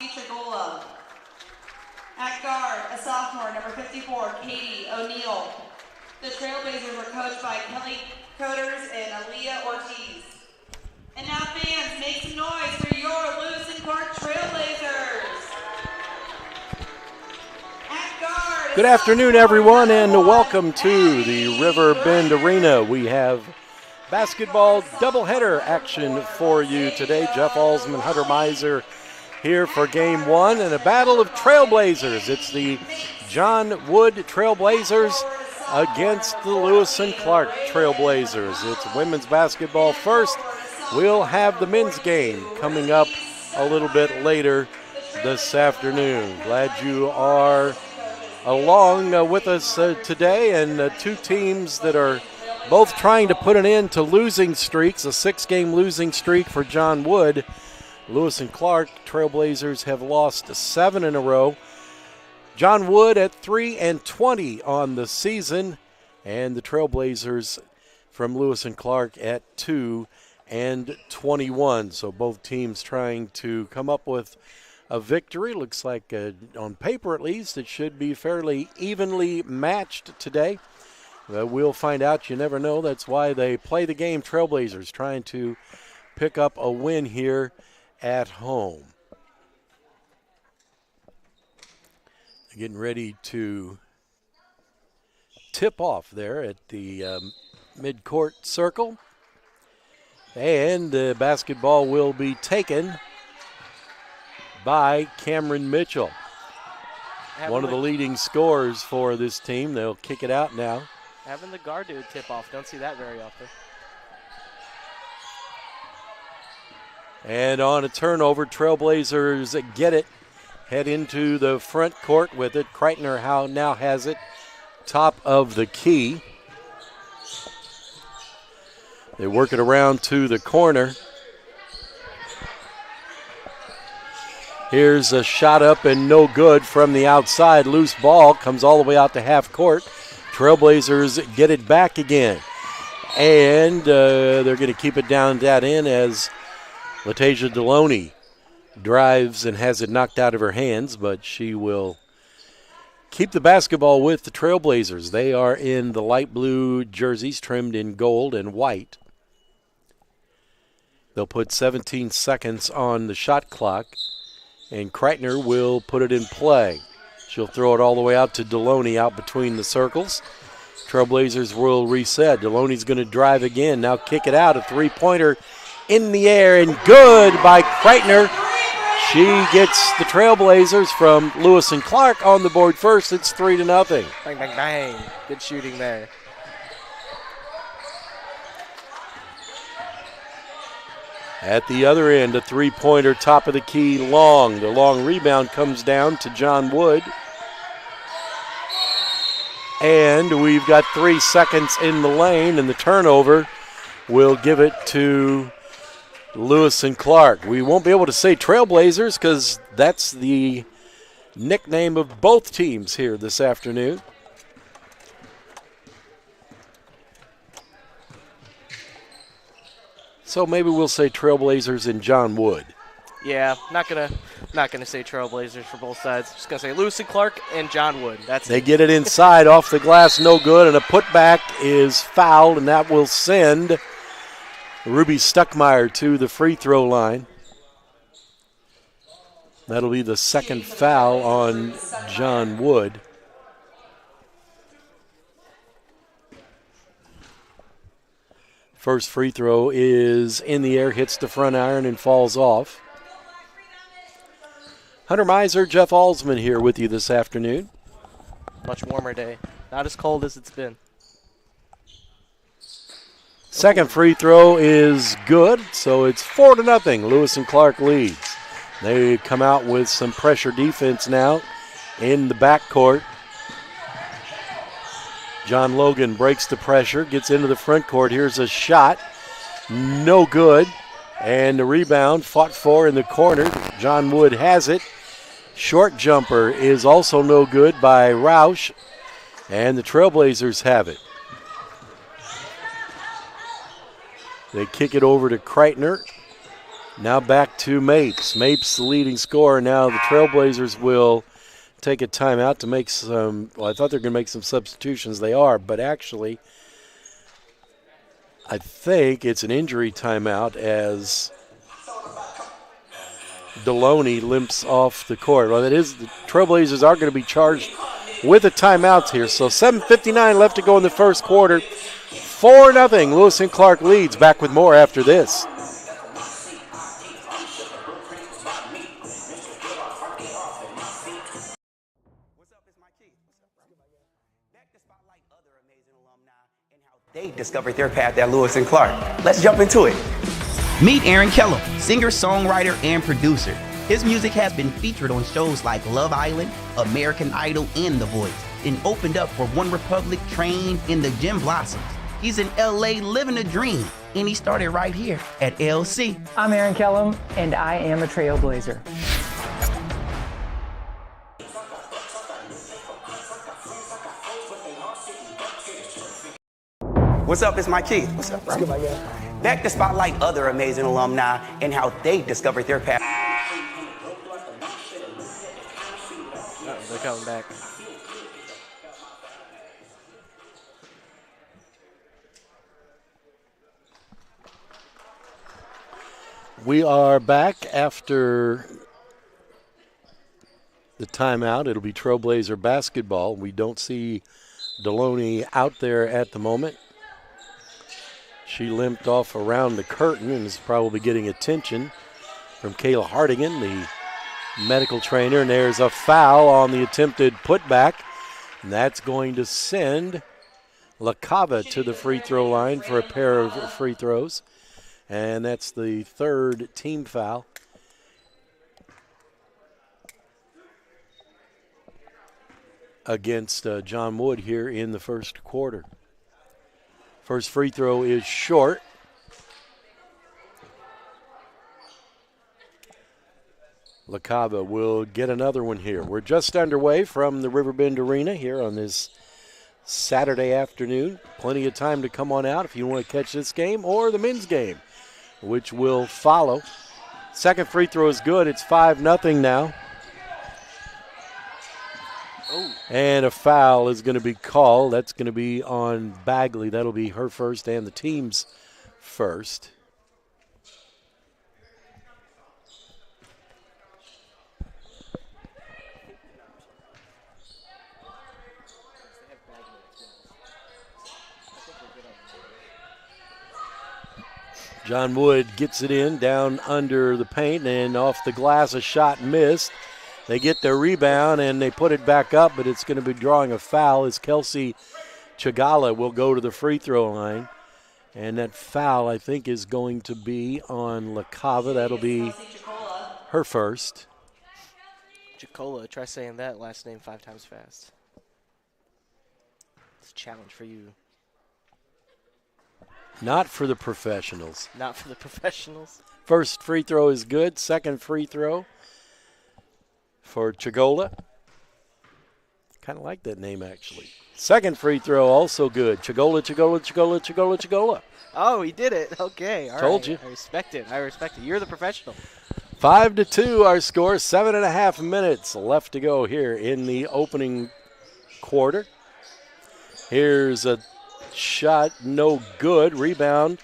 Trigola. At guard, a sophomore, number 54, Katie O'Neill. The Trailblazers were coached by Kelly Coders and Aaliyah Ortiz. And now fans, make some noise for your Lewis and Clark Trailblazers. At guard, good afternoon, everyone, and welcome to the River Bend Arena. We have basketball doubleheader action for you today. Jeff Alsman, Hunter Miser here for game one and a battle of Trailblazers. It's the John Wood Trailblazers against the Lewis and Clark Trailblazers. It's women's basketball first. We'll have the men's game coming up a little bit later this afternoon. Glad you are along with us today, and two teams that are both trying to put an end to losing streaks, a 6-game losing streak for John Wood. Lewis and Clark Trailblazers have lost 7 in a row. John Wood at 3-20 on the season, and the Trailblazers from Lewis and Clark at 2-21. So both teams trying to come up with a victory. Looks like on paper at least it should be fairly evenly matched today. We'll find out. You never know. That's why they play the game. Trailblazers trying to pick up a win here at home. Getting ready to tip off there at the midcourt circle. And the basketball will be taken by Cameron Mitchell, one of the leading scorers for this team. They'll kick it out now. Having the guard do a tip off, don't see that very often. And on a turnover, Trailblazers get it, head into the front court with it. Kreitner now has it, top of the key. They work it around to the corner. Here's a shot up and no good from the outside. Loose ball comes all the way out to half court. Trailblazers get it back again. And they're going to keep it down that end as Latasia Deloney drives and has it knocked out of her hands, but she will keep the basketball with the Trailblazers. They are in the light blue jerseys trimmed in gold and white. They'll put 17 seconds on the shot clock, and Kreitner will put it in play. She'll throw it all the way out to Deloney out between the circles. Trailblazers will reset. Deloney's going to drive again. Now kick it out. A three-pointer in the air and good by Kreitner. She gets the Trailblazers from Lewis and Clark on the board first. It's 3-0. Bang, bang, bang. Good shooting there. At the other end, a three-pointer, top of the key, long. The long rebound comes down to John Wood. And we've got 3 seconds in the lane, and the turnover will give it to Lewis and Clark. We won't be able to say Trailblazers because that's the nickname of both teams here this afternoon. So maybe we'll say Trailblazers and John Wood. Yeah, not gonna say Trailblazers for both sides. Just gonna say Lewis and Clark and John Wood. They get it inside, off the glass, no good, and a putback is fouled, and that will send Ruby Stuckmeyer to the free throw line. That'll be the second foul on John Wood. First free throw is in the air, hits the front iron, and falls off. Hunter Miser, Jeff Alsman here with you this afternoon. Much warmer day. Not as cold as it's been. Second free throw is good, so it's 4-0. Lewis and Clark leads. They come out with some pressure defense now in the backcourt. John Logan breaks the pressure, gets into the front court. Here's a shot. No good. And the rebound fought for in the corner. John Wood has it. Short jumper is also no good by Roush. And the Trailblazers have it. They kick it over to Kreitner. Now back to Mapes. Mapes the leading scorer. Now the Trailblazers will take a timeout to make some, well, I thought they were going to make some substitutions. They are, but actually I think it's an injury timeout as Deloney limps off the court. Well, that is, the Trailblazers are going to be charged with a timeout here. So 7:59 left to go in the first quarter. 4-0. Lewis and Clark leads. Back with more after this. They discovered their path at Lewis and Clark. Let's jump into it. Meet Aaron Kellum, singer, songwriter, and producer. His music has been featured on shows like Love Island, American Idol, and The Voice, and opened up for One Republic, Train, and the Gem Blossoms. He's in LA living a dream, and he started right here at LC. I'm Aaron Kellum, and I am a Trailblazer. What's up, it's my kid. What's up, bro? What's good, my guy? Back to spotlight other amazing alumni and how they discovered their path. They're coming back. We are back after the timeout. It'll be Trailblazer basketball. We don't see Deloney out there at the moment. She limped off around the curtain and is probably getting attention from Kayla Hardigan, the medical trainer. And there's a foul on the attempted putback. And that's going to send LaCava to the free throw line for a pair of free throws. And that's the third team foul. Against John Wood here in the first quarter. First free throw is short. LaCava will get another one here. We're just underway from the Riverbend Arena here on this Saturday afternoon. Plenty of time to come on out if you want to catch this game or the men's game, which will follow. Second free throw is good. It's 5-0 now. Oh. And a foul is going to be called. That's going to be on Bagley. That'll be her first and the team's first. John Wood gets it in down under the paint and off the glass, a shot missed. They get their rebound and they put it back up, but it's going to be drawing a foul as Kelsey Chagala will go to the free throw line. And that foul, I think, is going to be on LaCava. That'll be her first. Jacola, try saying that last name 5 times fast. It's a challenge for you. Not for the professionals. Not for the professionals. First free throw is good. Second free throw for Chagola. Kind of like that name, actually. Second free throw, also good. Chagola, Chagola, Chagola, Chagola, Chagola. Oh, he did it. Okay. All Told right. you. I respect it. I respect it. You're the professional. 5-2 our score. 7.5 minutes left to go here in the opening quarter. Here's a shot, no good. Rebound.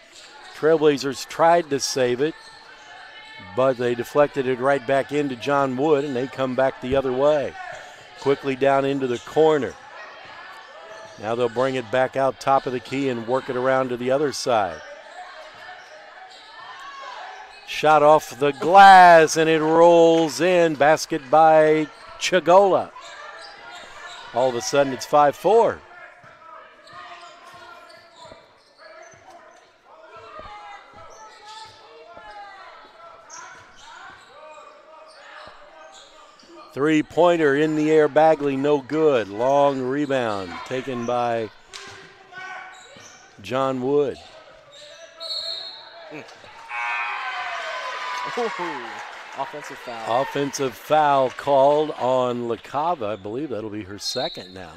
Trailblazers tried to save it, but they deflected it right back into John Wood, and they come back the other way. Quickly down into the corner. Now they'll bring it back out top of the key and work it around to the other side. Shot off the glass, and it rolls in. Basket by Chagola. All of a sudden, it's 5-4. Three-pointer in the air, Bagley, no good. Long rebound taken by John Wood. Offensive foul. Offensive foul called on LaCava. I believe that'll be her second now.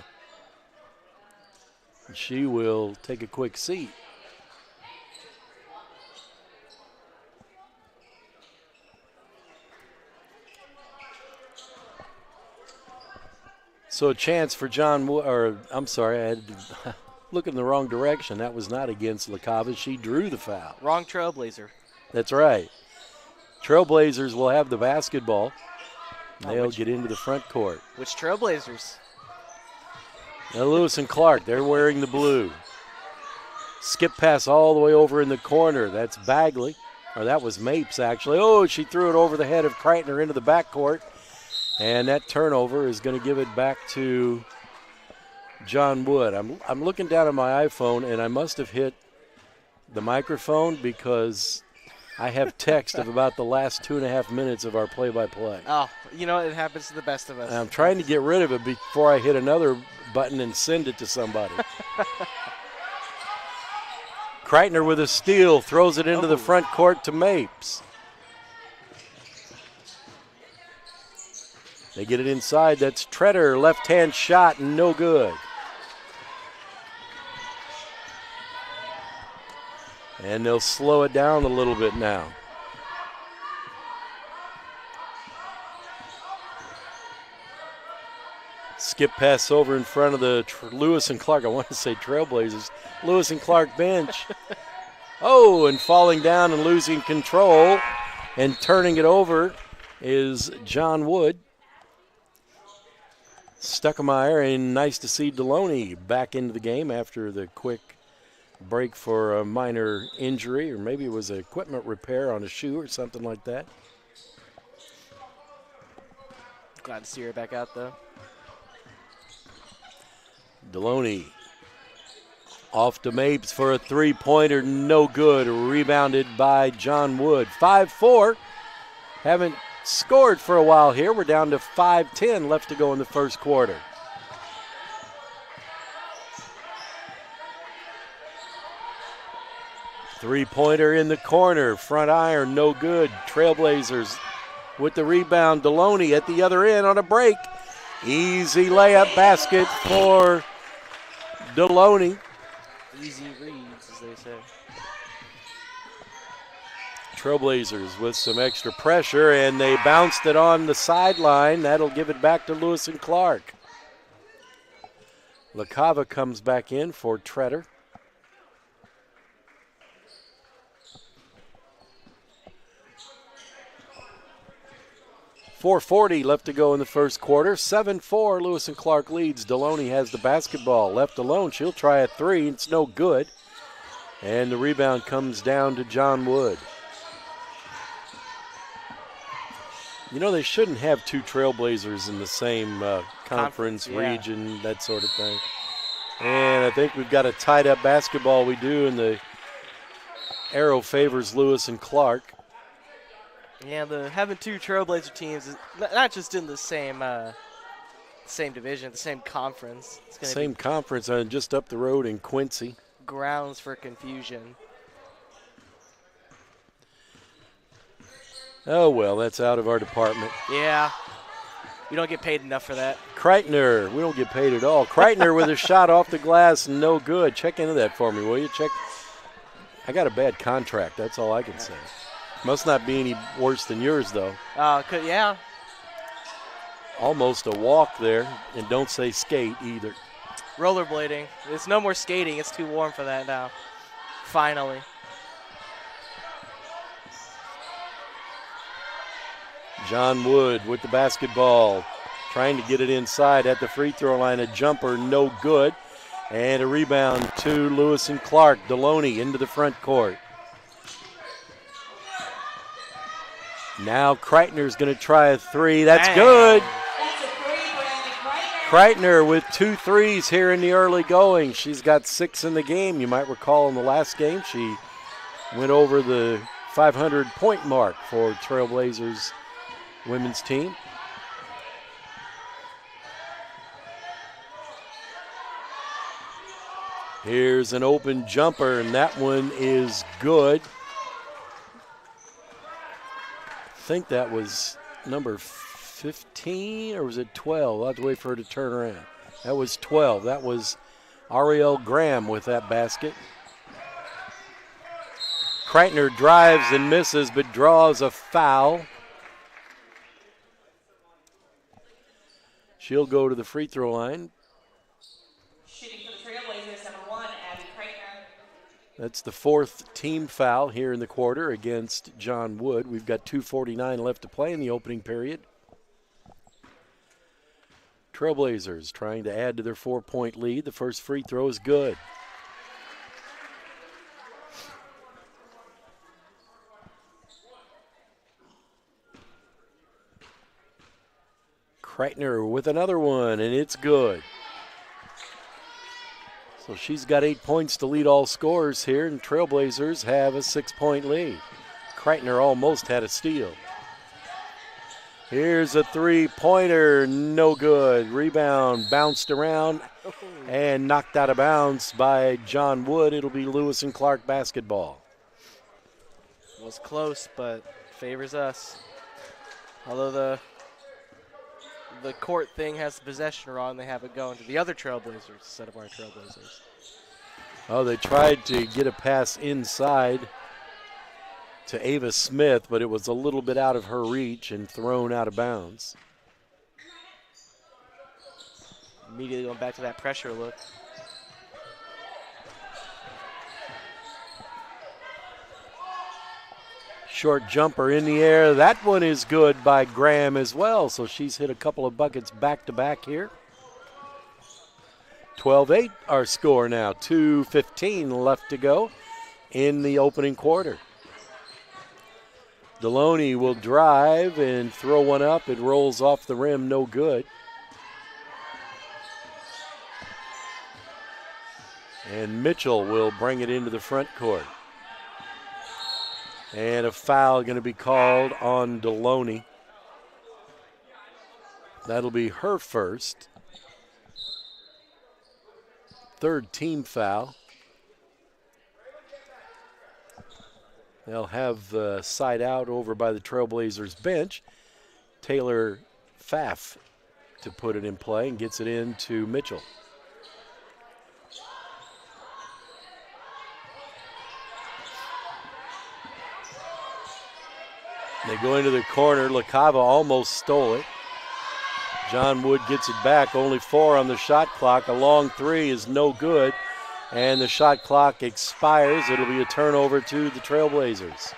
She will take a quick seat. So a chance for John Wood, or I'm sorry, I had to look in the wrong direction. That was not against LaCava. She drew the foul. Wrong Trailblazer. That's right. Trailblazers will have the basketball. They'll get into the front court. Which Trailblazers? Now Lewis and Clark, they're wearing the blue. Skip pass all the way over in the corner. That's Bagley, or that was Mapes actually. Oh, she threw it over the head of Kreitner into the backcourt. And that turnover is going to give it back to John Wood. I'm looking down at my iPhone, and I must have hit the microphone because I have text of about the last 2.5 minutes of our play-by-play. Oh, you know, it happens to the best of us. I'm trying to get rid of it before I hit another button and send it to somebody. Kreitner with a steal, throws it into the front court to Mapes. They get it inside. That's Treader, left-hand shot, no good. And they'll slow it down a little bit now. Skip pass over in front of the Lewis and Clark. I want to say Trailblazers. Lewis and Clark bench. Oh, and falling down and losing control and turning it over is John Wood. Stuckemeyer, and nice to see Deloney back into the game after the quick break for a minor injury, or maybe it was an equipment repair on a shoe or something like that. Glad to see her back out, though. Deloney off to Mapes for a three-pointer, no good. Rebounded by John Wood. 5-4. Haven't scored for a while here. We're down to 5:10 left to go in the first quarter. Three-pointer in the corner. Front iron, no good. Trailblazers with the rebound. Deloney at the other end on a break. Easy layup basket for Deloney. Easy reads, as they say. Trailblazers with some extra pressure, and they bounced it on the sideline. That'll give it back to Lewis and Clark. LaCava comes back in for Treader. .440 left to go in the first quarter. 7-4, Lewis and Clark leads. Deloney has the basketball. Left alone, she'll try a three. It's no good. And the rebound comes down to John Wood. You know, they shouldn't have two Trailblazers in the same conference, yeah. region, that sort of thing. And I think we've got a tied-up basketball. We do, and the arrow favors Lewis and Clark. Yeah, having two Trailblazer teams is not just in the same division, the same conference. It's gonna Same conference, just up the road in Quincy. Grounds for confusion. Oh, well, that's out of our department. Yeah, we don't get paid enough for that. Kreitner, we don't get paid at all. Kreitner with a shot off the glass, no good. Check into that for me, will you? Check. I got a bad contract, that's all I can say. Must not be any worse than yours, though. Yeah. Almost a walk there, and don't say skate either. Rollerblading. It's no more skating. It's too warm for that now. Finally. John Wood with the basketball, trying to get it inside at the free throw line. A jumper, no good. And a rebound to Lewis and Clark. Deloney into the front court. Now Kreitner's going to try a three. That's good. That's a three for Andy Kreitner. Kreitner with 2 threes here in the early going. She's got 6 in the game. You might recall in the last game she went over the 500-point mark for Trailblazers women's team. Here's an open jumper, and that one is good. I think that was number 15, or was it 12? I'll have to wait for her to turn around. That was 12. That was Ariel Graham with that basket. Kreitner drives and misses, but draws a foul. She'll go to the free throw line. Shooting for the Trailblazers, number 1, Abby Kreitner. That's the 4th team foul here in the quarter against John Wood. We've got 2:49 left to play in the opening period. Trailblazers trying to add to their 4-point lead. The first free throw is good. Kreitner with another one, and it's good. So she's got 8 points to lead all scorers here, and Trailblazers have a 6-point lead. Kreitner almost had a steal. Here's a three-pointer, no good. Rebound bounced around and knocked out of bounds by John Wood. It'll be Lewis and Clark basketball. Was close, but favors us. Although the court thing has the possession wrong, they have it going to the other Trailblazers instead of our Trailblazers. Oh, they tried to get a pass inside to Ava Smith, but it was a little bit out of her reach and thrown out of bounds. Immediately going back to that pressure look. Short jumper in the air. That one is good by Graham as well, so she's hit a couple of buckets back-to-back here. 12-8 our score now. 2:15 left to go in the opening quarter. Deloney will drive and throw one up. It rolls off the rim, no good. And Mitchell will bring it into the front court. And a foul going to be called on Deloney. That'll be her first. 3rd team foul. They'll have the side out over by the Trailblazers bench. Taylor Pfaff to put it in play and gets it into Mitchell. They go into the corner. LaCava almost stole it. John Wood gets it back. Only 4 on the shot clock. A long 3 is no good. And the shot clock expires. It'll be a turnover to the Trailblazers.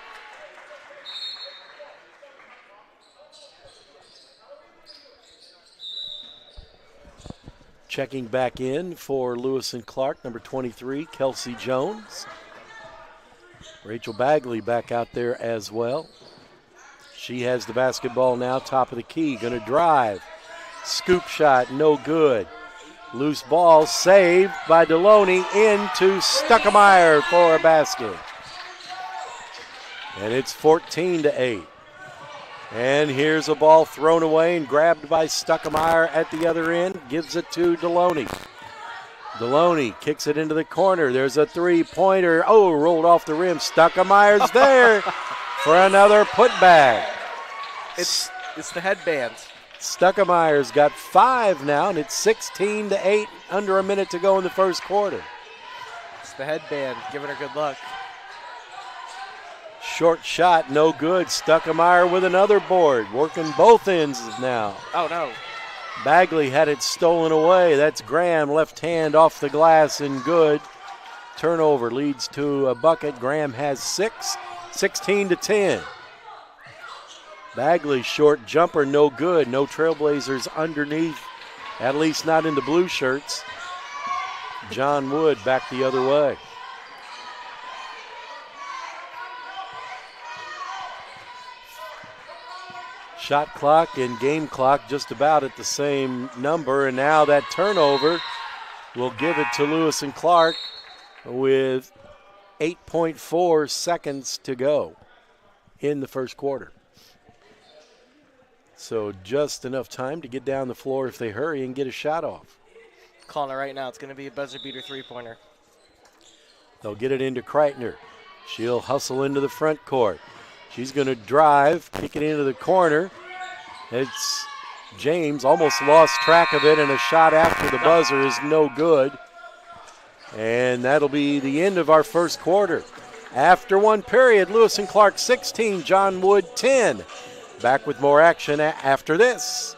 Checking back in for Lewis and Clark, number 23, Kelsey Jones. Rachel Bagley back out there as well. She has the basketball now, top of the key, going to drive. Scoop shot, no good. Loose ball saved by Deloney into Stuckemeyer for a basket. And it's 14-8. And here's a ball thrown away and grabbed by Stuckemeyer at the other end. Gives it to Deloney. Deloney kicks it into the corner. There's a three-pointer. Oh, rolled off the rim. Stuckemeyer's there for another putback. It's the headband. Stuckemeyer's got 5 now, and it's 16-8, under a minute to go in the first quarter. It's the headband, giving her good luck. Short shot, no good. Stuckemeyer with another board, working both ends now. Oh, no. Bagley had it stolen away. That's Graham, left hand off the glass and good. Turnover leads to a bucket. Graham has 6, 16-10. Bagley, short jumper, no good. No Trailblazers underneath, at least not in the blue shirts. John Wood back the other way. Shot clock and game clock just about at the same number, and now that turnover will give it to Lewis and Clark with 8.4 seconds to go in the first quarter. So just enough time to get down the floor if they hurry and get a shot off. Calling it right now. It's going to be a buzzer beater three-pointer. They'll get it into Kreitner. She'll hustle into the front court. She's going to drive, kick it into the corner. It's James, almost lost track of it, and a shot after the buzzer is no good. And that'll be the end of our first quarter. After one period, Lewis and Clark 16, John Wood 10. Back with more action after this.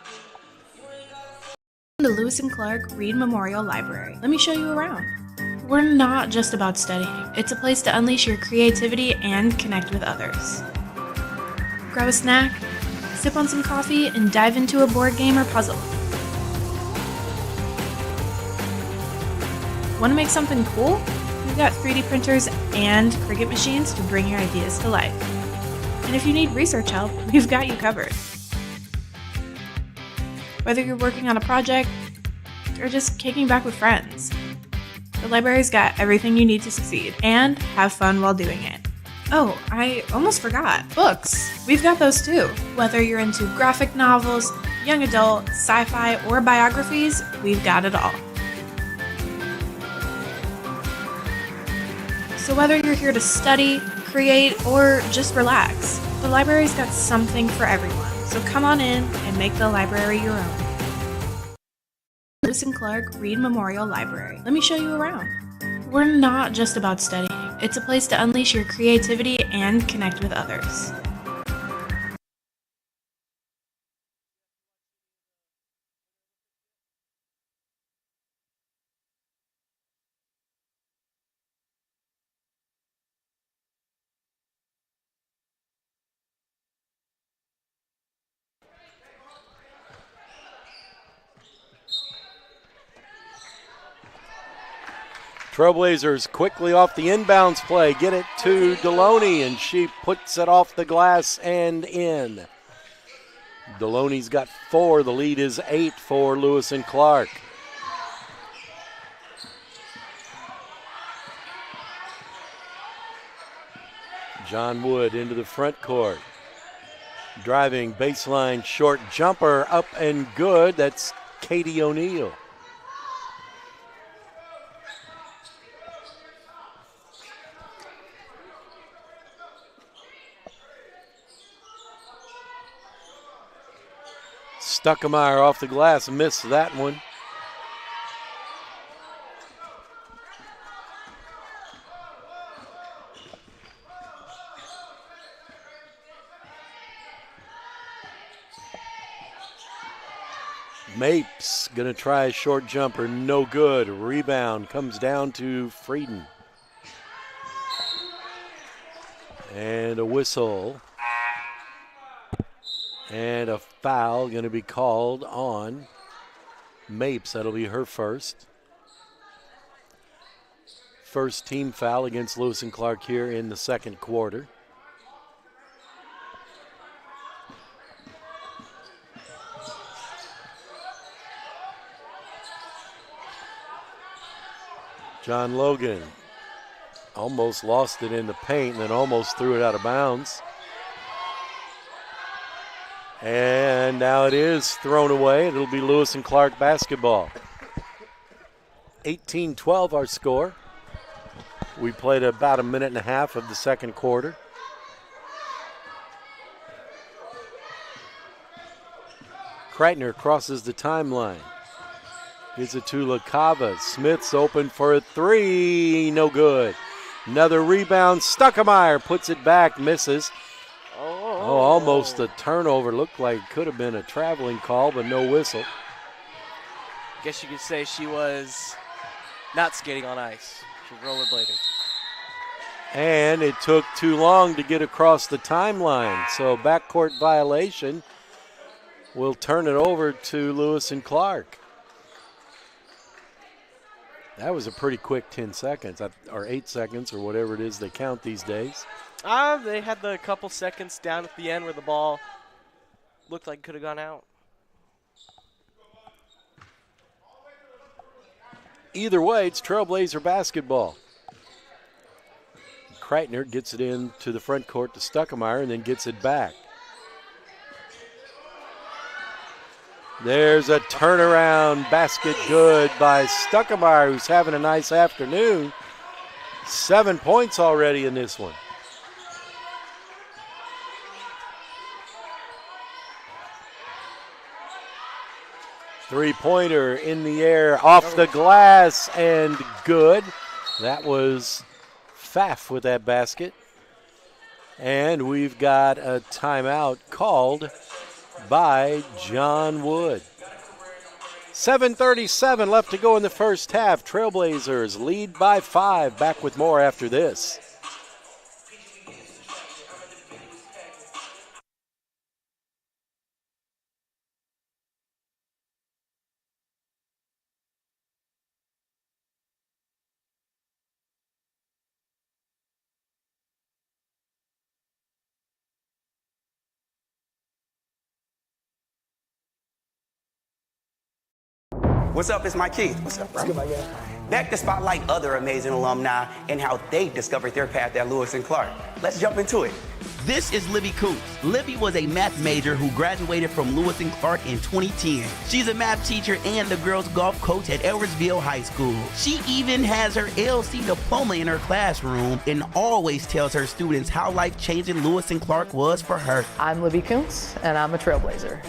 The Lewis and Clark Reed Memorial Library. Let me show you around. We're not just about studying. It's a place to unleash your creativity and connect with others. Grab a snack, sip on some coffee, and dive into a board game or puzzle. Want to make something cool? We've got 3D printers and Cricut machines to bring your ideas to life. And if you need research help, we've got you covered. Whether you're working on a project or just kicking back with friends, the library's got everything you need to succeed and have fun while doing it. Oh, I almost forgot. Books. We've got those too. Whether you're into graphic novels, young adult, sci-fi, or biographies, we've got it all. So whether you're here to study, create, or just relax, the library's got something for everyone. So come on in and make the library your own. Lewis and Clark Reed Memorial Library. Let me show you around. We're not just about studying. It's a place to unleash your creativity and connect with others. Trailblazers quickly off the inbounds play, get it to Deloney, and she puts it off the glass and in. Deloney's got 4. The lead is 8 for Lewis and Clark. John Wood into the front court. Driving baseline short jumper up and good. That's Katie O'Neill. Stuckemeyer off the glass, missed that one. Mapes gonna try a short jumper, no good. Rebound comes down to Frieden. And a whistle. And a foul going to be called on Mapes. That'll be her first. First team foul against Lewis and Clark here in the second quarter. John Logan almost lost it in the paint and then almost threw it out of bounds. And now it is thrown away. It'll be Lewis and Clark basketball. 18-12 our score. We played about a minute and a half of the second quarter. Kreitner crosses the timeline. Gives it to LaCava. Smith's open for a 3. No good. Another rebound. Stuckemeyer puts it back. Misses. Oh, almost a turnover. Looked like it could have been a traveling call, but no whistle. Guess you could say she was not skating on ice. She was rollerblading. And it took too long to get across the timeline. So backcourt violation. We'll turn it over to Lewis and Clark. That was a pretty quick 10 seconds, or 8 seconds, or whatever it is they count these days. They had the couple seconds down at the end where the ball looked like it could have gone out. Either way, it's Trailblazer basketball. Kreitner gets it into the front court to Stuckemeyer and then gets it back. There's a turnaround basket good by Stuckemeyer, who's having a nice afternoon. 7 points already in this one. Three-pointer in the air, off the glass, and good. That was Pfaff with that basket. And we've got a timeout called by John Wood. 7:37 left to go in the first half. Trailblazers lead by 5. Back with more after this. What's up, it's Mike Keith. What's up, bro? Back to spotlight other amazing alumni and how they discovered their path at Lewis and Clark. Let's jump into it. This is Libby Coops. Libby was a math major who graduated from Lewis and Clark in 2010. She's a math teacher and the girls golf coach at Edwardsville High School. She even has her LC diploma in her classroom and always tells her students how life-changing Lewis and Clark was for her. I'm Libby Kuntz, and I'm a Trailblazer.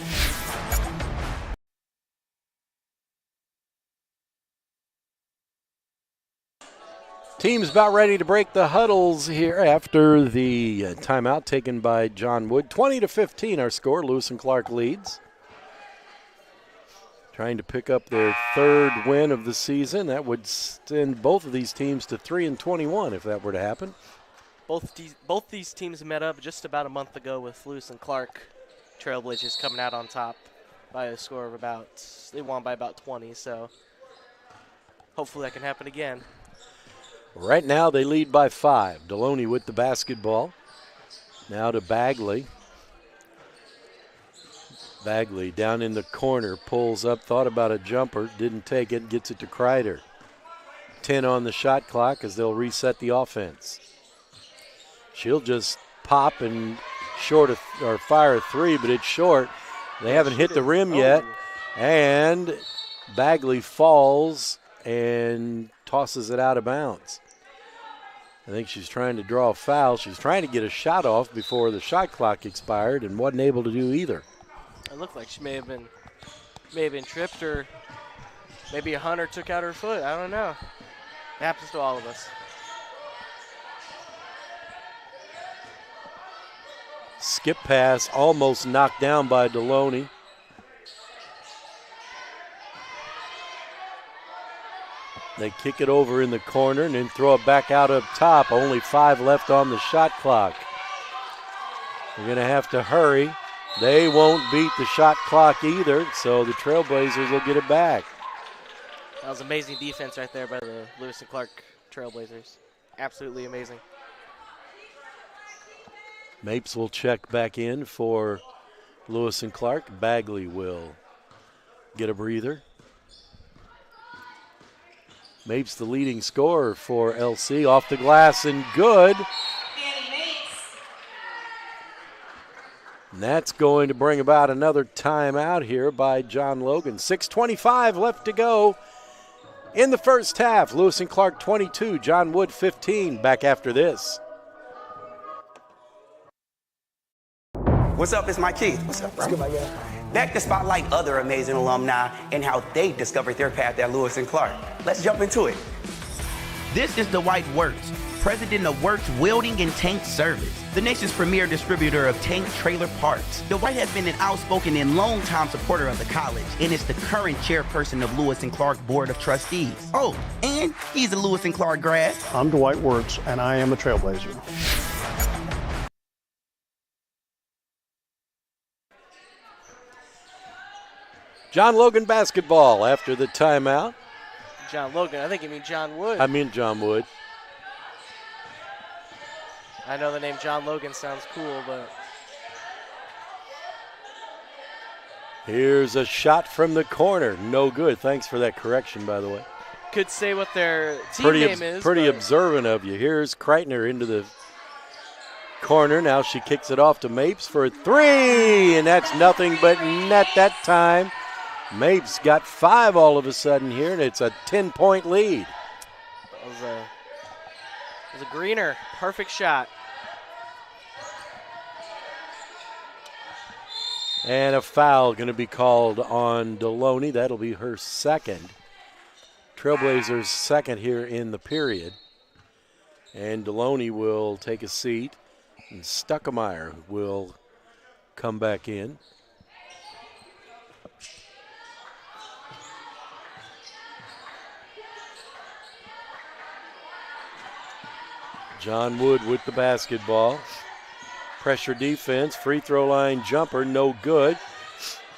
Team's about ready to break the huddles here after the timeout taken by John Wood. 20-15 our score. Lewis and Clark leads. Trying to pick up their 3rd win of the season. That would send both of these teams to 3-21 if that were to happen. Both these teams met up just about a month ago with Lewis and Clark. Trailblazers coming out on top by a score of they won by about 20, so hopefully that can happen again. Right now they lead by 5. Deloney with the basketball. Now to Bagley. Bagley down in the corner, pulls up, thought about a jumper, didn't take it, gets it to Kreider. 10 on the shot clock as they'll reset the offense. She'll just pop and fire a 3, but it's short. They haven't hit the rim yet. And Bagley falls and tosses it out of bounds. I think she's trying to draw a foul. She's trying to get a shot off before the shot clock expired and wasn't able to do either. It looked like she may have been tripped, or maybe a hunter took out her foot. I don't know. It happens to all of us. Skip pass almost knocked down by Deloney. They kick it over in the corner and then throw it back out up top. Only 5 left on the shot clock. They're going to have to hurry. They won't beat the shot clock either, so the Trailblazers will get it back. That was amazing defense right there by the Lewis and Clark Trailblazers. Absolutely amazing. Mapes will check back in for Lewis and Clark. Bagley will get a breather. Mapes the leading scorer for LC. Off the glass and good. And that's going to bring about another timeout here by John Logan. 6:25 left to go in the first half. Lewis and Clark 22, John Wood 15. Back after this. What's up, it's Mike Keith. What's up, bro? Back to spotlight other amazing alumni and how they discovered their path at Lewis and Clark. Let's jump into it. This is Dwight Works, president of Works Welding and Tank Service, the nation's premier distributor of tank trailer parts. Dwight has been an outspoken and long-time supporter of the college and is the current chairperson of Lewis and Clark Board of Trustees. Oh, and he's a Lewis and Clark grad. I'm Dwight Works, and I am a Trailblazer. John Logan basketball after the timeout. John Logan, I think you mean John Wood. I mean John Wood. I know the name John Logan sounds cool, but. Here's a shot from the corner. No good. Thanks for that correction, by the way. Could say what their team name is. Pretty observant of you. Here's Kreitner into the corner. Now she kicks it off to Mapes for a 3, and that's nothing but net that time. Mapes got 5 all of a sudden here, and it's a 10-point lead. It was a greener. Perfect shot. And a foul going to be called on Deloney. That'll be her second. Trailblazers' second here in the period. And Deloney will take a seat, and Stuckemeyer will come back in. John Wood with the basketball. Pressure defense, free throw line jumper, no good.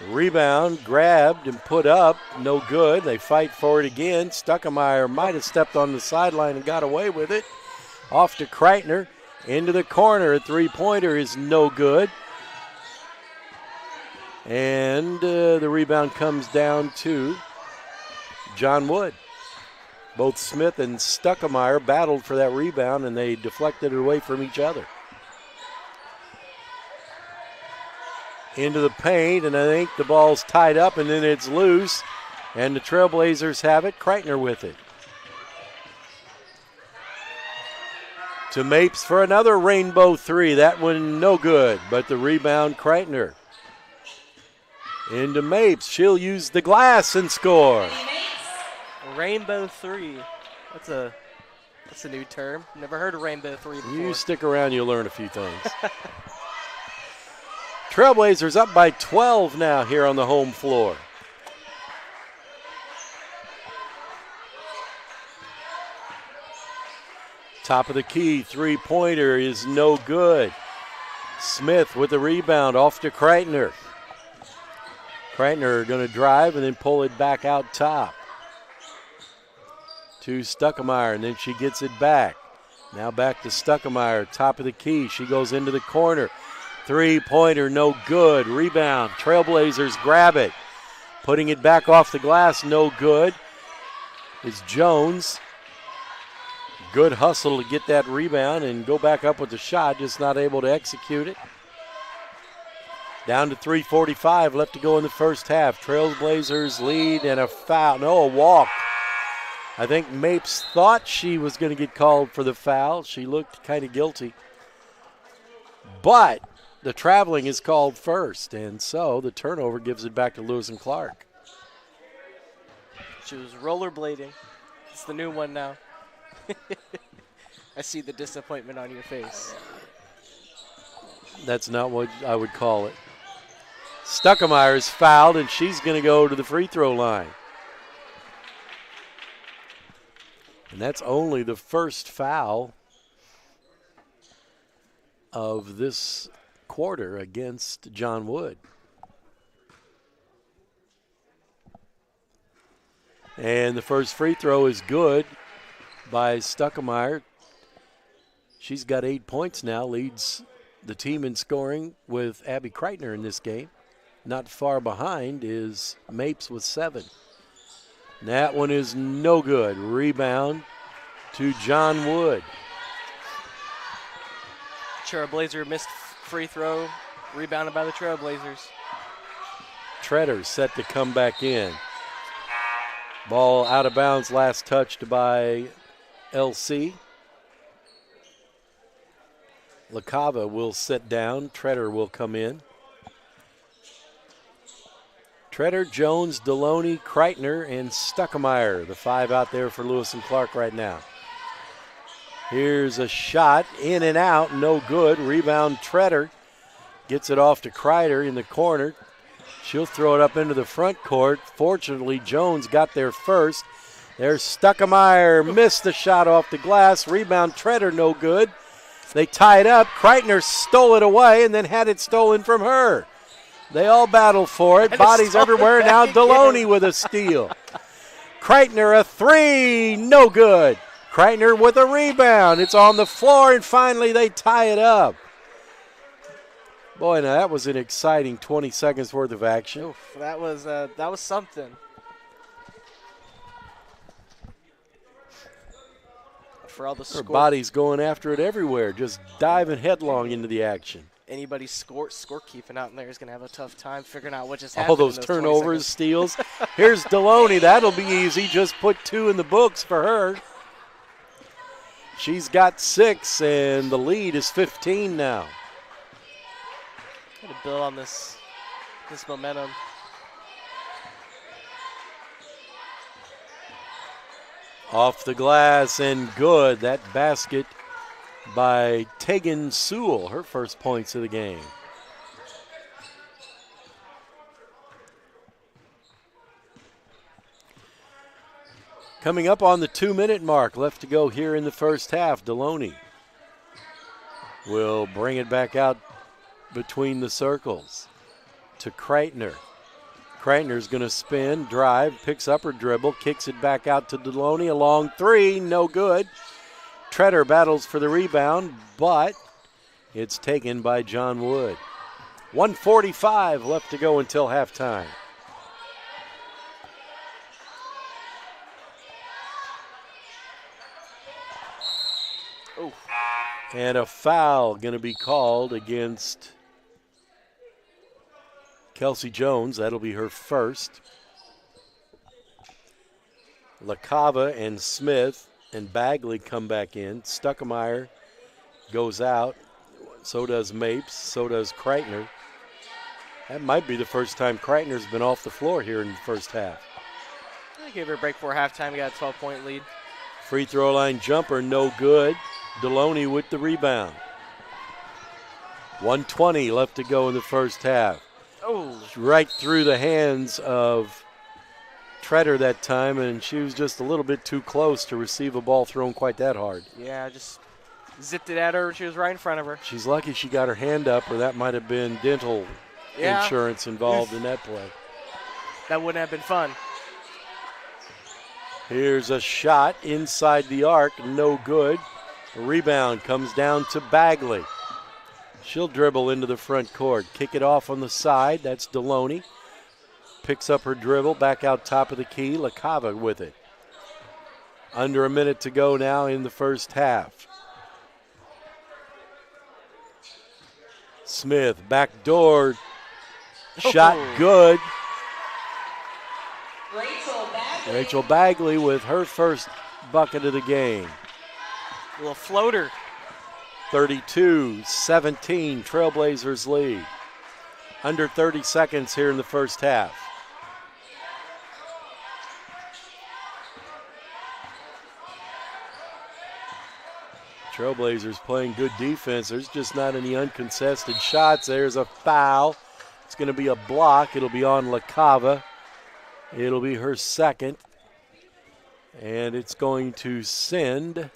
Rebound, grabbed and put up, no good. They fight for it again. Stuckemeyer might have stepped on the sideline and got away with it. Off to Kreitner, into the corner. A three-pointer is no good. And the rebound comes down to John Wood. Both Smith and Stuckemeyer battled for that rebound, and they deflected it away from each other. Into the paint, and I think the ball's tied up, and then it's loose, and the Trailblazers have it. Kreitner with it. To Mapes for another rainbow three. That one no good, but the rebound, Kreitner. Into Mapes. She'll use the glass and score. Rainbow three. That's a new term. Never heard of rainbow three before. You stick around, you'll learn a few things. Trailblazers up by 12 now here on the home floor. Top of the key, three-pointer is no good. Smith with the rebound off to Kreitner. Kreitner going to drive and then pull it back out top. To Stuckemeyer, and then she gets it back. Now back to Stuckemeyer, top of the key. She goes into the corner. Three-pointer, no good. Rebound, Trailblazers grab it. Putting it back off the glass, no good. Is Jones. Good hustle to get that rebound and go back up with the shot, just not able to execute it. Down to 3:45 left to go in the first half. Trailblazers lead and a foul. No, a walk. I think Mapes thought she was going to get called for the foul. She looked kind of guilty. But the traveling is called first, and so the turnover gives it back to Lewis and Clark. She was rollerblading. It's the new one now. I see the disappointment on your face. That's not what I would call it. Stuckemeyer is fouled, and she's going to go to the free throw line. And that's only the first foul of this quarter against John Wood. And the first free throw is good by Stuckemeyer. She's got 8 points now, leads the team in scoring with Abby Kreitner in this game. Not far behind is Mapes with 7. That one is no good. Rebound to John Wood. Trailblazer missed free throw, rebounded by the Trailblazers. Treader set to come back in. Ball out of bounds, last touched by LC. LaCava will sit down. Treader will come in. Treader, Jones, Deloney, Kreitner, and Stuckemeyer, the 5 out there for Lewis and Clark right now. Here's a shot, in and out, no good. Rebound, Treader gets it off to Kreitner in the corner. She'll throw it up into the front court. Fortunately, Jones got there first. There's Stuckemeyer, missed the shot off the glass. Rebound, Treader, no good. They tie it up. Kreitner stole it away and then had it stolen from her. They all battle for it. Bodies everywhere. Now Deloney with a steal. Kreitner a 3, no good. Kreitner with a rebound. It's on the floor, and finally they tie it up. Boy, now that was an exciting 20 seconds worth of action. Oof, that was something. For all the Her body's going after it everywhere, just diving headlong into the action. Anybody scorekeeping out in there is going to have a tough time figuring out what just happened. All those turnovers, steals. Here's Deloney. That'll be easy. Just put 2 in the books for her. She's got 6, and the lead is 15 now. Got to build on this momentum. Off the glass and good. That basket by Tegan Sewell, her first points of the game. Coming up on the 2-minute mark, left to go here in the first half. Deloney will bring it back out between the circles to Kreitner. Kreitner's going to spin, drive, picks up her dribble, kicks it back out to Deloney. A long three, no good. Treader battles for the rebound, but it's taken by John Wood. 1:45 left to go until halftime. Oh. And a foul going to be called against Kelsey Jones. That'll be her first. LaCava and Smith and Bagley come back in. Stuckemeyer goes out. So does Mapes. So does Kreitner. That might be the first time Kreitner's been off the floor here in the first half. I gave her a break before halftime. We got a 12-point lead. Free throw line jumper, no good. Deloney with the rebound. 1:20 left to go in the first half. Oh. Right through the hands of Treader that time, and she was just a little bit too close to receive a ball thrown quite that hard. Yeah, just zipped it at her. She was right in front of her. She's lucky she got her hand up, or that might have been dental insurance involved in that play. That wouldn't have been fun. Here's a shot inside the arc, no good. The rebound comes down to Bagley. She'll dribble into the front court, kick it off on the side. That's Deloney. Picks up her dribble, back out top of the key. LaCava with it. Under a minute to go now in the first half. Smith, backdoor shot, good. Rachel Bagley with her first bucket of the game. A little floater. 32-17, Trailblazers lead. Under 30 seconds here in the first half. Trailblazers playing good defense. There's just not any uncontested shots. There's a foul. It's going to be a block. It'll be on LaCava. It'll be her second. And it's going to send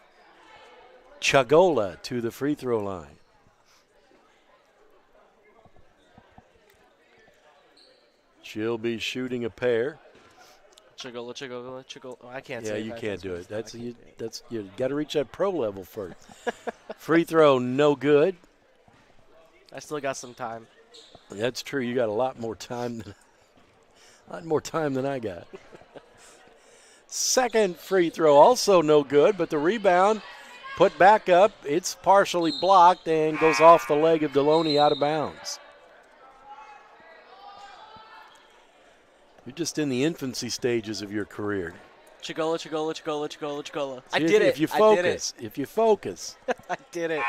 Chagola to the free throw line. She'll be shooting a pair. Chagola. Oh, I can't Yeah, say you that. can't do it. You got to reach that pro level first. Free throw, no good. I still got some time. That's true. You got a lot more time than I got. Second free throw, also no good, but the rebound put back up. It's partially blocked and goes off the leg of Deloney out of bounds. You're just in the infancy stages of your career. Chagola. I See, did it. If you focus. I did it.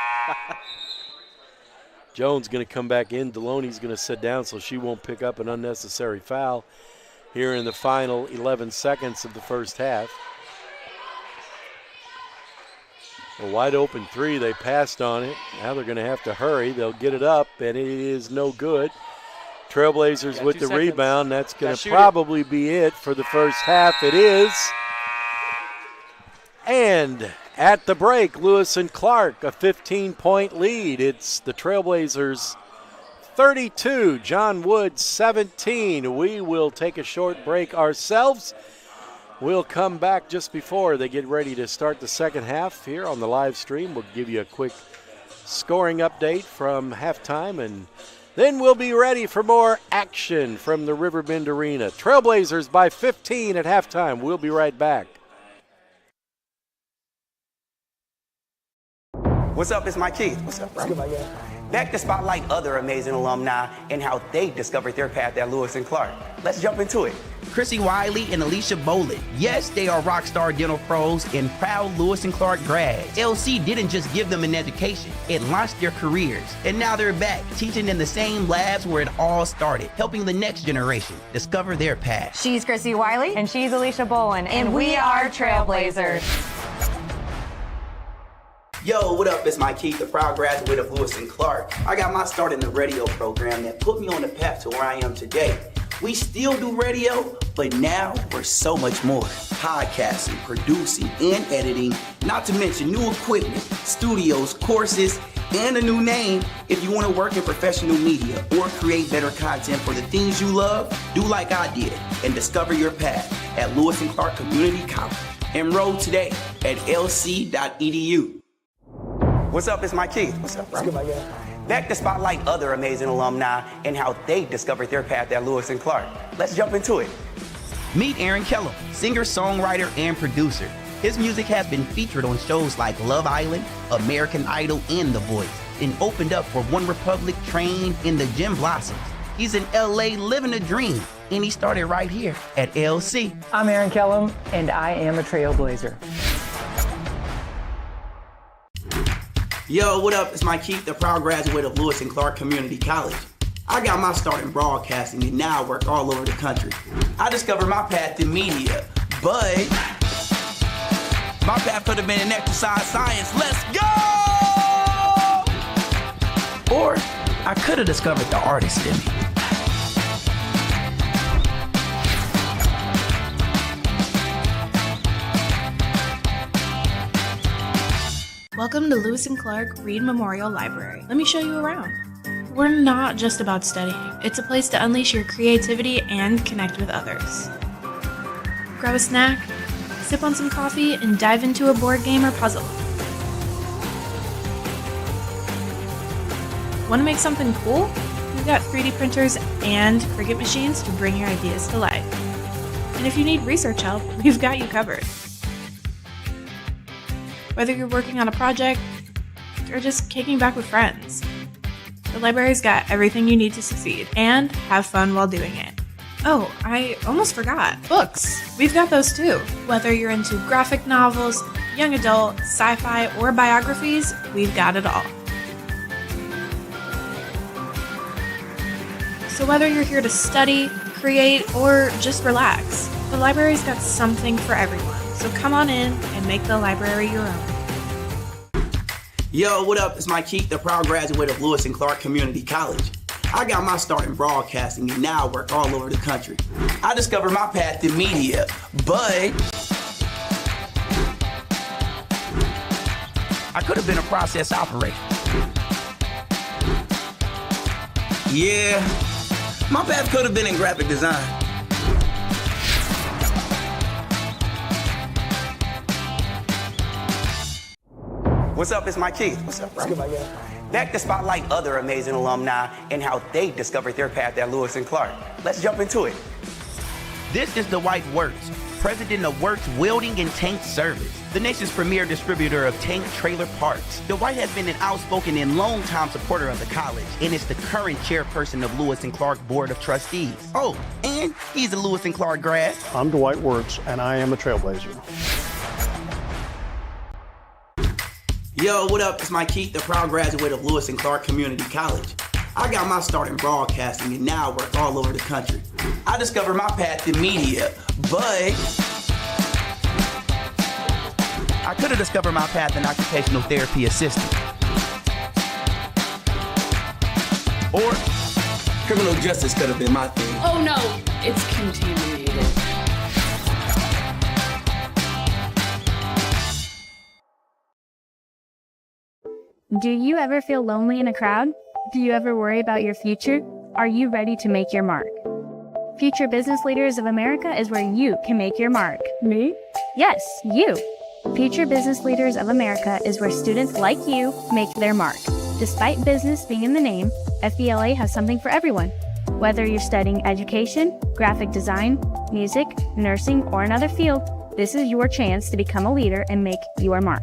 Jones going to come back in. Deloney's going to sit down so she won't pick up an unnecessary foul here in the final 11 seconds of the first half. A wide open three. They passed on it. Now they're going to have to hurry. They'll get it up, and it is no good. Trailblazers with the rebound. That's going to probably be it for the first half. It is. And at the break, Lewis and Clark, a 15-point lead. It's the Trailblazers 32, John Wood 17. We will take a short break ourselves. We'll come back just before they get ready to start the second half here on the live stream. We'll give you a quick scoring update from halftime, and then we'll be ready for more action from the Riverbend Arena. Trailblazers by 15 at halftime. We'll be right back. What's up? It's Mike Keith. What's up, bro? Back to spotlight other amazing alumni and how they discovered their path at Lewis and Clark. Let's jump into it. Chrissy Wiley and Alicia Boland. Yes, they are rock star dental pros and proud Lewis and Clark grads. LC didn't just give them an education, it launched their careers. And now they're back, teaching in the same labs where it all started, helping the next generation discover their path. She's Chrissy Wiley. And she's Alicia Boland. And we are Trailblazers. Yo, what up? It's Mike Keith, the proud graduate of Lewis and Clark. I got my start in the radio program that put me on the path to where I am today. We still do radio, but now we're so much more. Podcasting, producing, and editing, not to mention new equipment, studios, courses, and a new name. If you want to work in professional media or create better content for the things you love, do like I did and discover your path at Lewis and Clark Community College. Enroll today at lc.edu. What's up, it's Mike Keith. What's up, bro? What's good, my guy? Back to spotlight other amazing alumni and how they discovered their path at Lewis and Clark. Let's jump into it. Meet Aaron Kellum, singer, songwriter, and producer. His music has been featured on shows like Love Island, American Idol, and The Voice, and opened up for One Republic, Train, and the Gym Blossoms. He's in LA living a dream, and he started right here at LC. I'm Aaron Kellum, and I am a Trailblazer. Yo, what up? It's Mike Keith, the proud graduate of Lewis and Clark Community College. I got my start in broadcasting and now I work all over the country. I discovered my path in media, but my path could have been in exercise science. Let's go! Or I could have discovered the artist in me. Welcome to Lewis and Clark Reed Memorial Library. Let me show you around. We're not just about studying. It's a place to unleash your creativity and connect with others. Grab a snack, sip on some coffee, and dive into a board game or puzzle. Want to make something cool? We've got 3D printers and Cricut machines to bring your ideas to life. And if you need research help, we've got you covered. Whether you're working on a project or just kicking back with friends, the library's got everything you need to succeed and have fun while doing it. Oh, I almost forgot. Books. We've got those too. Whether you're into graphic novels, young adult, sci-fi, or biographies, we've got it all. So whether you're here to study, create, or just relax, the library's got something for everyone. So come on in and make the library your own. Yo, what up? It's Mike Keith, the proud graduate of Lewis and Clark Community College. I got my start in broadcasting and now I work all over the country. I discovered my path in media, but I could have been a process operator. Yeah, my path could have been in graphic design. What's up, it's Mike Keith. What's up, bro? What's good, my guy? Back to spotlight other amazing alumni and how they discovered their path at Lewis and Clark. Let's jump into it. This is Dwight Wirtz, president of Wirtz Welding and Tank Service, the nation's premier distributor of tank trailer parts. Dwight has been an outspoken and long-time supporter of the college and is the current chairperson of Lewis and Clark Board of Trustees. Oh, and he's a Lewis and Clark grad. I'm Dwight Wirtz, and I am a Trailblazer. Yo, what up? It's Mike Keith, the proud graduate of Lewis and Clark Community College. I got my start in broadcasting and now I work all over the country. I discovered my path in media, but I could have discovered my path in occupational therapy assistant. Or criminal justice could have been my thing. Oh no, it's contaminated. Do you ever feel lonely in a crowd? Do you ever worry about your future? Are you ready to make your mark? Future Business Leaders of America is where you can make your mark. Me? Yes, you. Future Business Leaders of America is where students like you make their mark. Despite business being in the name, FBLA has something for everyone. Whether you're studying education, graphic design, music, nursing, or another field, this is your chance to become a leader and make your mark.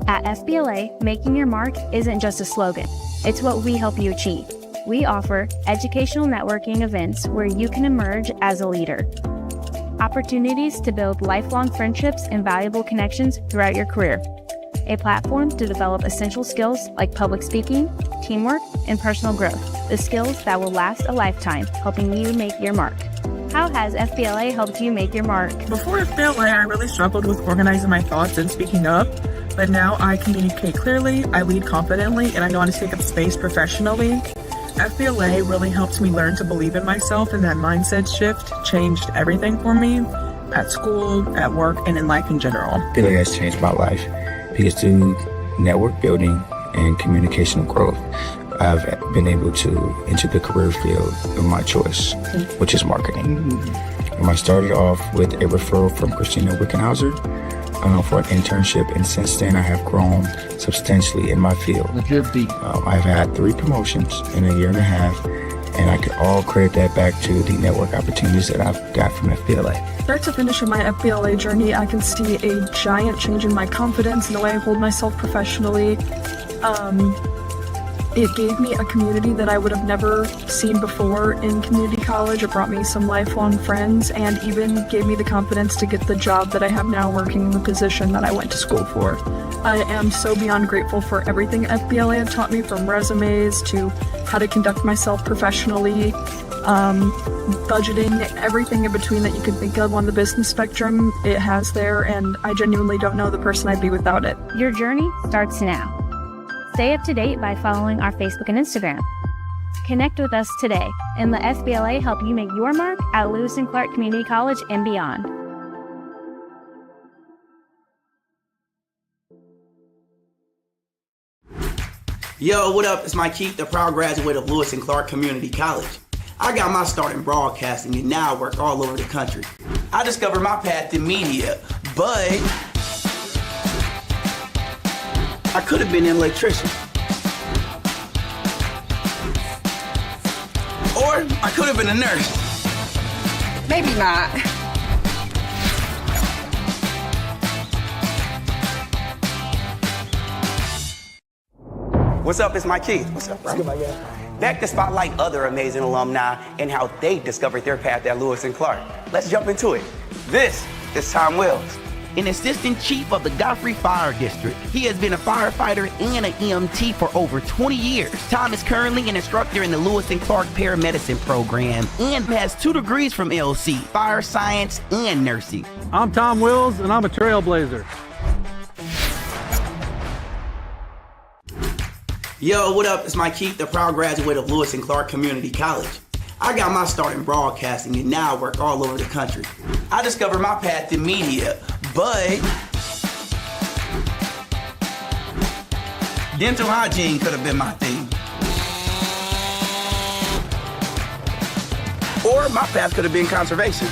At FBLA, making your mark isn't just a slogan. It's what we help you achieve. We offer educational networking events where you can emerge as a leader. Opportunities to build lifelong friendships and valuable connections throughout your career. A platform to develop essential skills like public speaking, teamwork, and personal growth. The skills that will last a lifetime, helping you make your mark. How has FBLA helped you make your mark? Before FBLA, I really struggled with organizing my thoughts and speaking up. But now I communicate clearly, I lead confidently, and I know how to take up space professionally. FBLA really helped me learn to believe in myself, and that mindset shift changed everything for me at school, at work, and in life in general. FBLA has changed my life because through network building, and communicational growth, I've been able to enter the career field of my choice, which is marketing. I started off with a referral from Christina Wickenhauser for an internship, and since then I have grown substantially in my field. I've had 3 promotions in a year and a half, and I could all credit that back to the network opportunities that I've got from FBLA. Start to finish of my FBLA journey, I can see a giant change in my confidence and the way I hold myself professionally. It gave me a community that I would have never seen before in community college. It brought me some lifelong friends and even gave me the confidence to get the job that I have now, working in the position that I went to school for. I am so beyond grateful for everything FBLA have taught me, from resumes to how to conduct myself professionally, budgeting, everything in between that you could think of on the business spectrum, it has there, and I genuinely don't know the person I'd be without it. Your journey starts now. Stay up to date by following our Facebook and Instagram. Connect with us today and let FBLA help you make your mark at Lewis and Clark Community College and beyond. Yo, what up? It's Mike Keith, the proud graduate of Lewis and Clark Community College. I got my start in broadcasting and now I work all over the country. I discovered my path in media, but I could have been an electrician. Or I could have been a nurse. Maybe not. What's up? It's Mike Keith. What's up, bro? Back to spotlight other amazing alumni and how they discovered their path at Lewis and Clark. Let's jump into it. This is Tom Wells, an assistant chief of the Godfrey Fire District. He has been a firefighter and an EMT for over 20 years. Tom is currently an instructor in the Lewis and Clark Paramedicine program and has 2 degrees from LC, fire science and nursing. I'm Tom Wills, and I'm a Trailblazer. Yo, what up? It's Mike Keith, the proud graduate of Lewis and Clark Community College. I got my start in broadcasting and now I work all over the country. I discovered my path in media, but dental hygiene could have been my thing. Or my path could have been conservation.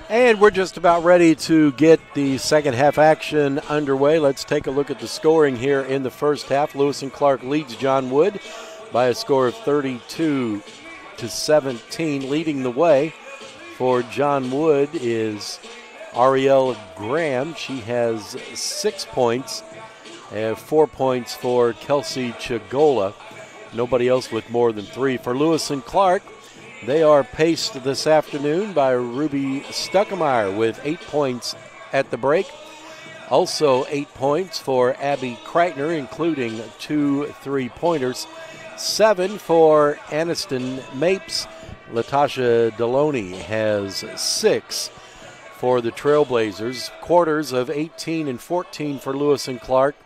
And we're just about ready to get the second half action underway. Let's take a look at the scoring here in the first half. Lewis and Clark leads John Wood by a score of 32-17. Leading the way for John Wood is Ariel Graham. She has 6 points, 4 points for Kelsey Chigola. Nobody else with more than 3. For Lewis and Clark, they are paced this afternoon by Ruby Stuckemeyer with 8 points at the break. Also 8 points for Abby Kreitner, including 2 3-pointers. 7 for Aniston Mapes. Latasha Deloney has 6 for the Trailblazers. Quarters of 18 and 14 for Lewis and Clark.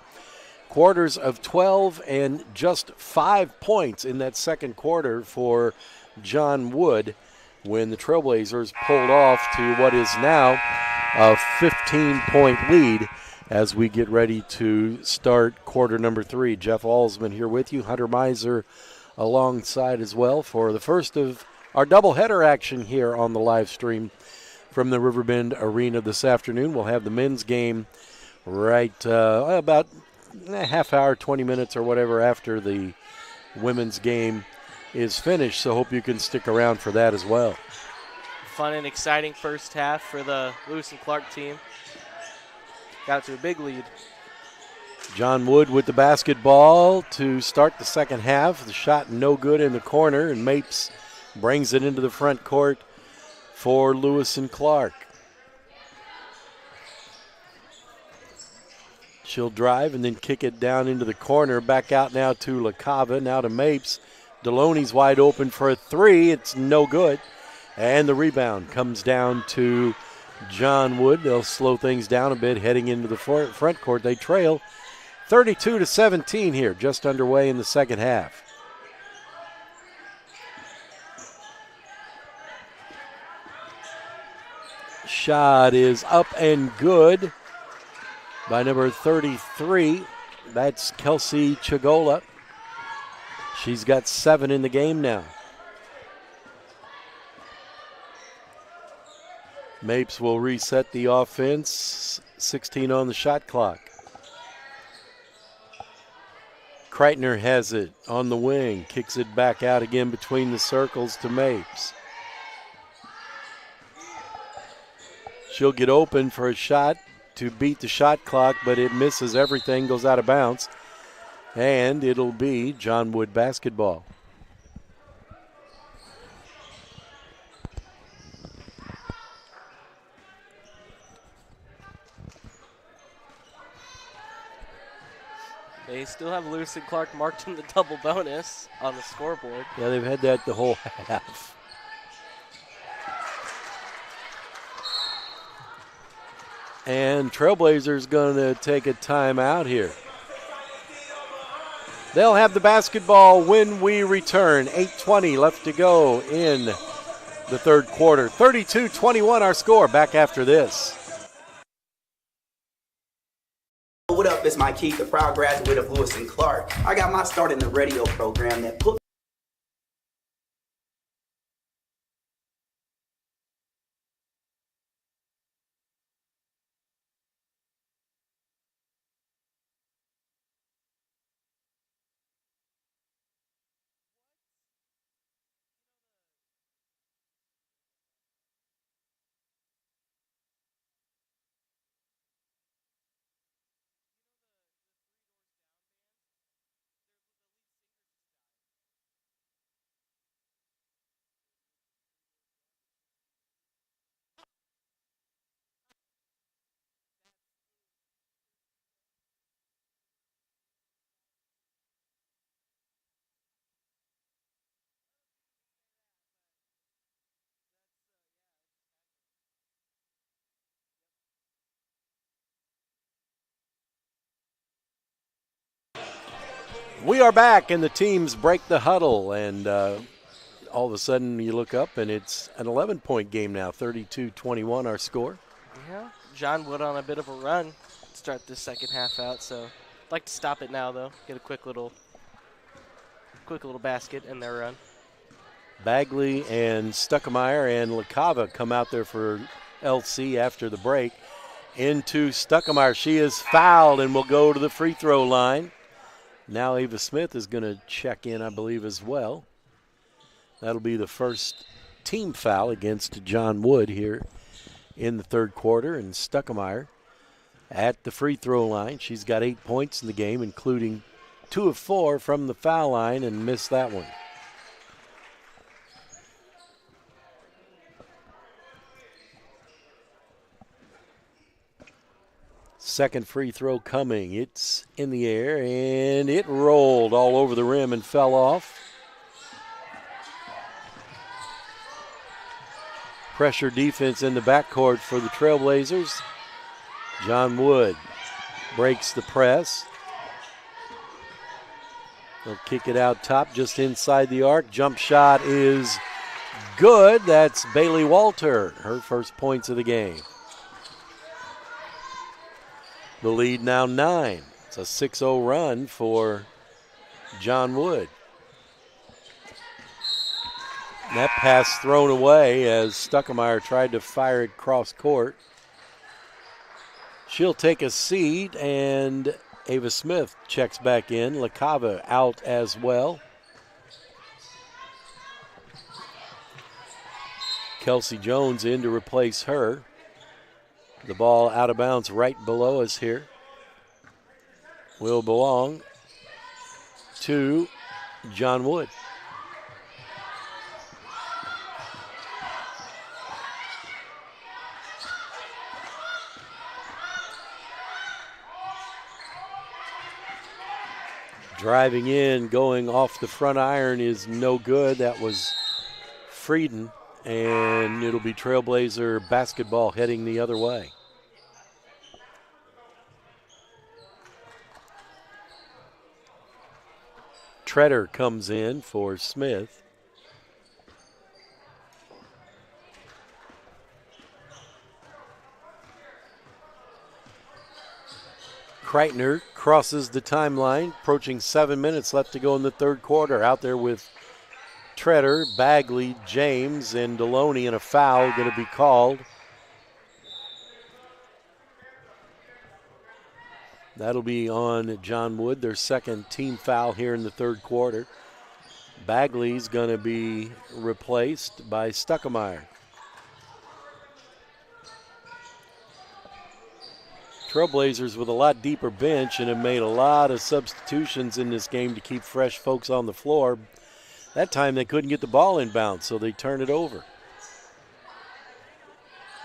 Quarters of 12 and just 5 points in that second quarter for John Wood when the Trailblazers pulled off to what is now a 15-point lead as we get ready to start quarter number 3. Jeff Alsman here with you, Hunter Miser alongside as well for the first of our doubleheader action here on the live stream from the Riverbend Arena this afternoon. We'll have the men's game right about a half hour, 20 minutes or whatever after the women's game is finished, so hope you can stick around for that as well. Fun and exciting first half for the Lewis and Clark team. Got to a big lead. John Wood with the basketball to start the second half. The shot no good in the corner, and Mapes brings it into the front court for Lewis and Clark. She'll drive and then kick it down into the corner. Back out now to LaCava, now to Mapes. Deloney's wide open for a 3. It's no good. And the rebound comes down to John Wood. They'll slow things down a bit heading into the front court. They trail 32-17 here, just underway in the second half. Shot is up and good by number 33. That's Kelsey Chigola. She's got 7 in the game now. Mapes will reset the offense. 16 on the shot clock. Kreitner has it on the wing. Kicks it back out again between the circles to Mapes. She'll get open for a shot to beat the shot clock, but it misses everything, goes out of bounds. And it'll be John Wood basketball. They still have Lewis and Clark marked in the double bonus on the scoreboard. Yeah, they've had that the whole half. And Trailblazers going to take a timeout here. They'll have the basketball when we return. 8:20 left to go in the third quarter. 32-21 our score. Back after this. What up, it's Mike Keith, the proud graduate of Lewis and Clark. I got my start in the radio program that put We are back, and the teams break the huddle, and all of a sudden you look up, and it's an 11-point game now, 32-21 our score. Yeah, John Wood on a bit of a run to start this second half out, so I'd like to stop it now, though. Get a quick little basket in their run. Bagley and Stuckemeyer and LaCava come out there for WLC after the break. Into Stuckemeyer. She is fouled and will go to the free throw line. Now Ava Smith is going to check in, I believe, as well. That'll be the first team foul against John Wood here in the third quarter. And Stuckemeyer at the free throw line. She's got 8 points in the game, including 2 of 4 from the foul line, and missed that one. Second free throw coming. It's in the air, and it rolled all over the rim and fell off. Pressure defense in the backcourt for the Trailblazers. John Wood breaks the press. They'll kick it out top just inside the arc. Jump shot is good. That's Bailey Walter, her first points of the game. The lead now 9. It's a 6-0 run for John Wood. That pass thrown away as Stuckemeyer tried to fire it cross court. She'll take a seat, and Ava Smith checks back in. LaCava out as well. Kelsey Jones in to replace her. The ball out of bounds right below us here. Will belong to John Wood. Driving in, going off the front iron is no good. That was Frieden, and it'll be Trailblazer basketball heading the other way. Treader comes in for Smith. Kreitner crosses the timeline, approaching 7 minutes left to go in the third quarter. Out there with Treader, Bagley, James, and Deloney, and a foul going to be called. That'll be on John Wood, their second team foul here in the third quarter. Bagley's going to be replaced by Stuckemeyer. Trailblazers with a lot deeper bench and have made a lot of substitutions in this game to keep fresh folks on the floor. That time they couldn't get the ball inbound, so they turned it over.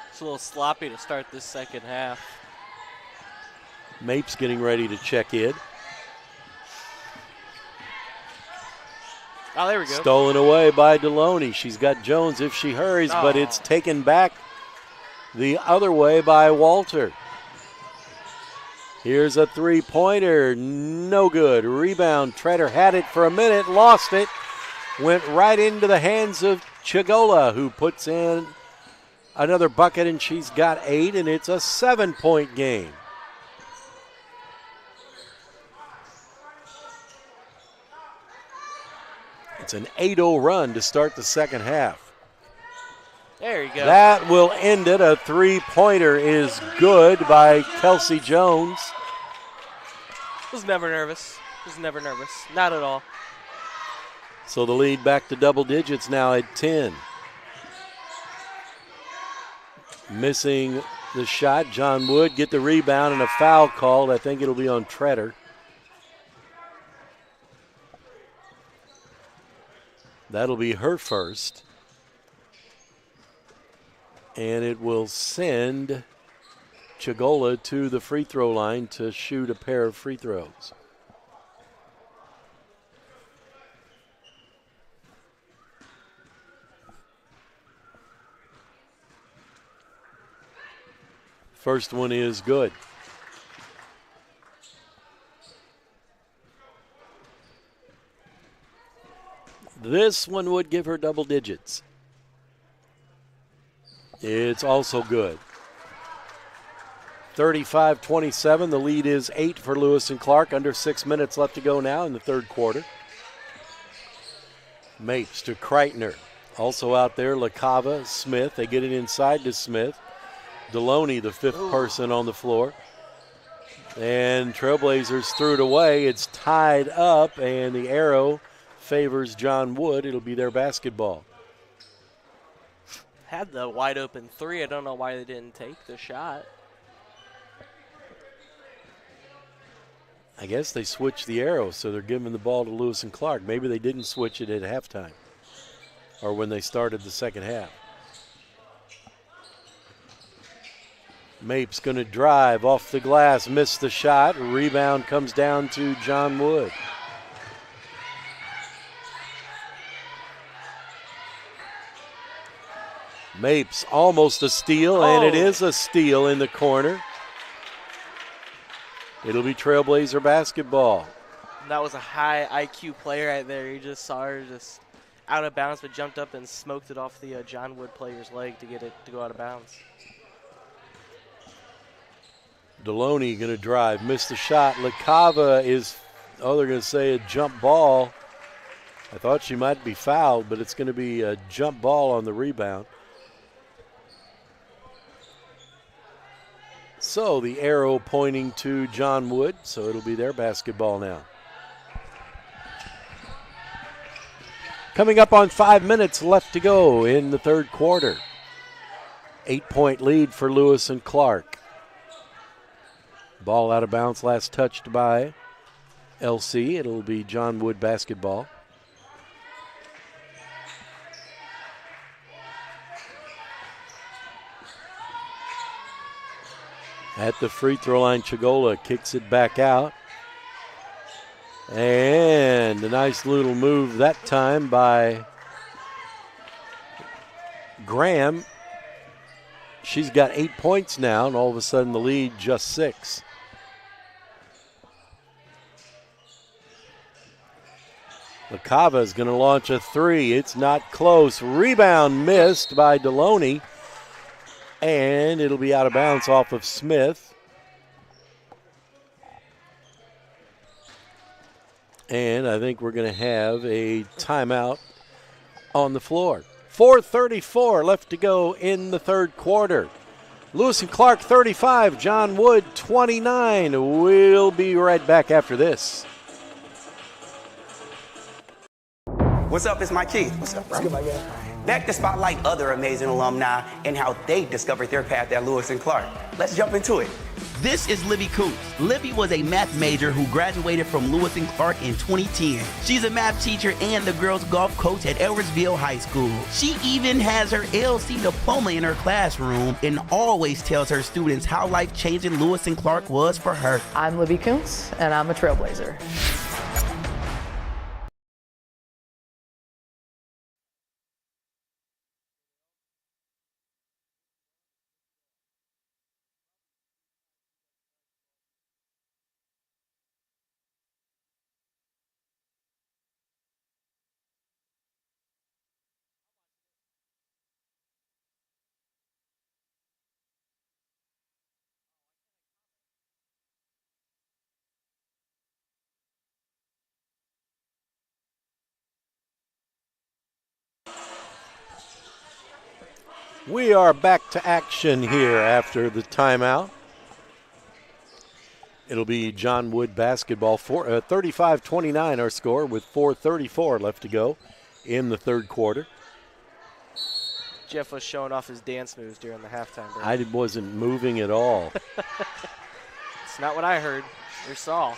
It's a little sloppy to start this second half. Mapes getting ready to check in. Oh, there we go. Stolen away by Deloney. She's got Jones if she hurries, but it's taken back the other way by Walter. Here's a three-pointer, no good. Rebound, Treader had it for a minute, lost it. Went right into the hands of Chigola, who puts in another bucket, and she's got 8, and it's a 7-point game. It's an 8-0 run to start the second half. There you go. That will end it. A three-pointer is good by Kelsey Jones. Was never nervous. Not at all. So the lead back to double digits now at 10. Missing the shot. John Wood get the rebound and a foul called. I think it'll be on Treader. That'll be her first. And it will send Chigola to the free throw line to shoot a pair of free throws. First one is good. This one would give her double digits. It's also good. 35-27. The lead is 8 for Lewis and Clark. Under 6 minutes left to go now in the third quarter. Mapes to Kreitner. Also out there, LaCava, Smith. They get it inside to Smith. Deloney, the fifth person on the floor. And Trailblazers threw it away. It's tied up, and the arrow favors John Wood. It'll be their basketball. Had the wide open three. I don't know why they didn't take the shot. I guess they switched the arrow, so they're giving the ball to Lewis and Clark. Maybe they didn't switch it at halftime or when they started the second half. Mapes going to drive off the glass, missed the shot. Rebound comes down to John Wood. Mapes almost a steal, and it is a steal in the corner. It'll be Trailblazer basketball. That was a high IQ play right there. You just saw her just out of bounds, but jumped up and smoked it off the John Wood player's leg to get it to go out of bounds. Deloney going to drive, missed the shot. LaCava is, they're going to say a jump ball. I thought she might be fouled, but it's going to be a jump ball on the rebound. So the arrow pointing to John Wood, so it'll be their basketball now. Coming up on 5 minutes left to go in the third quarter. 8-point lead for Lewis and Clark. Ball out of bounds, last touched by LC. It'll be John Wood basketball. At the free throw line, Chagola kicks it back out. And a nice little move that time by Graham. She's got 8 points now, and all of a sudden the lead just 6. LaCava is going to launch a three. It's not close. Rebound missed by Deloney. And it'll be out of bounds off of Smith. And I think we're going to have a timeout on the floor. 4:34 left to go in the third quarter. Lewis and Clark 35, John Wood 29. We'll be right back after this. What's up? It's Mike Keith. What's up, bro? Back to spotlight other amazing alumni and how they discovered their path at Lewis and Clark. Let's jump into it. This is Libby Coops. Libby was a math major who graduated from Lewis and Clark in 2010. She's a math teacher and the girls golf coach at Edwardsville High School. She even has her LC diploma in her classroom and always tells her students how life-changing Lewis and Clark was for her. I'm Libby Kuntz, and I'm a Trailblazer. We are back to action here after the timeout. It'll be John Wood basketball. 35-29 our score with 4:34 left to go in the third quarter. Jeff was showing off his dance moves during the halftime break. I wasn't moving at all. It's not what I heard or saw.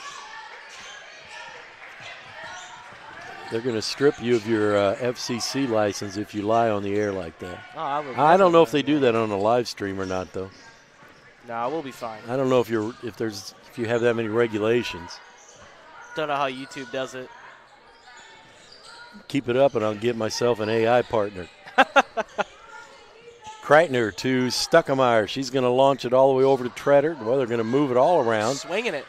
They're going to strip you of your FCC license if you lie on the air like that. Oh, I don't know if they do that on a live stream or not, though. No, we'll be fine. I don't know if you have that many regulations. Don't know how YouTube does it. Keep it up, and I'll get myself an AI partner. Kreitner to Stuckemeyer. She's going to launch it all the way over to Treader. Well, they're going to move it all around. Swinging it.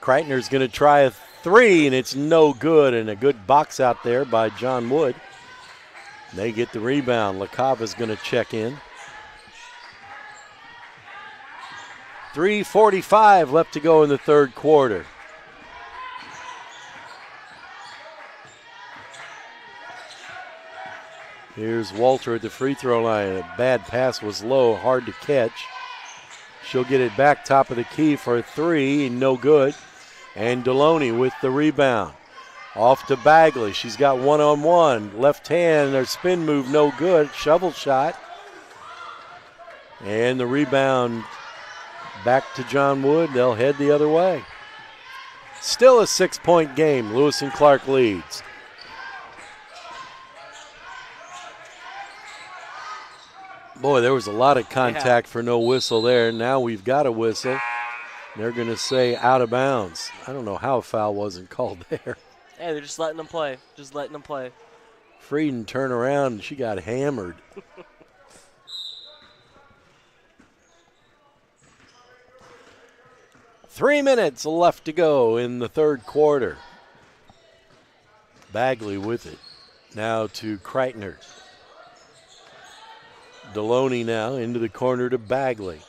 Kreitner's going to try a three, and it's no good, and a good box out there by John Wood. They get the rebound. LaCava's going to check in. 3:45 left to go in the third quarter. Here's Walter at the free throw line. A bad pass was low, hard to catch. She'll get it back top of the key for a three, no good. And Deloney with the rebound. Off to Bagley. She's got one-on-one. Left hand, her spin move, no good. Shovel shot. And the rebound back to John Wood. They'll head the other way. Still a 6-point game. Lewis and Clark leads. Boy, there was a lot of contact for no whistle there. Now we've got a whistle. They're going to say out of bounds. I don't know how a foul wasn't called there. Hey, they're just letting them play. Just letting them play. Frieden turned around and she got hammered. Three minutes left to go in the third quarter. Bagley with it. Now to Kreitner. Deloney now into the corner to Bagley.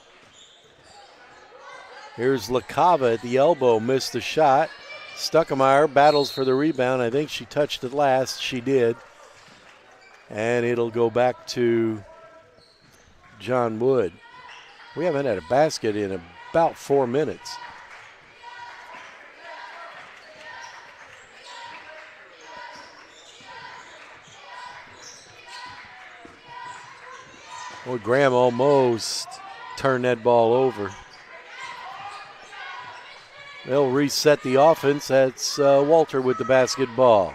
Here's LaCava at the elbow, missed the shot. Stuckemeyer battles for the rebound. I think she touched it last. She did. And it'll go back to John Wood. We haven't had a basket in about 4 minutes. Well, Graham almost turned that ball over. They'll reset the offense. That's Walter with the basketball.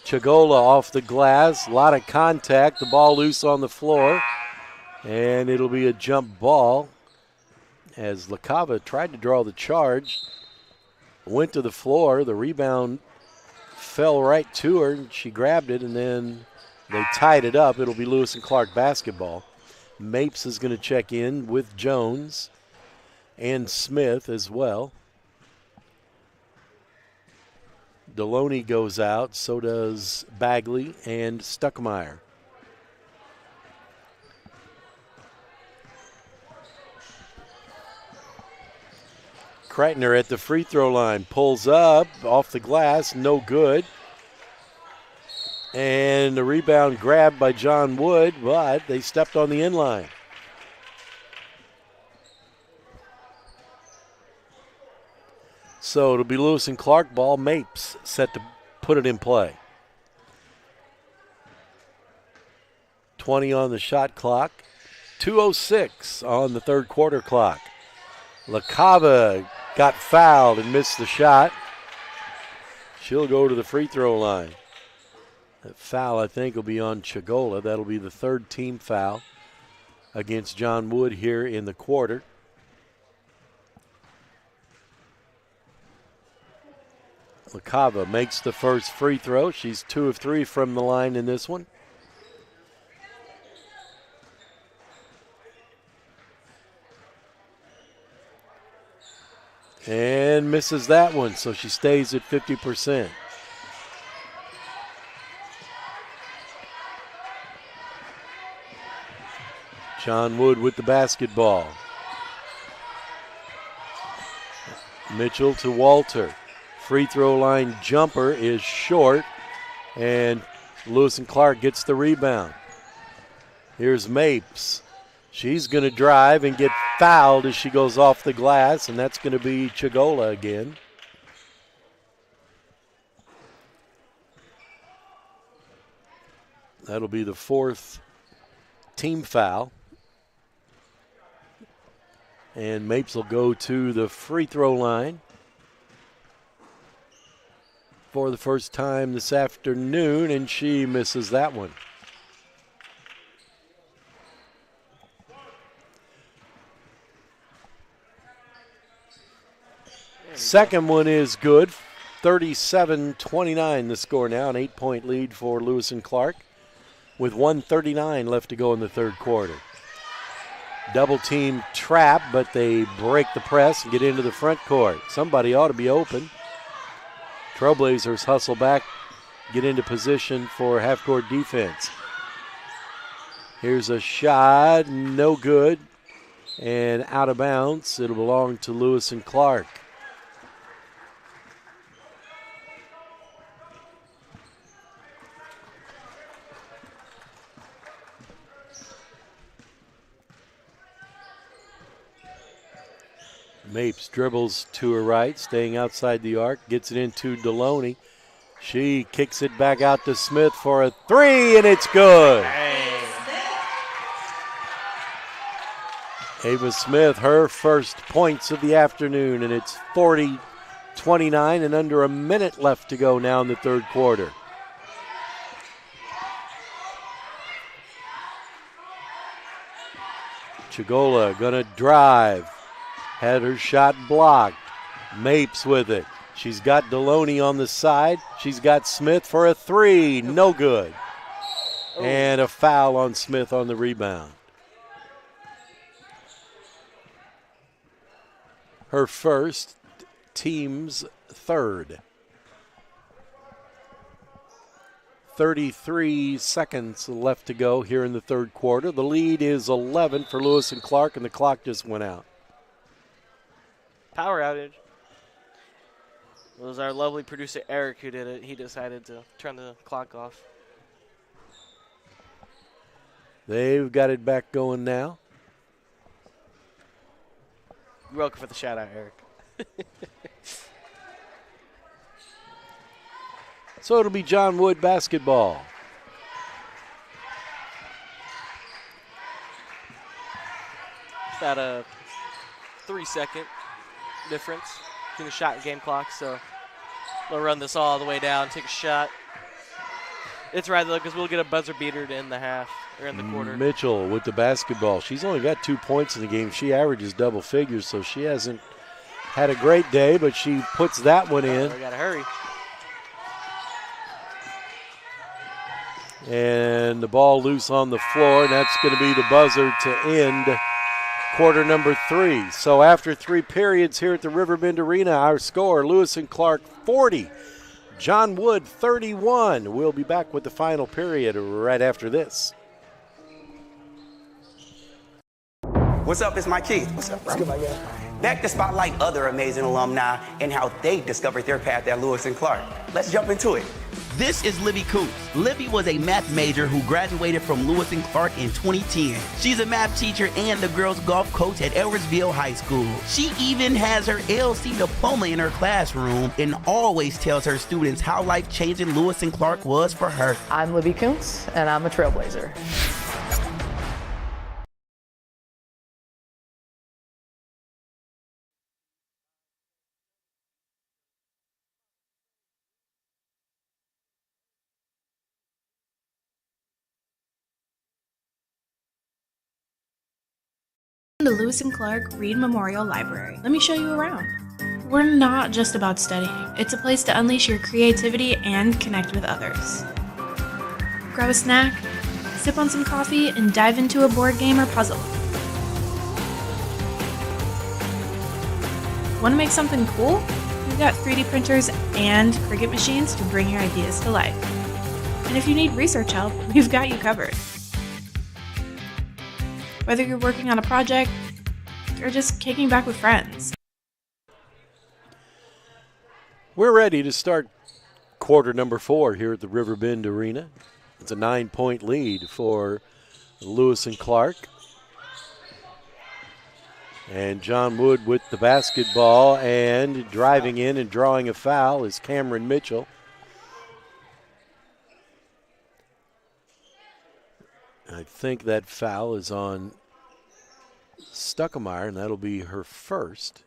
Chagola off the glass. A lot of contact. The ball loose on the floor. And it'll be a jump ball as LaCava tried to draw the charge. Went to the floor. The rebound fell right to her. She grabbed it and then they tied it up. It'll be Lewis and Clark basketball. Mapes is going to check in with Jones and Smith as well. Deloney goes out, so does Bagley and Stuckemeyer. Kreitner at the free throw line, pulls up, off the glass, no good. And the rebound grabbed by John Wood, but they stepped on the inline. So it'll be Lewis and Clark ball. Mapes set to put it in play. 20 on the shot clock. 2:06 on the third quarter clock. LaCava got fouled and missed the shot. She'll go to the free throw line. That foul, I think, will be on Chagola. That'll be the third team foul against John Wood here in the quarter. LaCava makes the first free throw. She's 2 of 3 from the line in this one. And misses that one, so she stays at 50%. John Wood with the basketball. Mitchell to Walter. Free throw line jumper is short, and Lewis and Clark gets the rebound. Here's Mapes. She's going to drive and get fouled as she goes off the glass, and that's going to be Chagola again. That'll be the fourth team foul. And Mapes will go to the free throw line for the first time this afternoon, and she misses that one. Second one is good. 37-29 the score now, an 8-point lead for Lewis and Clark with 1:39 left to go in the third quarter. Double team trap, but they break the press and get into the front court. Somebody ought to be open. Trailblazers hustle back, get into position for half-court defense. Here's a shot, no good, and out of bounds. It'll belong to Lewis and Clark. Mapes dribbles to her right, staying outside the arc, gets it into Deloney. She kicks it back out to Smith for a three, and it's good. Ava Smith, her first points of the afternoon, and it's 40-29 and under a minute left to go now in the third quarter. Chigola gonna drive. Had her shot blocked. Mapes with it. She's got Deloney on the side. She's got Smith for a three. No good. And a foul on Smith on the rebound. Her first, team's third. 33 seconds left to go here in the third quarter. The lead is 11 for Lewis and Clark, and the clock just went out. Power outage. It was our lovely producer Eric who did it. He decided to turn the clock off. They've got it back going now. You're welcome for the shout out, Eric. So it'll be John Wood basketball. About a 3-second difference between the shot and game clock, so they'll run this all the way down, take a shot. It's right though, because we'll get a buzzer beater to end the half or in the quarter. Mitchell with the basketball. She's only got 2 points in the game. She averages double figures, so she hasn't had a great day, but she puts that one in. We gotta hurry. And the ball loose on the floor, and that's going to be the buzzer to end quarter number 3. So after 3 periods here at the Riverbend Arena, our score, Lewis and Clark 40, John Wood 31. We'll be back with the final period right after this. What's up? It's Mike Keith. What's up, bro? What's good, my guy? Back to spotlight other amazing alumni and how they discovered their path at Lewis and Clark. Let's jump into it. This is Libby Coots. Libby was a math major who graduated from Lewis and Clark in 2010. She's a math teacher and the girls golf coach at Edwardsville High School. She even has her LC diploma in her classroom and always tells her students how life-changing Lewis and Clark was for her. I'm Libby Kuntz, and I'm a Trailblazer. The Lewis and Clark Reed Memorial Library. Let me show you around. We're not just about studying. It's a place to unleash your creativity and connect with others. Grab a snack, sip on some coffee, and dive into a board game or puzzle. Want to make something cool? We've got 3D printers and Cricut machines to bring your ideas to life. And if you need research help, we've got you covered. Whether you're working on a project or just kicking back with friends. We're ready to start quarter number 4 here at the Riverbend Arena. It's a 9-point lead for Lewis and Clark. And John Wood with the basketball, and driving in and drawing a foul is Cameron Mitchell. I think that foul is on Stuckemeyer, and that'll be her first.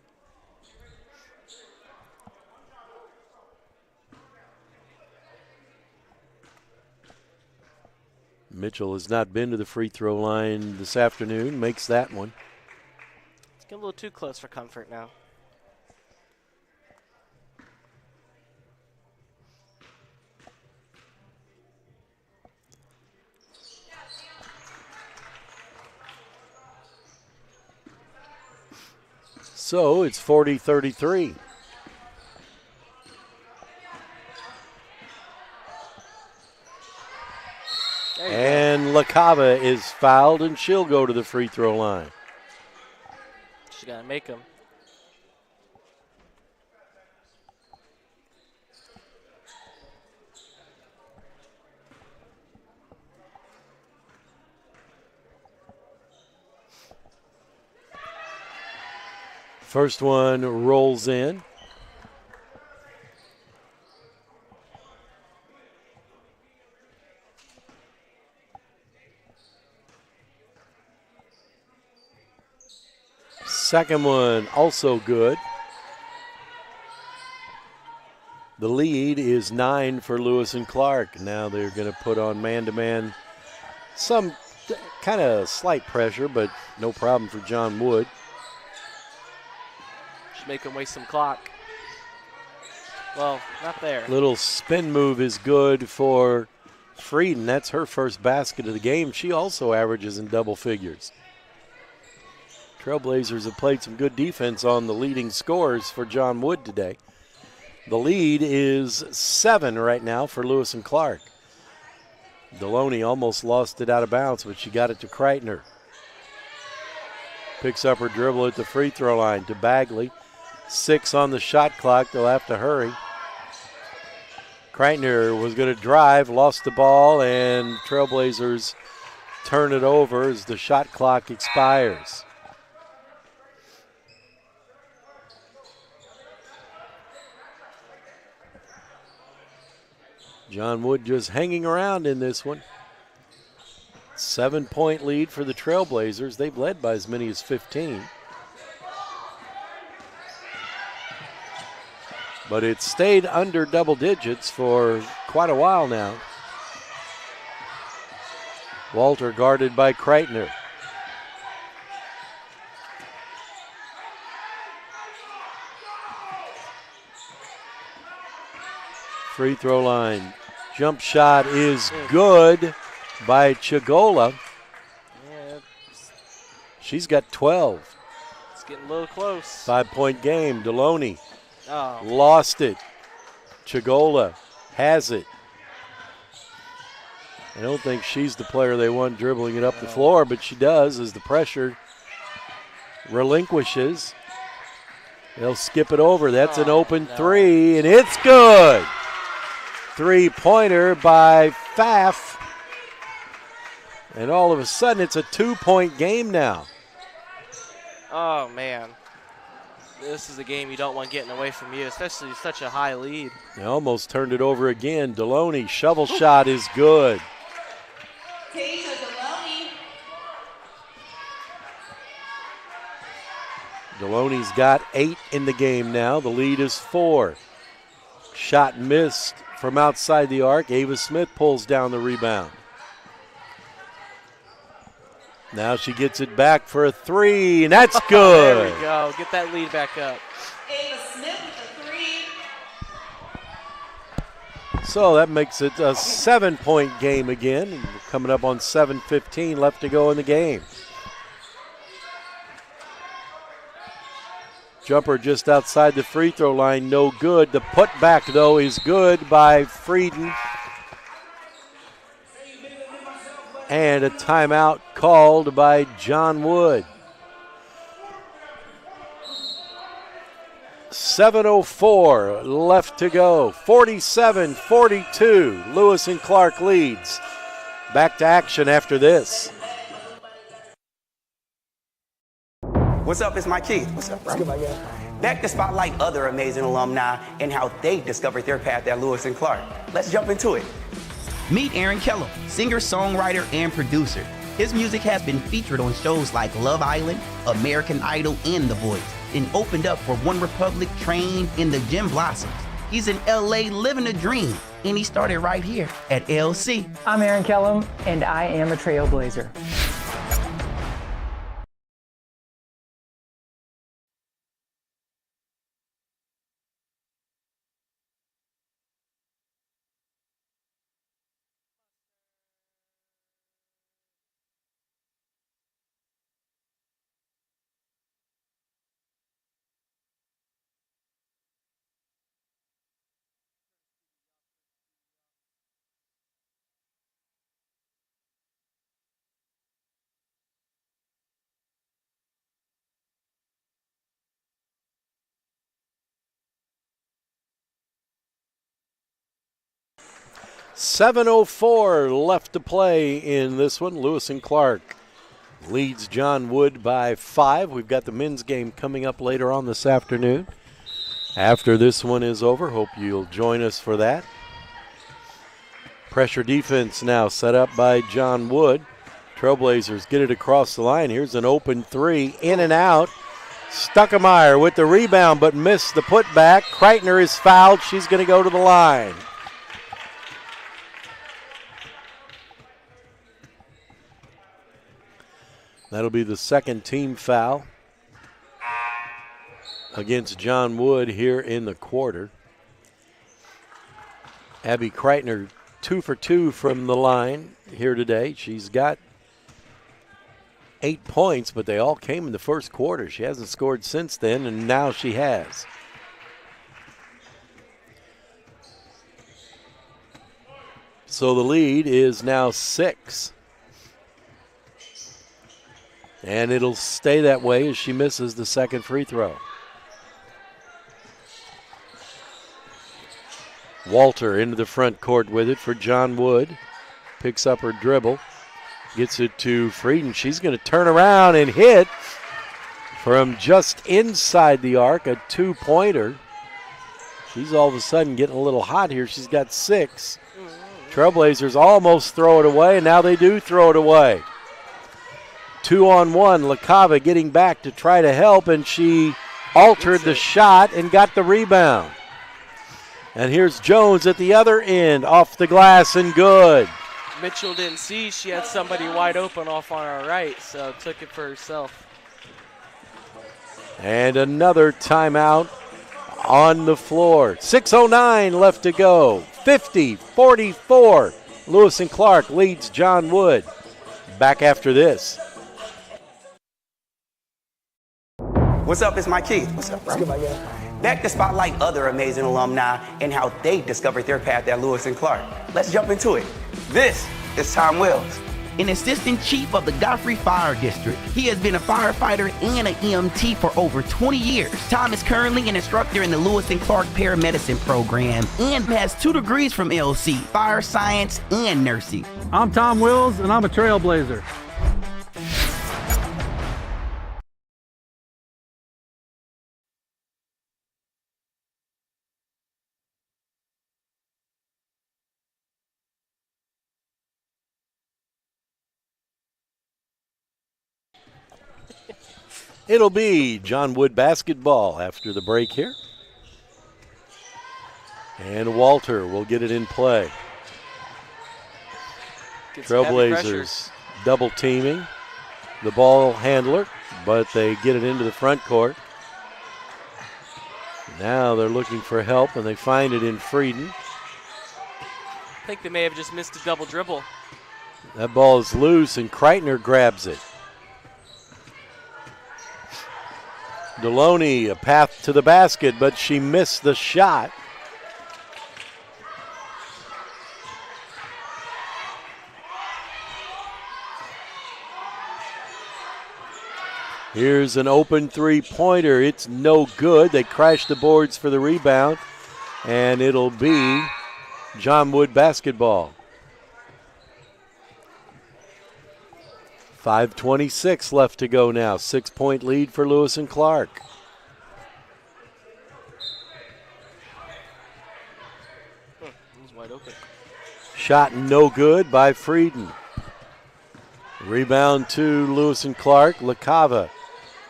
Mitchell has not been to the free throw line this afternoon, makes that one. It's getting a little too close for comfort now. So it's 40-33. And LaCava is fouled, and she'll go to the free throw line. She's got to make them. First one rolls in. Second one also good. The lead is 9 for Lewis and Clark. Now they're going to put on man-to-man. Some kind of slight pressure, but no problem for John Wood. Just make him waste some clock. Well, not there. Little spin move is good for Frieden. That's her first basket of the game. She also averages in double figures. Trailblazers have played some good defense on the leading scorers for John Wood today. The lead is 7 right now for Lewis and Clark. Deloney almost lost it out of bounds, but she got it to Kreitner. Picks up her dribble at the free throw line to Bagley. 6 on the shot clock. They'll have to hurry. Kreitner was going to drive, lost the ball, and Trailblazers turn it over as the shot clock expires. John Wood just hanging around in this one. 7-point lead for the Trailblazers. They've led by as many as 15. But it's stayed under double digits for quite a while now. Walter guarded by Kreitner. Free throw line. Jump shot is good by Chigola. Yeah, she's got 12. It's getting a little close. 5-point game. Deloney Oh. lost it. Chigola has it. I don't think she's the player they want dribbling it up the floor, but she does as the pressure relinquishes. They'll skip it over. That's an open three, and it's good. 3-pointer by Pfaff. And all of a sudden, it's a 2-point game now. Oh, man. This is a game you don't want getting away from you, especially such a high lead. They almost turned it over again. Deloney, shovel shot is good. Tasia Deloney. Deloney's got 8 in the game now. The lead is 4. Shot missed from outside the arc. Ava Smith pulls down the rebound. Now she gets it back for a 3, and that's good. There we go. Get that lead back up. Ava Smith with a 3. So that makes it a 7-point game again. And we're coming up on 7:15 left to go in the game. Jumper just outside the free throw line, no good. The putback, though, is good by Frieden. And a timeout called by John Wood. 7:04 left to go. 47-42. Lewis and Clark leads. Back to action after this. What's up? It's Mike Keith. What's up, bro? Back to spotlight other amazing alumni and how they discovered their path at Lewis and Clark. Let's jump into it. Meet Aaron Kellum, singer, songwriter, and producer. His music has been featured on shows like Love Island, American Idol, and The Voice, and opened up for One Republic, Train, and the Gem Blossoms. He's in LA living a dream, and he started right here at LC. I'm Aaron Kellum, and I am a Trailblazer. .704 left to play in this one. Lewis and Clark leads John Wood by 5. We've got the men's game coming up later on this afternoon. After this one is over, hope you'll join us for that. Pressure defense now set up by John Wood. Trailblazers get it across the line. Here's an open 3, in and out. Stuckemeyer with the rebound but missed the putback. Kreitner is fouled. She's going to go to the line. That'll be the second team foul against John Wood here in the quarter. Abby Kreitner 2 for 2 from the line here today. She's got 8 points, but they all came in the first quarter. She hasn't scored since then, and now she has. So the lead is now 6. And it'll stay that way as she misses the second free throw. Walter into the front court with it for John Wood. Picks up her dribble. Gets it to Frieden. She's going to turn around and hit from just inside the arc, a 2-pointer. She's all of a sudden getting a little hot here. She's got 6. Trailblazers almost throw it away, and now they do throw it away. 2-on-1. LaCava getting back to try to help, and she altered the shot and got the rebound. And here's Jones at the other end, off the glass and good. Mitchell didn't see she had somebody wide open off on our right, so took it for herself. And another timeout on the floor. 6:09 left to go. 50-44. Lewis and Clark leads John Wood. Back after this. What's up? It's Mike Keith. What's up, bro? Back to spotlight other amazing alumni and how they discovered their path at Lewis and Clark. Let's jump into it. This is Tom Wells, an assistant chief of the Godfrey Fire District. He has been a firefighter and an EMT for over 20 years. Tom is currently an instructor in the Lewis and Clark Paramedicine Program and has 2 degrees from LC, fire science and nursing. I'm Tom Wills, and I'm a Trailblazer. It'll be John Wood basketball after the break here. And Walter will get it in play. Trailblazers double teaming the ball handler, but they get it into the front court. Now they're looking for help, and they find it in Frieden. I think they may have just missed a double dribble. That ball is loose, and Kreitner grabs it. Deloney, a path to the basket, but she missed the shot. Here's an open three-pointer. It's no good. They crash the boards for the rebound, and it'll be John Wood basketball. 5:26 left to go now. 6-point lead for Lewis and Clark. He's wide open. Shot no good by Frieden. Rebound to Lewis and Clark. LaCava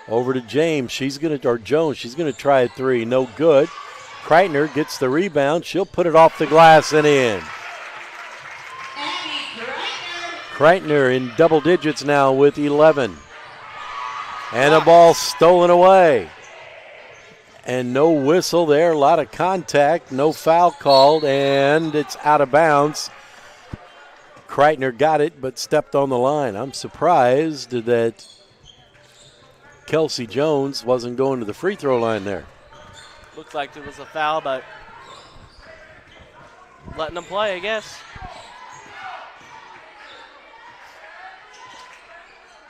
over to James. Jones. She's gonna try a 3. No good. Kreitner gets the rebound. She'll put it off the glass and in. Kreitner in double digits now with 11. And a ball stolen away. And no whistle there, a lot of contact, no foul called, and it's out of bounds. Kreitner got it, but stepped on the line. I'm surprised that Kelsey Jones wasn't going to the free throw line there. Looked like it was a foul, but letting them play, I guess.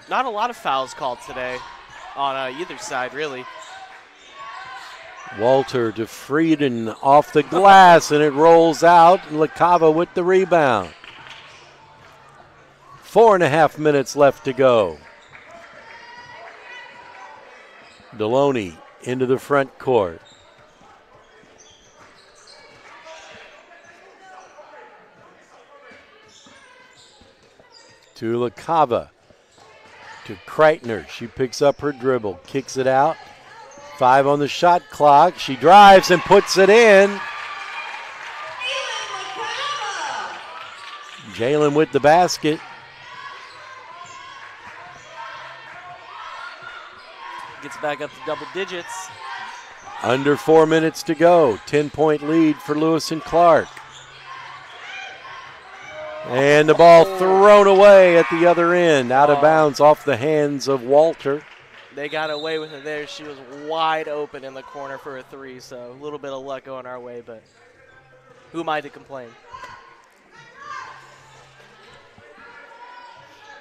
Not a lot of fouls called today on either side, really. Walter to Frieden off the glass, and it rolls out, and LaCava with the rebound. 4.5 minutes left to go. Deloney into the front court. To LaCava. To Kreitner. She picks up her dribble, kicks it out. 5 on the shot clock. She drives and puts it in. Jalen with the basket. Gets back up to double digits. Under 4 minutes to go. 10-point lead for Lewis and Clark. And the ball thrown away at the other end. Out of bounds off the hands of Walter. They got away with it there. She was wide open in the corner for a 3, so a little bit of luck going our way, but who am I to complain?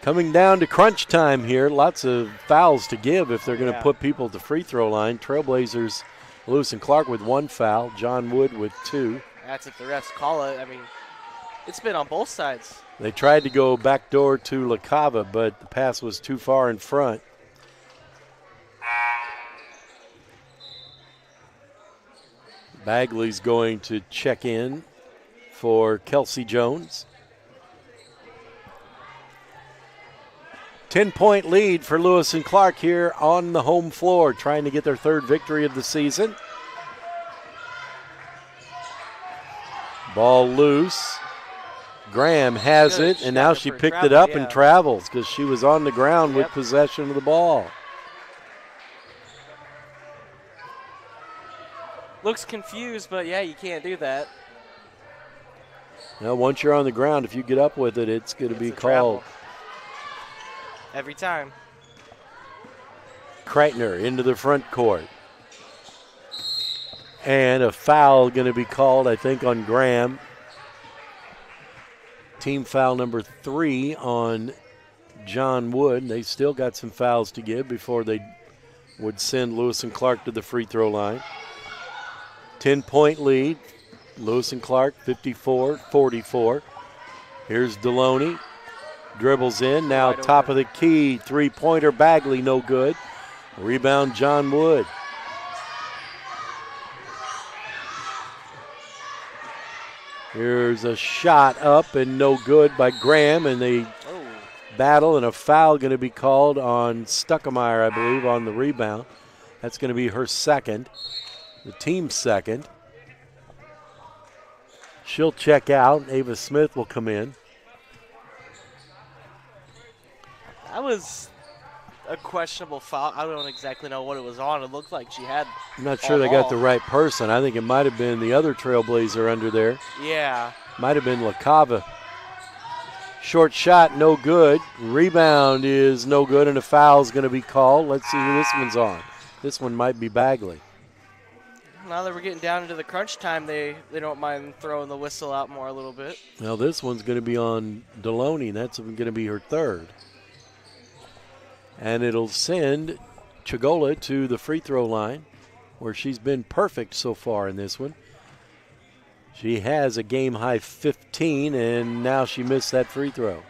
Coming down to crunch time here. Lots of fouls to give if they're going to put people at the free throw line. Trailblazers, Lewis and Clark with 1 foul. John Wood with 2. That's if the refs call it. I mean, it's been on both sides. They tried to go backdoor to LaCava, but the pass was too far in front. Bagley's going to check in for Kelsey Jones. 10-point lead for Lewis and Clark here on the home floor, trying to get their 3rd victory of the season. Ball loose. Graham has it, and now she picked it up and travels because she was on the ground with possession of the ball. Looks confused, but yeah, you can't do that. Now, once you're on the ground, if you get up with it, it's going to be called. Every time. Kreitner into the front court. And a foul going to be called, I think, on Graham. Team foul number 3 on John Wood. They still got some fouls to give before they would send Lewis and Clark to the free throw line. 10-point lead. Lewis and Clark 54-44. Here's Deloney. Dribbles in. Now top of the key. 3-pointer Bagley, no good. Rebound John Wood. Here's a shot up and no good by Graham, and they battle, and a foul going to be called on Stuckemeyer, I believe, on the rebound. That's going to be her 2nd, the team's 2nd. She'll check out. Ava Smith will come in. That was a questionable foul. I don't exactly know what it was on. It looked like she had. I'm not sure they got the right person. I think it might have been the other Trailblazer under there. Yeah. Might have been LaCava. Short shot, no good. Rebound is no good, and a foul is going to be called. Let's see who this one's on. This one might be Bagley. Now that we're getting down into the crunch time, they don't mind throwing the whistle out more a little bit. Well, this one's going to be on Deloney. That's going to be her 3rd. And it'll send Chigola to the free throw line, where she's been perfect so far in this one. She has a game-high 15, and now she missed that free throw.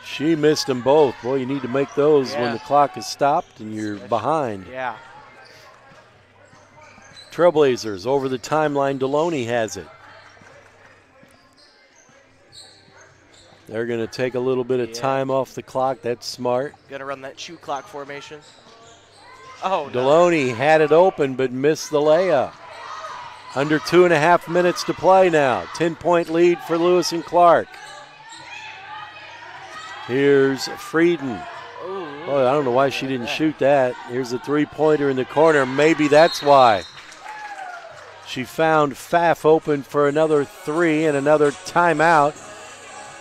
She missed them both. Boy, you need to make those when the clock is stopped and you're behind. Yeah. Trailblazers over the timeline. Deloney has it. They're going to take a little bit of time off the clock. That's smart. Going to run that shoe clock formation. Oh, Deloney had it open but missed the layup. Under 2.5 minutes to play now. 10-point lead for Lewis and Clark. Here's Frieden. Oh, I don't know why she didn't shoot that. Here's a 3-pointer in the corner. Maybe that's why. She found Pfaff open for another 3 and another timeout.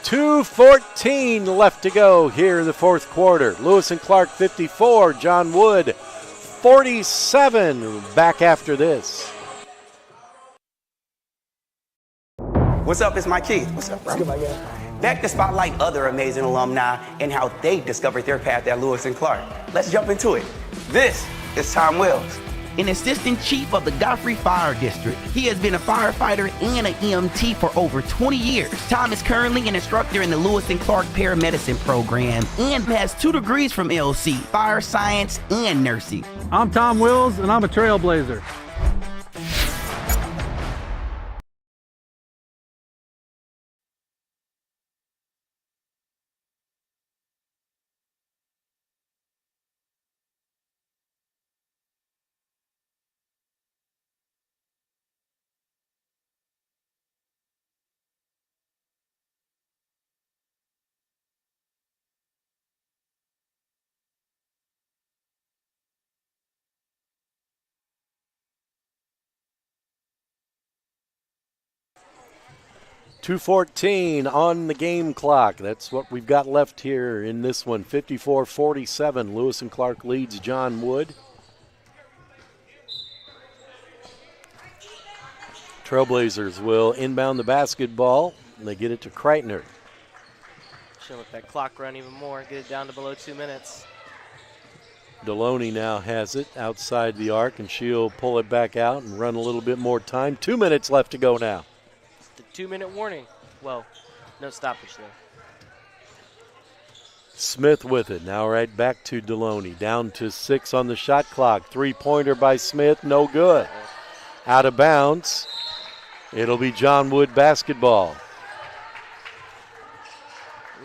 2:14 left to go here in the 4th quarter. Lewis and Clark 54, John Wood 47. Back after this. What's up? It's Mike Keith. What's up, bro? What's good, my guy? Back to spotlight other amazing alumni and how they discovered their path at Lewis and Clark. Let's jump into it. This is Tom Wells. and assistant chief of the Godfrey Fire District. He has been a firefighter and an EMT for over 20 years. Tom is currently an instructor in the Lewis and Clark Paramedicine program and has 2 degrees from LC, fire science and nursing. I'm Tom Wills, and I'm a Trailblazer. .214 on the game clock. That's what we've got left here in this one. 54-47. Lewis and Clark leads John Wood. Trailblazers will inbound the basketball, and they get it to Kreitner. Should let that clock run even more, get it down to below 2 minutes. Deloney now has it outside the arc, and she'll pull it back out and run a little bit more time. 2 minutes left to go now. The 2-minute warning. Well, no stoppage there. Smith with it. Now right back to Deloney. Down to 6 on the shot clock. 3-pointer by Smith. No good. Out of bounds. It'll be John Wood basketball.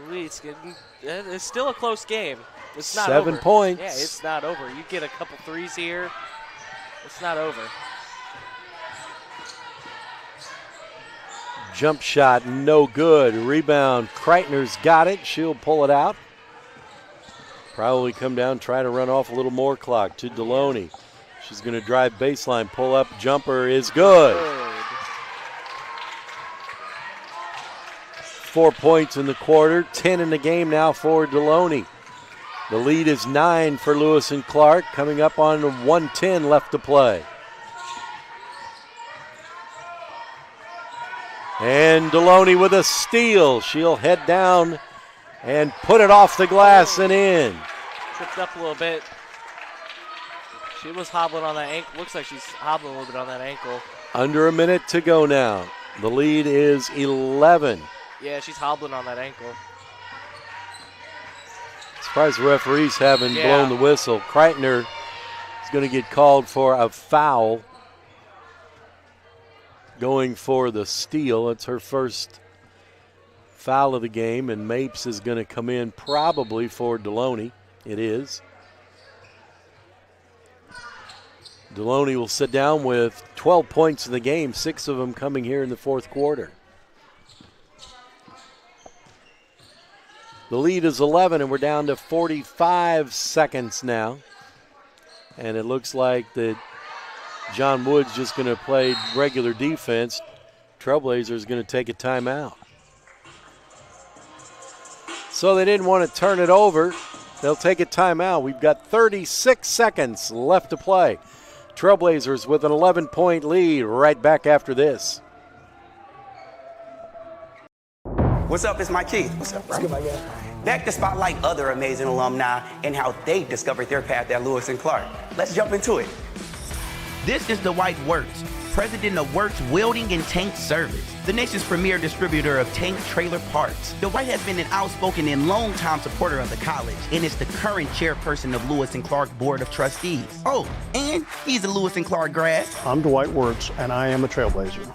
It's still a close game. It's not 7 over. points. Yeah, it's not over. You get a couple threes here. It's not over. Jump shot, no good. Rebound, Kreitner's got it. She'll pull it out. Probably come down, try to run off a little more clock to Deloney. She's going to drive baseline, pull up, jumper is good. 4 points in the quarter, 10 in the game now for Deloney. The lead is 9 for Lewis and Clark, coming up on 1:10 left to play. And Deloney with a steal. She'll head down and put it off the glass and in. Tripped up a little bit. She was hobbling on that ankle. Looks like she's hobbling a little bit on that ankle. Under a minute to go now. The lead is 11. Yeah, she's hobbling on that ankle. Surprised the referees haven't blown the whistle. Kreitner is going to get called for a foul. Going for the steal. It's her first foul of the game, and Mapes is going to come in probably for Deloney. It is. Deloney will sit down with 12 points in the game, 6 of them coming here in the fourth quarter. The lead is 11, and we're down to 45 seconds now. And it looks like that John Wood's just going to play regular defense. Trailblazers going to take a timeout. So they didn't want to turn it over. They'll take a timeout. We've got 36 seconds left to play. Trailblazers with an 11-point lead right back after this. What's up? It's my kid. What's up, bro? Back to spotlight other amazing alumni and how they discovered their path at Lewis and Clark. Let's jump into it. This is Dwight Wirtz, president of Wirtz Welding and Tank Service, the nation's premier distributor of tank trailer parts. Dwight has been an outspoken and long-time supporter of the college and is the current chairperson of Lewis and Clark Board of Trustees. Oh, and he's a Lewis and Clark grad. I'm Dwight Wirtz, and I am a Trailblazer.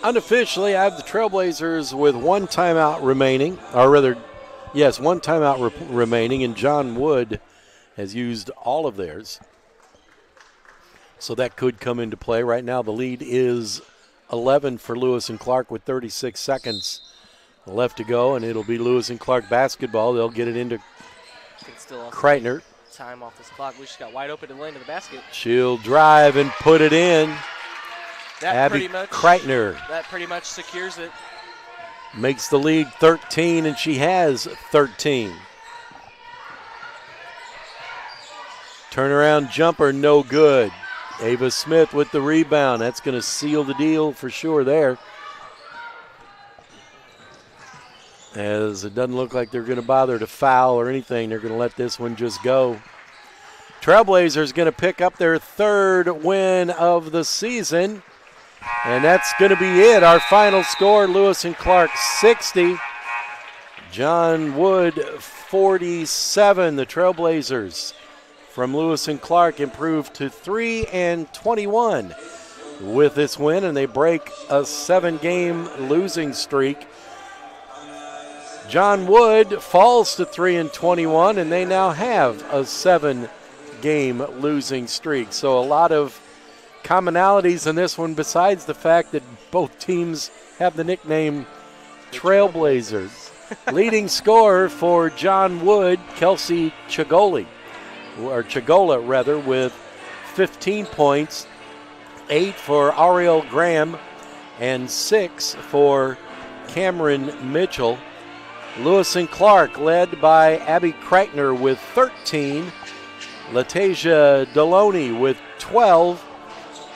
Unofficially, I have the Trailblazers with one timeout remaining, or rather, yes, one timeout remaining, and John Wood has used all of theirs. So that could come into play. Right now, the lead is 11 for Lewis and Clark with 36 seconds left to go, and it'll be Lewis and Clark basketball. They'll get it into Kreitner. Time off this clock. We just got wide open to the lane to the basket. She'll drive and put it in. Abby Kreitner. That pretty much secures it. Makes the lead 13, and she has 13. Turnaround jumper, no good. Ava Smith with the rebound. That's going to seal the deal for sure there. As it doesn't look like they're going to bother to foul or anything. They're going to let this one just go. Trailblazers going to pick up their third win of the season. And that's going to be it. Our final score, Lewis and Clark 60. John Wood 47. The Trailblazers from Lewis and Clark improved to 3-21 with this win, and they break a 7-game losing streak. John Wood falls to 3-21, and they now have a 7-game losing streak. So a lot of commonalities in this one besides the fact that both teams have the nickname Trailblazers. Leading scorer for John Wood, Kelsey Chagola with 15 points, 8 for Ariel Graham, and 6 for Cameron Mitchell. Lewis and Clark led by Abby Kreitner with 13, Latasia Deloney with 12,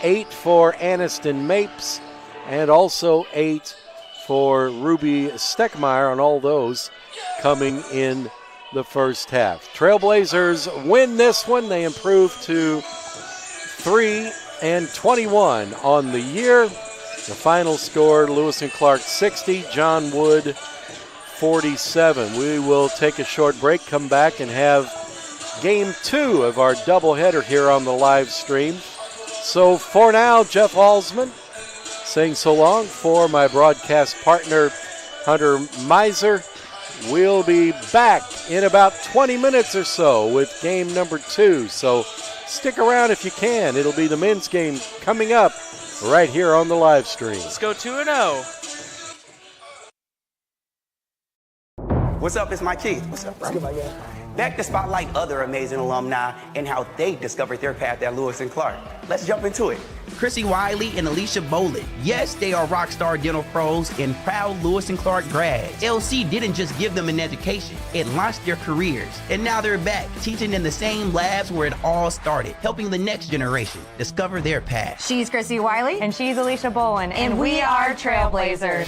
8 for Aniston Mapes, and also 8 for Ruby Steckmeyer, on all those coming in the first half. Trailblazers win this one. They improve to 3-21 on the year. The final score, Lewis and Clark 60, John Wood 47. We will take a short break, come back, and have game 2 of our doubleheader here on the live stream. So for now, Jeff Alsman saying so long for my broadcast partner, Hunter Miser. We'll be back in about 20 minutes or so with game number 2. So stick around if you can. It'll be the men's game coming up right here on the live stream. Let's go 2-0. What's up? It's Mike Keith. What's up, bro? Back to spotlight other amazing alumni and how they discovered their path at Lewis and Clark. Let's jump into it. Chrissy Wiley and Alicia Boland. Yes, they are rock star dental pros and proud Lewis and Clark grads. LC didn't just give them an education, it launched their careers. And now they're back, teaching in the same labs where it all started, helping the next generation discover their path. She's Chrissy Wiley. And she's Alicia Boland. And we are Trailblazers.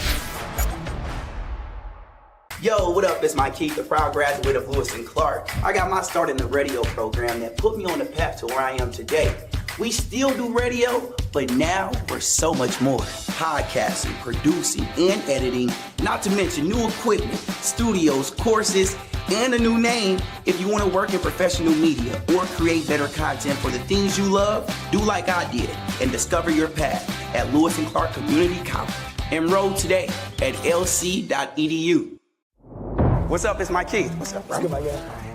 Yo, what up? It's Mike Keith, the proud graduate of Lewis and Clark. I got my start in the radio program that put me on the path to where I am today. We still do radio, but now we're so much more. Podcasting, producing, and editing, not to mention new equipment, studios, courses, and a new name. If you want to work in professional media or create better content for the things you love, do like I did and discover your path at Lewis and Clark Community College. Enroll today at lc.edu. What's up? It's Mike Keith. What's up, bro?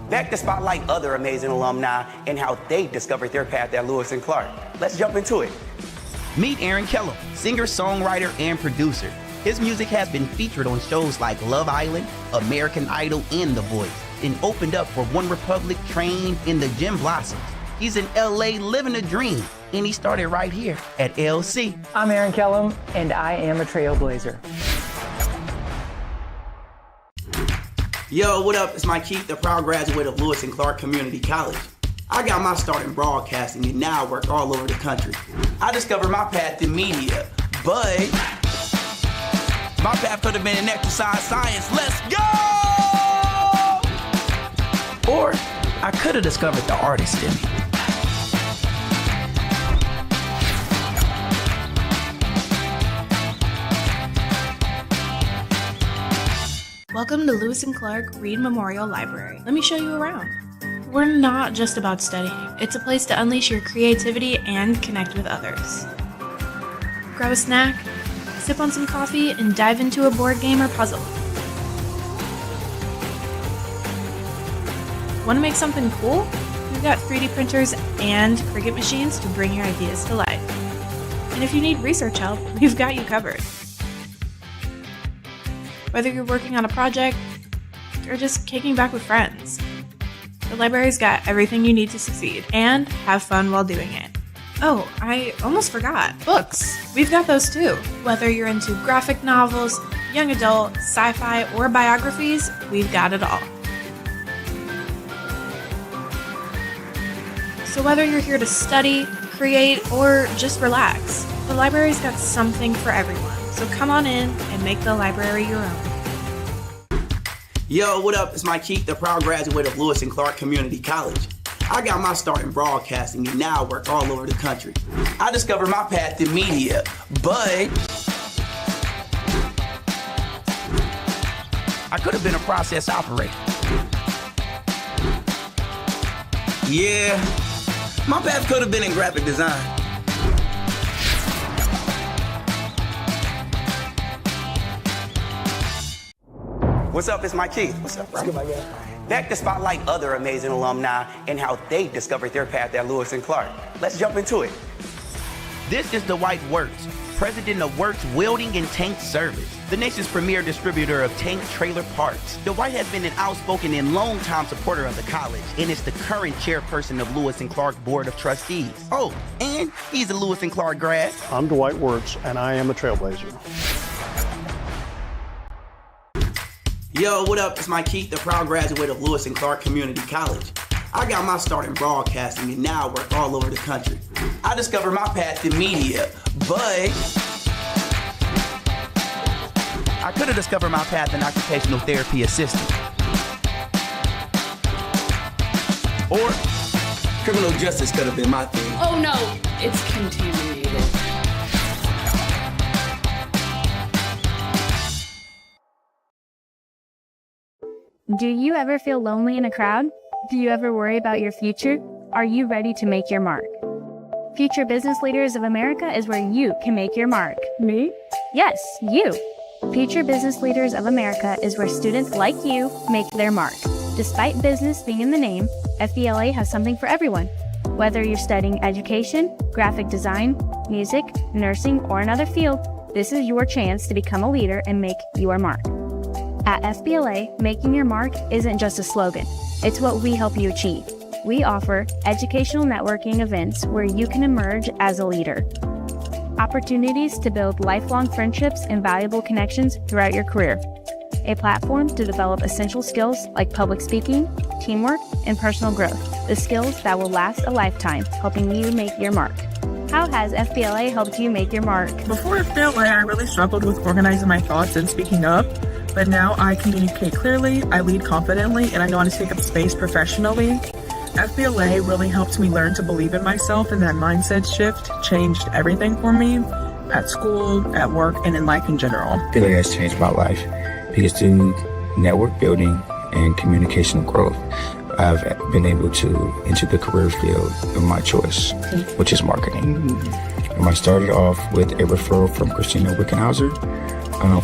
Back to spotlight other amazing alumni and how they discovered their path at Lewis and Clark. Let's jump into it. Meet Aaron Kellum, singer, songwriter, and producer. His music has been featured on shows like Love Island, American Idol, and The Voice, and opened up for One Republic, Train, and the Gem Blossoms. He's in LA living a dream, and he started right here at LC. I'm Aaron Kellum, and I am a Trailblazer. Yo, what up? It's Mike Keith, the proud graduate of Lewis and Clark Community College. I got my start in broadcasting and now I work all over the country. I discovered my path in media, but my path could have been in exercise science. Let's go! Or I could have discovered the artist in me. Welcome to Lewis and Clark Reed Memorial Library. Let me show you around. We're not just about studying. It's a place to unleash your creativity and connect with others. Grab a snack, sip on some coffee, and dive into a board game or puzzle. Want to make something cool? We've got 3D printers and Cricut machines to bring your ideas to life. And if you need research help, we've got you covered. Whether you're working on a project or just kicking back with friends, the library's got everything you need to succeed and have fun while doing it. Oh, I almost forgot. Books. We've got those too. Whether you're into graphic novels, young adult, sci-fi, or biographies, we've got it all. So whether you're here to study, create, or just relax, the library's got something for everyone. So come on in and make the library your own. Yo, what up? It's Mike Keith, the proud graduate of Lewis and Clark Community College. I got my start in broadcasting and now work all over the country. I discovered my path in media, but I could have been a process operator. Yeah, my path could have been in graphic design. What's up? It's Mike Keith. What's up, bro? Back to spotlight other amazing alumni and how they discovered their path at Lewis and Clark. Let's jump into it. This is Dwight Wirtz, president of Wirtz Welding and Tank Service, the nation's premier distributor of tank trailer parts. Dwight has been an outspoken and long-time supporter of the college and is the current chairperson of Lewis and Clark Board of Trustees. Oh, and he's a Lewis and Clark grad. I'm Dwight Wirtz, and I am a Trailblazer. Yo, what up? It's Mike Keith, the proud graduate of Lewis and Clark Community College. I got my start in broadcasting and now work all over the country. I discovered my path in media, but I could have discovered my path in occupational therapy assistant. Or criminal justice could have been my thing. Oh no, it's contaminated. Do you ever feel lonely in a crowd? Do you ever worry about your future? Are you ready to make your mark? Future Business Leaders of America is where you can make your mark. Me? Yes, you. Future Business Leaders of America is where students like you make their mark. Despite business being in the name, FBLA has something for everyone. Whether you're studying education, graphic design, music, nursing, or another field, this is your chance to become a leader and make your mark. At FBLA, making your mark isn't just a slogan. It's what we help you achieve. We offer educational networking events where you can emerge as a leader. Opportunities to build lifelong friendships and valuable connections throughout your career. A platform to develop essential skills like public speaking, teamwork, and personal growth. The skills that will last a lifetime, helping you make your mark. How has FBLA helped you make your mark? Before FBLA, I really struggled with organizing my thoughts and speaking up. But now I communicate clearly, I lead confidently, and I know how to take up space professionally. FBLA really helped me learn to believe in myself, and that mindset shift changed everything for me at school, at work, and in life in general. FBLA has changed my life because through network building and communicational growth, I've been able to enter the career field of my choice, which is marketing. And I started off with a referral from Christina Wickenhauser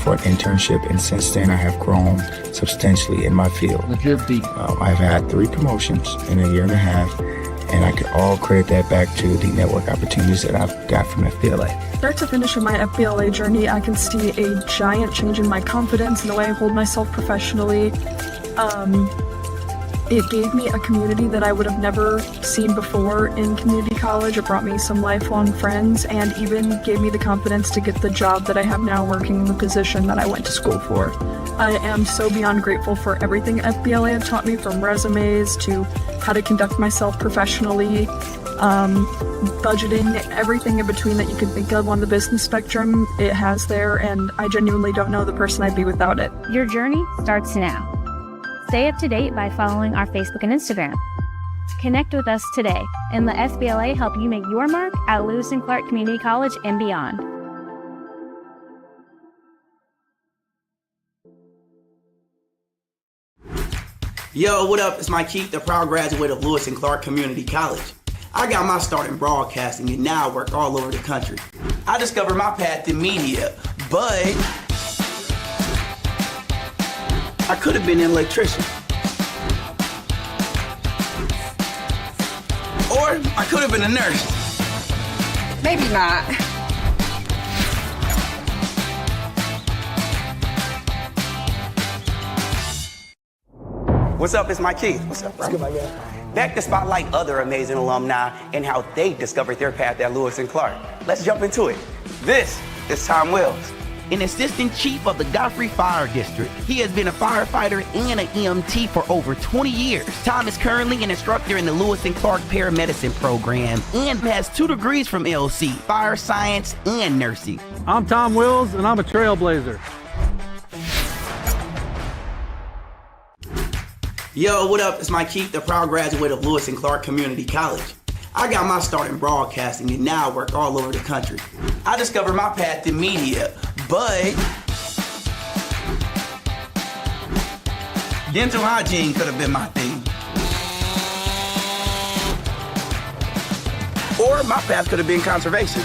for an internship, and since then I have grown substantially in my field. I've had 3 promotions in a year and a half, and I could all credit that back to the network opportunities that I've got from FBLA. Start to finish of my FBLA journey, I can see a giant change in my confidence and the way I hold myself professionally. It gave me a community that I would have never seen before in community college. It brought me some lifelong friends and even gave me the confidence to get the job that I have now, working in the position that I went to school for. I am so beyond grateful for everything FBLA have taught me, from resumes to how to conduct myself professionally, budgeting, everything in between that you could think of on the business spectrum, it has there, and I genuinely don't know the person I'd be without it. Your journey starts now. Stay up to date by following our Facebook and Instagram. Connect with us today and let FBLA help you make your mark at Lewis and Clark Community College and beyond. Yo, what up? It's Mike Keith, the proud graduate of Lewis and Clark Community College. I got my start in broadcasting and now work all over the country. I discovered my path in media, but I could have been an electrician. Or I could have been a nurse. Maybe not. What's up? It's Mike Keith. What's up, bro? Back to spotlight other amazing alumni and how they discovered their path at Lewis and Clark. Let's jump into it. This is Tom Wells. and Assistant Chief of the Godfrey Fire District. He has been a firefighter and an EMT for over 20 years. Tom is currently an instructor in the Lewis and Clark Paramedicine program and has 2 degrees from LC, fire science and nursing. I'm Tom Wills, and I'm a Trailblazer. Yo, what up? It's Mike Keith, the proud graduate of Lewis and Clark Community College. I got my start in broadcasting and now I work all over the country. I discovered my path in media, but dental hygiene could have been my thing. Or my path could have been conservation.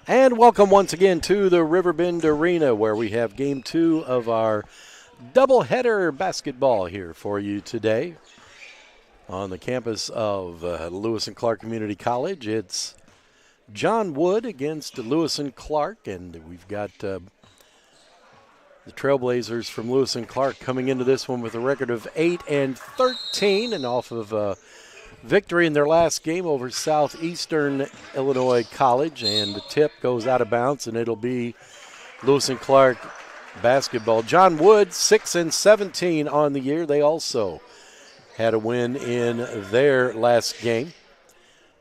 And welcome once again to the Riverbend Arena, where we have game 2 of our doubleheader basketball here for you today on the campus of Lewis and Clark Community College. It's John Wood against Lewis and Clark, and we've got the Trailblazers from Lewis and Clark coming into this one with a record of 8-13, and off of victory in their last game over Southeastern Illinois College, and the tip goes out of bounds, and it'll be Lewis and Clark basketball. John Wood, 6-17 on the year. They also had a win in their last game.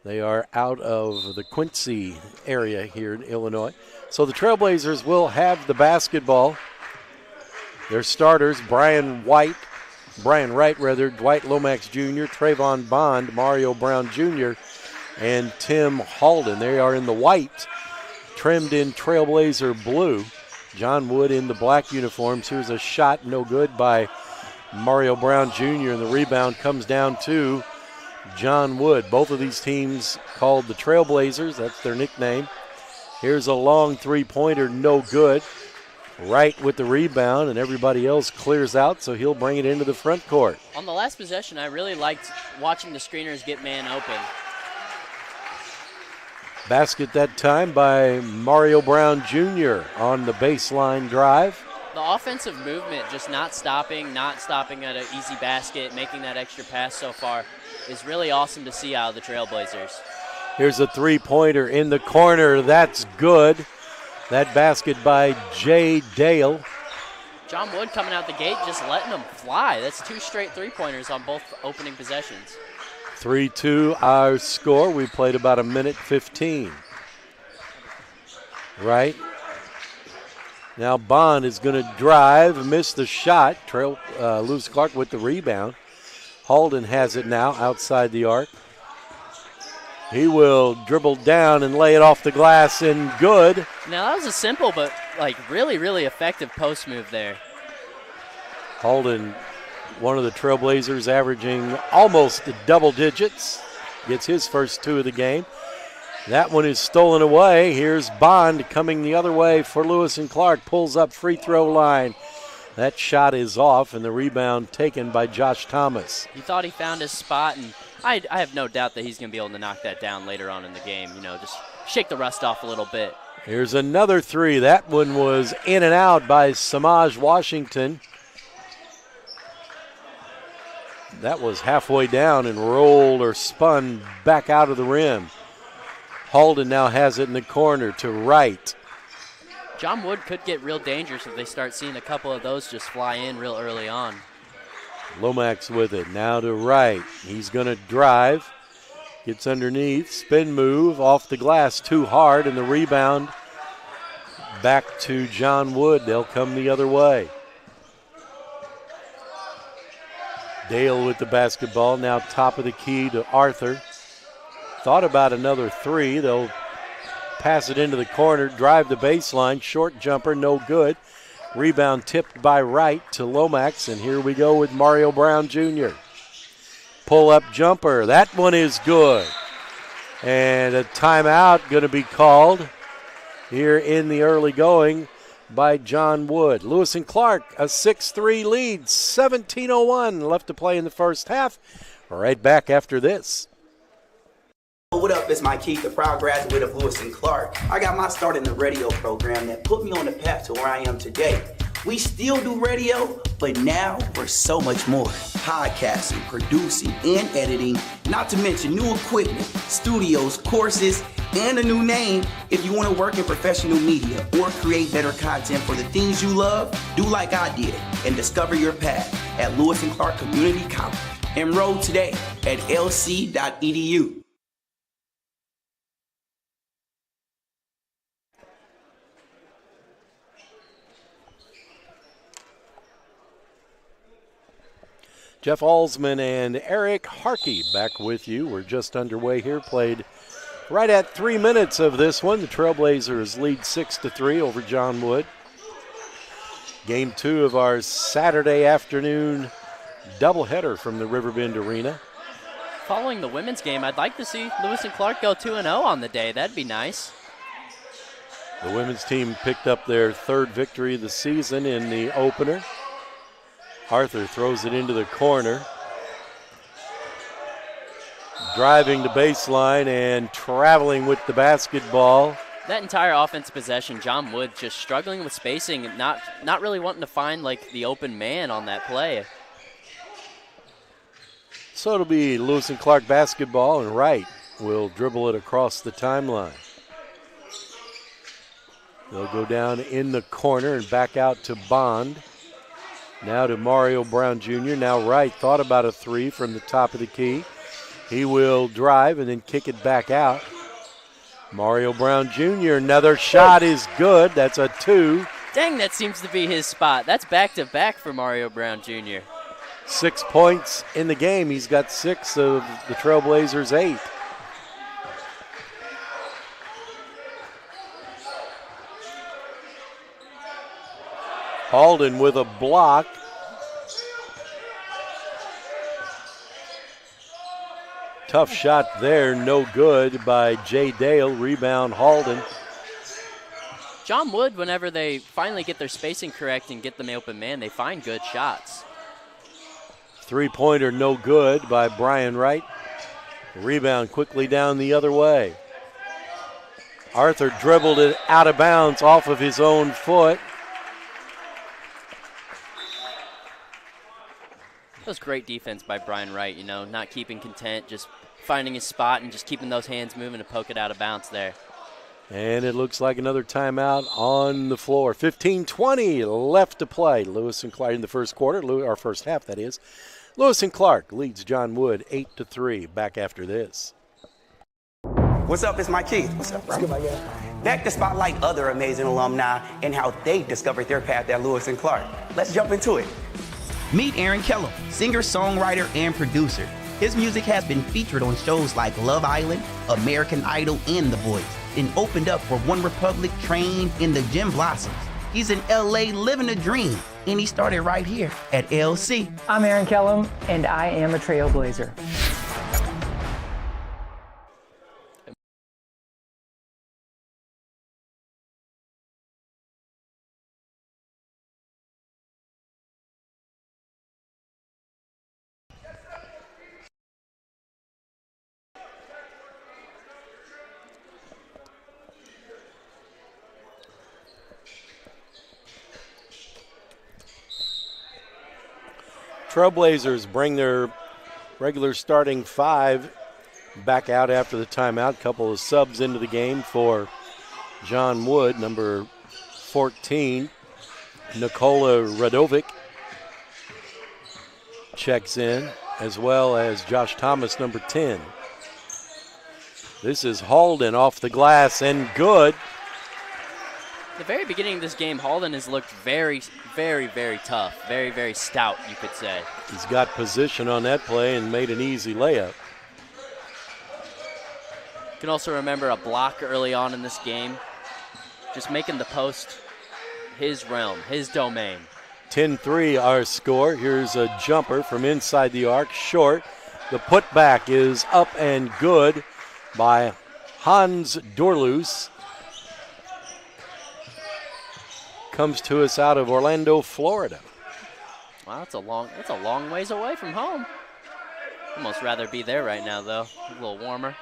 They are out of the Quincy area here in Illinois. So the Trailblazers will have the basketball. Their starters, Brian Wright, Dwight Lomax Jr., Trayvon Bond, Mario Brown Jr., and Tim Halden. They are in the white, trimmed in Trailblazer blue. John Wood in the black uniforms. Here's a shot, no good by Mario Brown Jr., and the rebound comes down to John Wood. Both of these teams called the Trailblazers. That's their nickname. Here's a long three-pointer, no good. Wright with the rebound, and everybody else clears out, so he'll bring it into the front court. On the last possession, I really liked watching the screeners get man open. Basket that time by Mario Brown Jr. on the baseline drive. The offensive movement, just not stopping at an easy basket, making that extra pass so far, is really awesome to see out of the Trailblazers. Here's a three-pointer in the corner. That's good. That basket by Jay Dale. John Wood coming out the gate, just letting them fly. That's 2 straight three-pointers on both opening possessions. 3-2 our score. We played about a minute 15. Right. Now Bond is going to drive, miss the shot. Lewis Clark with the rebound. Halden has it now outside the arc. He will dribble down and lay it off the glass, and good. Now that was a simple but really, really effective post move there. Halden, one of the Trailblazers, averaging almost double digits, gets his first 2 of the game. That one is stolen away. Here's Bond coming the other way for Lewis and Clark. Pulls up free throw line. That shot is off, and the rebound taken by Josh Thomas. He thought he found his spot, and I have no doubt that he's going to be able to knock that down later on in the game. Just shake the rust off a little bit. Here's another 3. That one was in and out by Samaj Washington. That was halfway down and rolled or spun back out of the rim. Halden now has it in the corner to Wright. John Wood could get real dangerous if they start seeing a couple of those just fly in real early on. Lomax with it, now to Wright. He's going to drive, gets underneath, spin move, off the glass too hard, and the rebound back to John Wood. They'll come the other way. Dale with the basketball, now top of the key to Arthur. Thought about another 3. They'll pass it into the corner, drive the baseline, short jumper, no good. Rebound tipped by Wright to Lomax, and here we go with Mario Brown Jr. Pull-up jumper. That one is good. And a timeout going to be called here in the early going by John Wood. Lewis and Clark, a 6-3 lead, 17:01 left to play in the first half. Right back after this. What up, it's Mike Keith, a proud graduate of Lewis and Clark. I got my start in the radio program that put me on the path to where I am today. We still do radio, but now we're so much more. Podcasting, producing, and editing, not to mention new equipment, studios, courses, and a new name. If you want to work in professional media or create better content for the things you love, do like I did and discover your path at Lewis and Clark Community College. Enroll today at lc.edu. Jeff Alsman and Eric Harkey back with you. We're just underway here. Played right at 3 minutes of this one. The Trailblazers lead 6-3 over John Wood. Game 2 of our Saturday afternoon doubleheader from the Riverbend Arena. Following the women's game, I'd like to see Lewis and Clark go 2-0 on the day. That'd be nice. The women's team picked up their 3rd victory of the season in the opener. Arthur throws it into the corner. Driving the baseline and traveling with the basketball. That entire offensive possession, John Wood just struggling with spacing, not really wanting to find like the open man on that play. So it'll be Lewis and Clark basketball, and Wright will dribble it across the timeline. They'll go down in the corner and back out to Bond. Now to Mario Brown Jr. Now Wright thought about a 3 from the top of the key. He will drive and then kick it back out. Mario Brown Jr., another shot is good. That's a 2. Dang, that seems to be his spot. That's back-to-back for Mario Brown Jr. 6 points in the game. He's got 6 of the Trailblazers' 8. Halden with a block. Tough shot there, no good by Jay Dale. Rebound Halden. John Wood, whenever they finally get their spacing correct and get the open man, they find good shots. 3-pointer no good by Brian Wright. Rebound quickly down the other way. Arthur dribbled it out of bounds off of his own foot. That was great defense by Brian Wright, you know, not keeping content, just finding his spot and just keeping those hands moving to poke it out of bounds there. And it looks like another timeout on the floor. 15:20 left to play. Lewis and Clark in the first quarter, or first half that is. Lewis and Clark leads John Wood 8-3. Back after this. What's up? It's Mike Keith. What's up, bro? Back to spotlight other amazing alumni and how they discovered their path at Lewis and Clark. Let's jump into it. Meet Aaron Kellum, singer, songwriter, and producer. His music has been featured on shows like Love Island, American Idol, and The Voice, and opened up for One Republic, Train, and the Gem Blossoms. He's in LA living a dream, and he started right here at LC. I'm Aaron Kellum, and I am a Trailblazer. Trailblazers bring their regular starting 5 back out after the timeout. Couple of subs into the game for John Wood, number 14. Nikola Radovic checks in, as well as Josh Thomas, number 10. This is Halden off the glass and good. At the very beginning of this game, Halden has looked very, very, very tough, very, very stout, you could say. He's got position on that play and made an easy layup. You can also remember a block early on in this game, just making the post his realm, his domain. 10-3 our score. Here's a jumper from inside the arc, short. The putback is up and good by Hans Dorlus. Comes to us out of Orlando, Florida. Wow, that's a long ways away from home. Almost rather be there right now, though. A little warmer.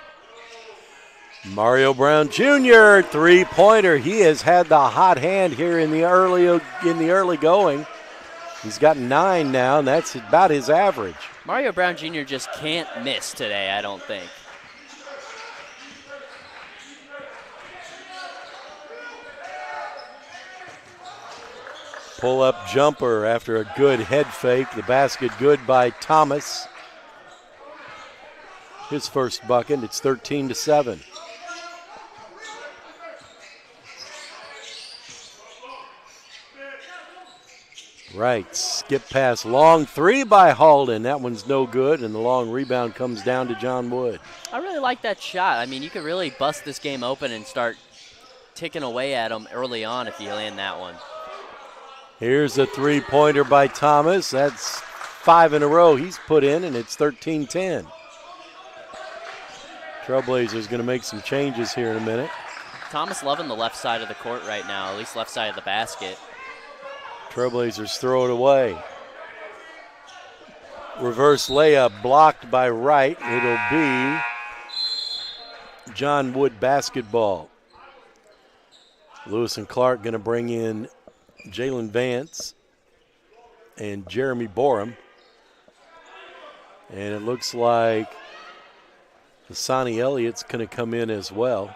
Mario Brown Jr. 3-pointer. He has had the hot hand here in the early going. He's got 9 now, and that's about his average. Mario Brown Jr. just can't miss today, I don't think. Pull-up jumper after a good head fake. The basket good by Thomas. His first bucket. It's 13-7. Right, skip pass, long 3 by Halden. That one's no good, and the long rebound comes down to John Wood. I really like that shot. I mean, you could really bust this game open and start ticking away at them early on if you land that one. Here's a 3-pointer by Thomas. That's 5 in a row he's put in, and it's 13-10. Trailblazers going to make some changes here in a minute. Thomas loving the left side of the court right now, at least left side of the basket. Trailblazers throw it away. Reverse layup blocked by Wright. It'll be John Wood basketball. Lewis and Clark going to bring in Jalen Vance and Jeremy Borum. And it looks like Hassani Elliott's going to come in as well.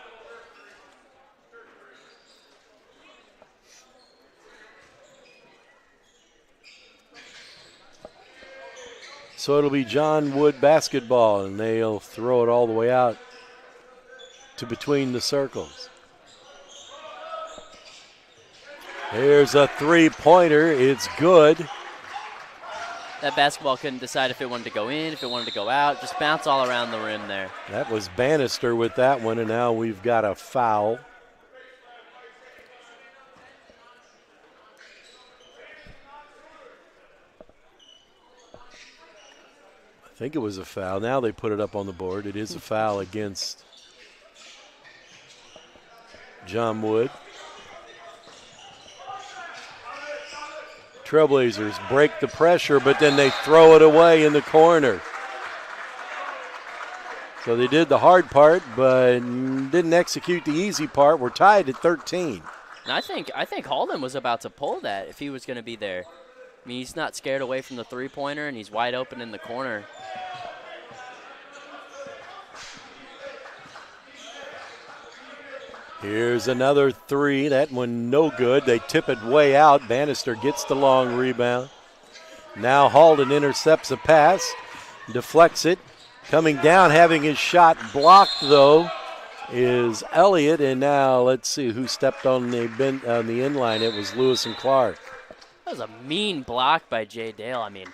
So it'll be John Wood basketball, and they'll throw it all the way out to between the circles. There's a three-pointer. It's good. That basketball couldn't decide if it wanted to go in, if it wanted to go out. Just bounce all around the rim there. That was Bannister with that one, and now we've got a foul. I think it was a foul. Now they put it up on the board. It is a foul against John Wood. Trailblazers break the pressure, but then they throw it away in the corner. So they did the hard part, but didn't execute the easy part. We're tied at 13. And I think Holden was about to pull that if he was going to be there. I mean, he's not scared away from the three-pointer, and he's wide open in the corner. Here's another three. That one no good. They tip it way out. Bannister gets the long rebound. Now Holden intercepts a pass, deflects it. Coming down, having his shot blocked, though, is Elliott. And now let's see who stepped on the inline. It was Lewis and Clark. That was a mean block by Jay Dale. I mean,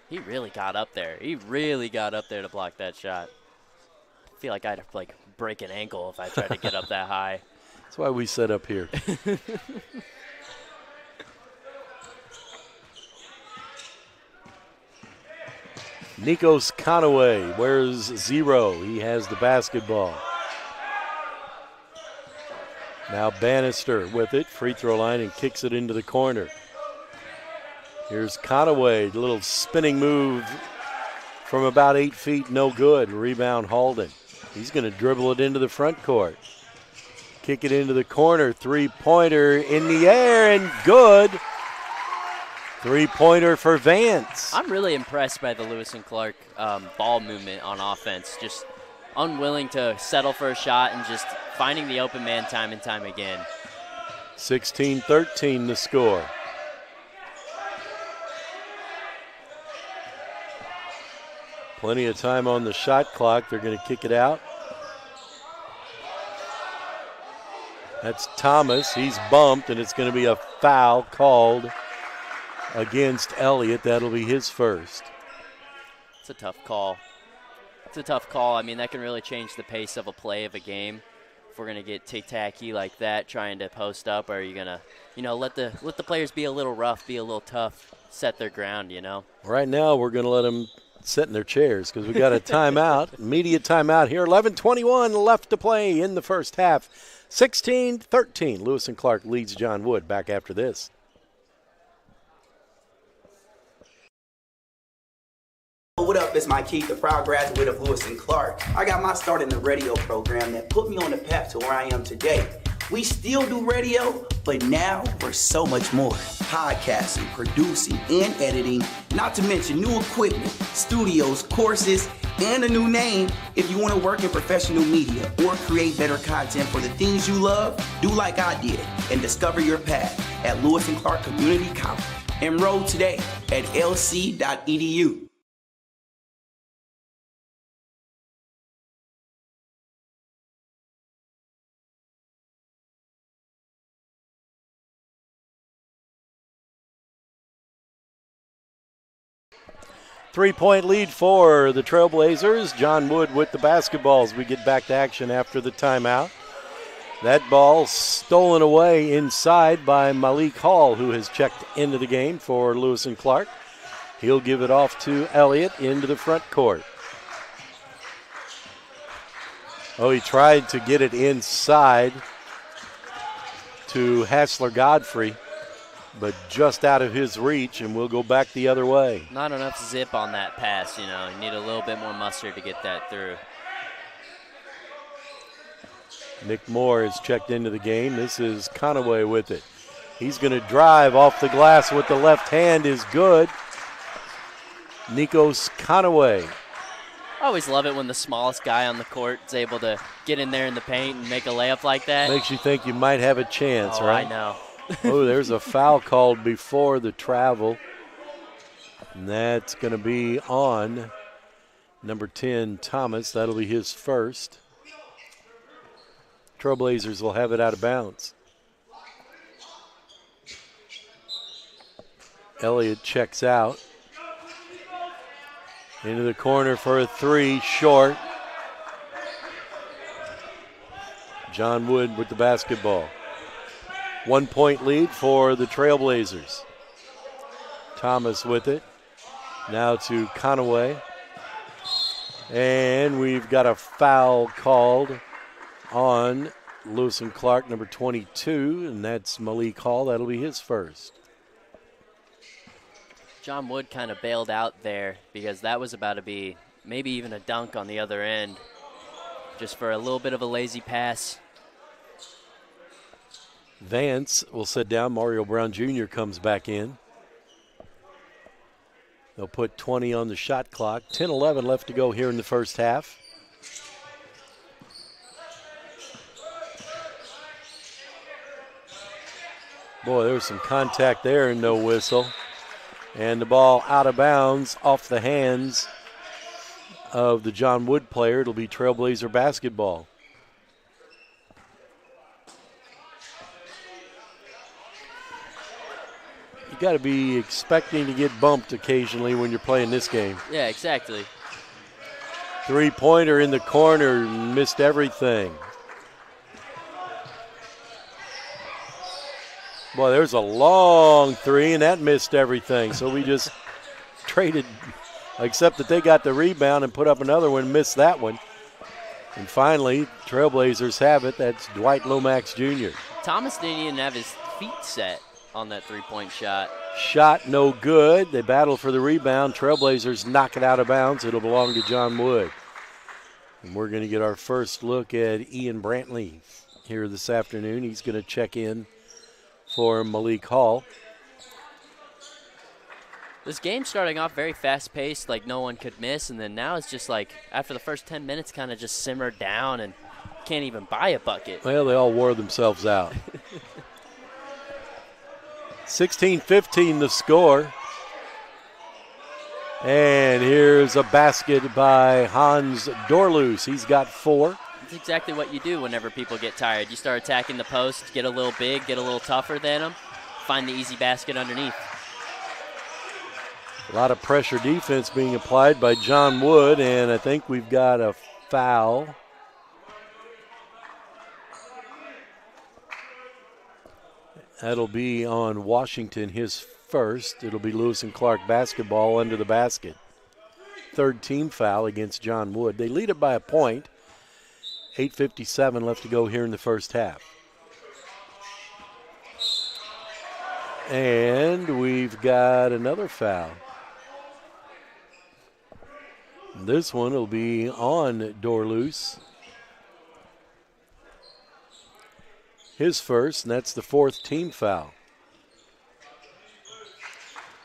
he really got up there. He really got up there to block that shot. I feel like I'd break an ankle if I tried to get up that high. That's why we set up here. Nikos Conaway wears 0. He has the basketball. Now Bannister with it, free throw line, and kicks it into the corner. Here's Conaway, a little spinning move from about 8 feet, no good. Rebound Holden. He's going to dribble it into the front court. Kick it into the corner, three-pointer in the air and good. Three-pointer for Vance. I'm really impressed by the Lewis and Clark ball movement on offense. Just unwilling to settle for a shot and just finding the open man time and time again. 16-13 the score. Plenty of time on the shot clock. They're going to kick it out. That's Thomas. He's bumped, and it's going to be a foul called against Elliott. That'll be his first. It's a tough call. It's a tough call. I mean, that can really change the pace of a play of a game. If we're going to get tacky like that, trying to post up, or are you going to, let the players be a little rough, be a little tough, set their ground, Right now, we're going to let them sit in their chairs because we got a timeout, media timeout here. 11:21 left to play in the first half. 16-13. Lewis and Clark leads John Wood. Back after this. What up, it's Mike Keith, the proud graduate of Lewis and Clark. I got my start in the radio program that put me on the path to where I am today. We still do radio, but now we're so much more. Podcasting, producing, and editing, not to mention new equipment, studios, courses, and a new name. If you want to work in professional media or create better content for the things you love, do like I did and discover your path at Lewis and Clark Community College. Enroll today at lc.edu. Three-point lead for the Trailblazers. John Wood with the basketball as we get back to action after the timeout. That ball stolen away inside by Malik Hall, who has checked into the game for Lewis and Clark. He'll give it off to Elliott into the front court. Oh, he tried to get it inside to Hassler Godfrey, but just out of his reach, and we'll go back the other way. Not enough zip on that pass, you know. You need a little bit more mustard to get that through. Nick Moore has checked into the game. This is Conaway with it. He's going to drive off the glass with the left hand is good. Nikos Conaway. I always love it when the smallest guy on the court is able to get in there in the paint and make a layup like that. Makes you think you might have a chance, right? I know. Oh, there's a foul called before the travel. And that's going to be on number 10, Thomas. That'll be his first. Trailblazers will have it out of bounds. Elliott checks out. Into the corner for a three, short. John Wood with the basketball. 1 point lead for the Trailblazers. Thomas with it. Now to Conaway. And we've got a foul called on Lewis and Clark, number 22, and that's Malik Hall. That'll be his first. John Wood kind of bailed out there because that was about to be maybe even a dunk on the other end, just for a little bit of a lazy pass. Vance will sit down. Mario Brown Jr. comes back in. They'll put 20 on the shot clock. 10-11 left to go here in the first half. Boy, there was some contact there and no whistle. And the ball out of bounds off the hands of the John Wood player. It'll be Trailblazer basketball. You got to be expecting to get bumped occasionally when you're playing this game. Yeah, exactly. Three-pointer in the corner, missed everything. Boy, there's a long three, and that missed everything. So we just traded, except that they got the rebound and put up another one, missed that one. And finally, Trailblazers have it. That's Dwight Lomax Jr. Thomas didn't even have his feet set on that three-point shot. Shot no good. They battle for the rebound. Trailblazers knock it out of bounds. It'll belong to John Wood. And we're going to get our first look at Ian Brantley here this afternoon. He's going to check in for Malik Hall. This game's starting off very fast-paced, like no one could miss, and then now it's just like after the first 10 minutes kind of just simmered down and can't even buy a bucket. Well, they all wore themselves out. 16-15 the score. And here's a basket by Hans Dorloos. He's got 4. That's exactly what you do whenever people get tired. You start attacking the post, get a little big, get a little tougher than them, find the easy basket underneath. A lot of pressure defense being applied by John Wood, and I think we've got a foul. That'll be on Washington, his first. It'll be Lewis and Clark basketball under the basket. Third team foul against John Wood. They lead it by a point. 8:57 left to go here in the first half. And we've got another foul. This one will be on Dorloos. His first, and that's the 4th team foul.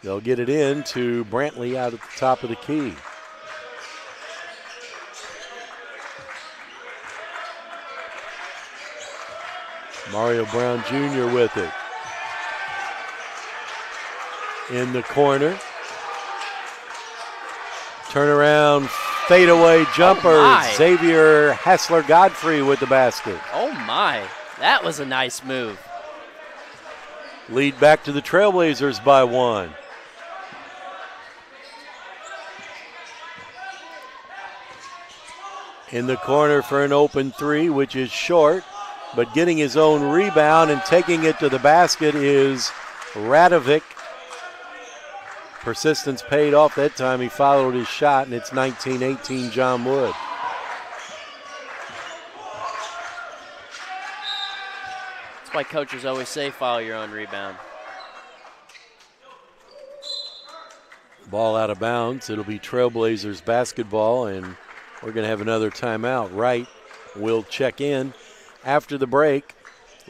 They'll get it in to Brantley out at the top of the key. Mario Brown Jr. with it. In the corner. Turnaround, fadeaway jumper. Oh Xavier Hassler Godfrey with the basket. Oh my, that was a nice move. Lead back to the Trailblazers by 1. In the corner for an open 3, which is short, but getting his own rebound and taking it to the basket is Radovic. Persistence paid off that time. He followed his shot, and it's 19-18 John Wood. That's why coaches always say follow your own rebound. Ball out of bounds. It'll be Trailblazers basketball, and we're going to have another timeout. Wright will check in after the break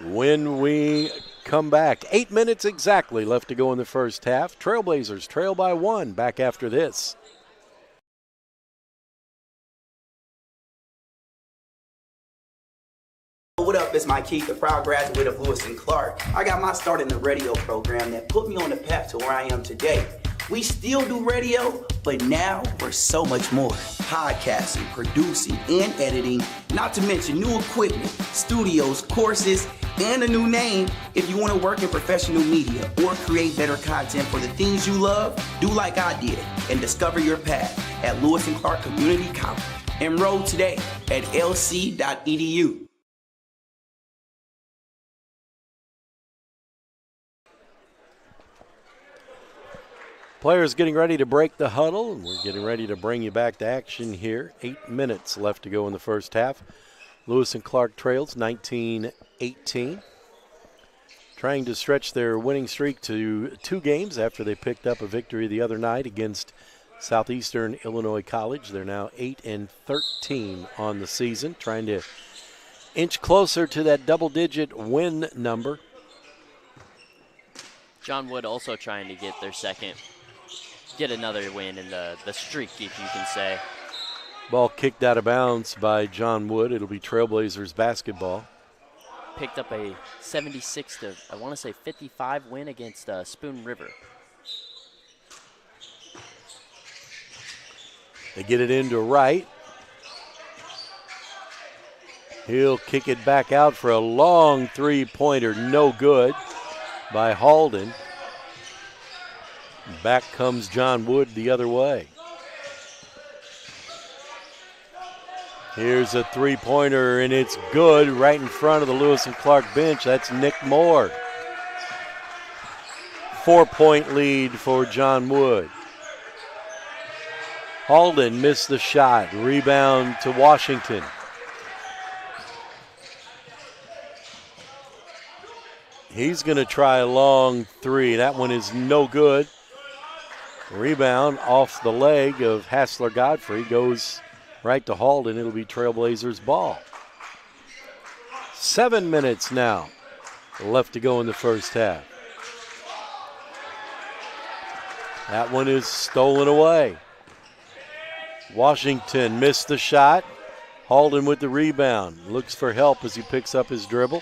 when we come back. 8 minutes exactly left to go in the first half. Trailblazers trail by 1. Back after this. What up, it's Mike Keith, a proud graduate of Lewis and Clark. I got my start in the radio program that put me on the path to where I am today. We still do radio, but now we're so much more. Podcasting, producing, and editing, not to mention new equipment, studios, courses, and a new name. If you want to work in professional media or create better content for the things you love, do like I did and discover your path at Lewis and Clark Community College. Enroll today at lc.edu. Players getting ready to break the huddle, and we're getting ready to bring you back to action here. 8 minutes left to go in the first half. Lewis and Clark trails 19-18. Trying to stretch their winning streak to 2 games after they picked up a victory the other night against Southeastern Illinois College. They're now 8-13 on the season, trying to inch closer to that double-digit win number. John Wood also trying to get another win in the streak, if you can say. Ball kicked out of bounds by John Wood. It'll be Trailblazers basketball. Picked up a 56-55 win against Spoon River. They get it into Wright. He'll kick it back out for a long three-pointer. No good by Halden. Back comes John Wood the other way. Here's a three-pointer, and it's good right in front of the Lewis and Clark bench. That's Nick Moore. 4-point lead for John Wood. Halden missed the shot. Rebound to Washington. He's going to try a long three. That one is no good. Rebound off the leg of Hassler Godfrey goes right to Halden. It'll be Trailblazers ball. 7 minutes now left to go in the first half. That one is stolen away. Washington missed the shot. Halden with the rebound. Looks for help as he picks up his dribble.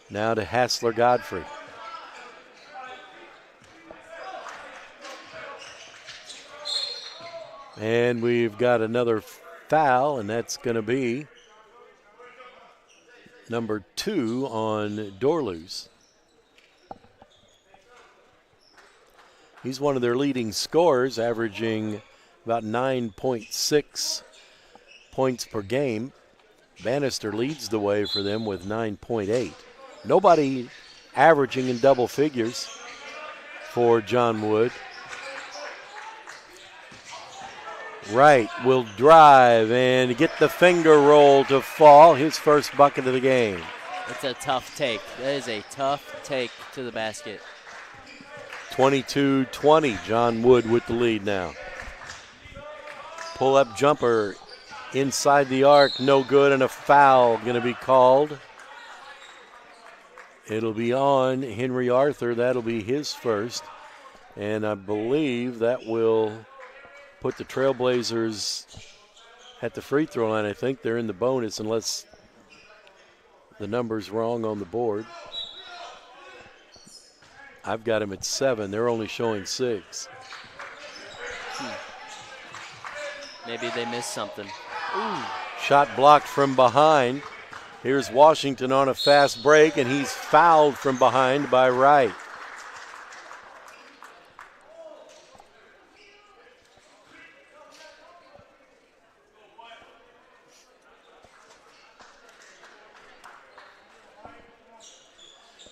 Now to Hassler Godfrey. And we've got another foul, and that's going to be number 2 on Dorlus. He's one of their leading scorers, averaging about 9.6 points per game. Bannister leads the way for them with 9.8. Nobody averaging in double figures for John Wood. Wright will drive and get the finger roll to fall. His first bucket of the game. It's a tough take. That is a tough take to the basket. 22-20. John Wood with the lead now. Pull-up jumper inside the arc. No good, and a foul going to be called. It'll be on Henry Arthur. That'll be his first. And I believe that will put the Trailblazers at the free throw line. I think they're in the bonus unless the number's wrong on the board. I've got him at 7. They're only showing 6. Maybe they missed something. Ooh. Shot blocked from behind. Here's Washington on a fast break, and he's fouled from behind by Wright.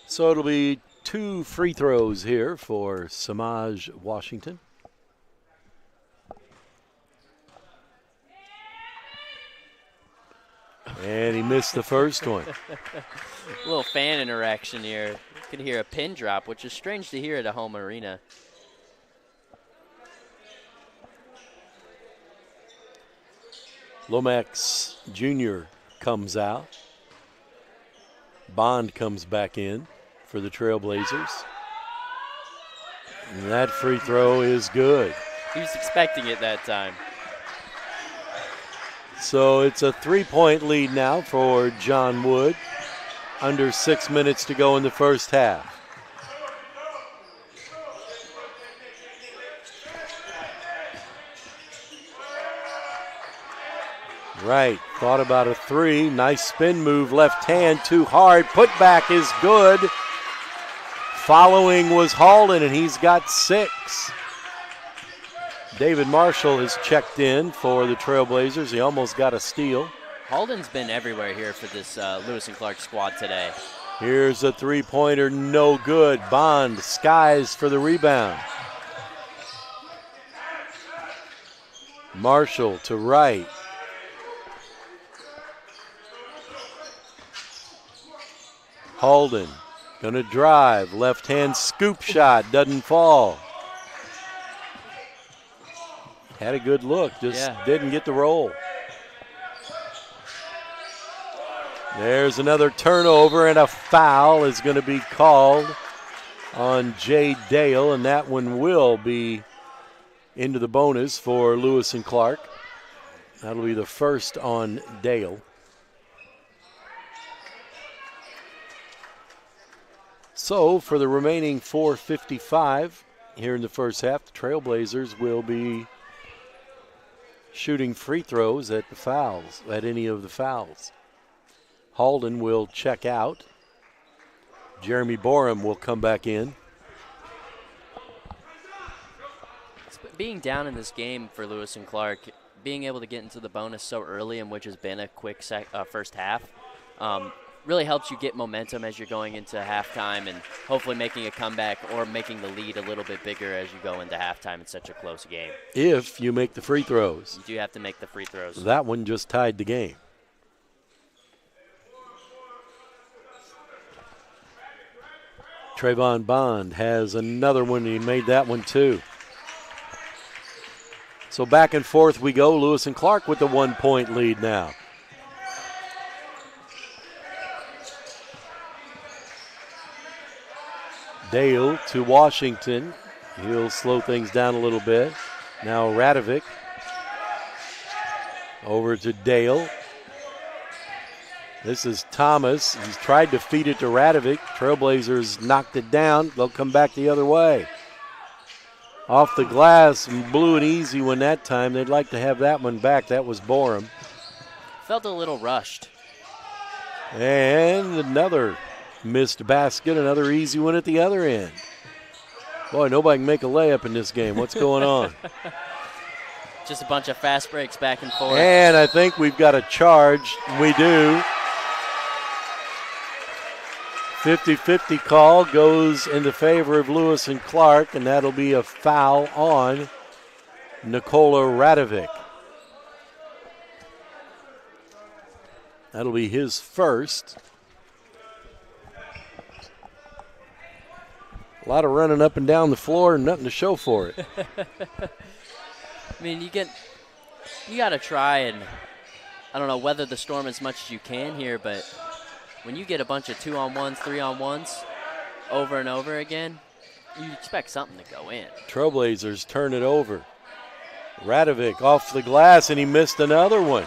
So it'll be 2 free throws here for Samaj Washington. And he missed the first one. A little fan interaction here. You could hear a pin drop, which is strange to hear at a home arena. Lomax Jr. comes out. Bond comes back in for the Trailblazers. And that free throw is good. He was expecting it that time. So it's a 3-point lead now for John Wood. Under 6 minutes to go in the first half. Right, thought about a three. Nice spin move, left hand, too hard. Put back is good. Following was Halden, and he's got 6. David Marshall has checked in for the Trailblazers. He almost got a steal. Halden's been everywhere here for this Lewis and Clark squad today. Here's a three-pointer, no good. Bond skies for the rebound. Marshall to right. Halden gonna drive, left hand scoop shot, doesn't fall. Had a good look, just didn't get the roll. There's another turnover, and a foul is going to be called on Jay Dale, and that one will be into the bonus for Lewis and Clark. That'll be the first on Dale. So for the remaining 4:55 here in the first half, the Trailblazers will be shooting free throws at the fouls, at any of the fouls. Halden will check out. Jeremy Borum will come back in. Being down in this game for Lewis and Clark, being able to get into the bonus so early, in which has been a quick first half, really helps you get momentum as you're going into halftime and hopefully making a comeback or making the lead a little bit bigger as you go into halftime in such a close game. If you make the free throws. You do have to make the free throws. That one just tied the game. Trayvon Bond has another one. He made that one too. So back and forth we go. Lewis and Clark with the 1-point lead now. Dale to Washington. He'll slow things down a little bit. Now Radovic over to Dale. This is Thomas. He's tried to feed it to Radovic. Trailblazers knocked it down. They'll come back the other way. Off the glass, and blew an easy one that time. They'd like to have that one back. That was Borum. Felt a little rushed. And another missed basket, another easy one at the other end. Boy, nobody can make a layup in this game. What's going on? Just a bunch of fast breaks back and forth. And I think we've got a charge. We do. 50-50 call goes in the favor of Lewis and Clark, and that'll be a foul on Nikola Radovic. That'll be his first. A lot of running up and down the floor and nothing to show for it. I mean, you got to try and, I don't know, weather the storm as much as you can here, but when you get a bunch of 2-on-1s, 3-on-1s over and over again, you expect something to go in. Trailblazers turn it over. Radovic off the glass, and he missed another one.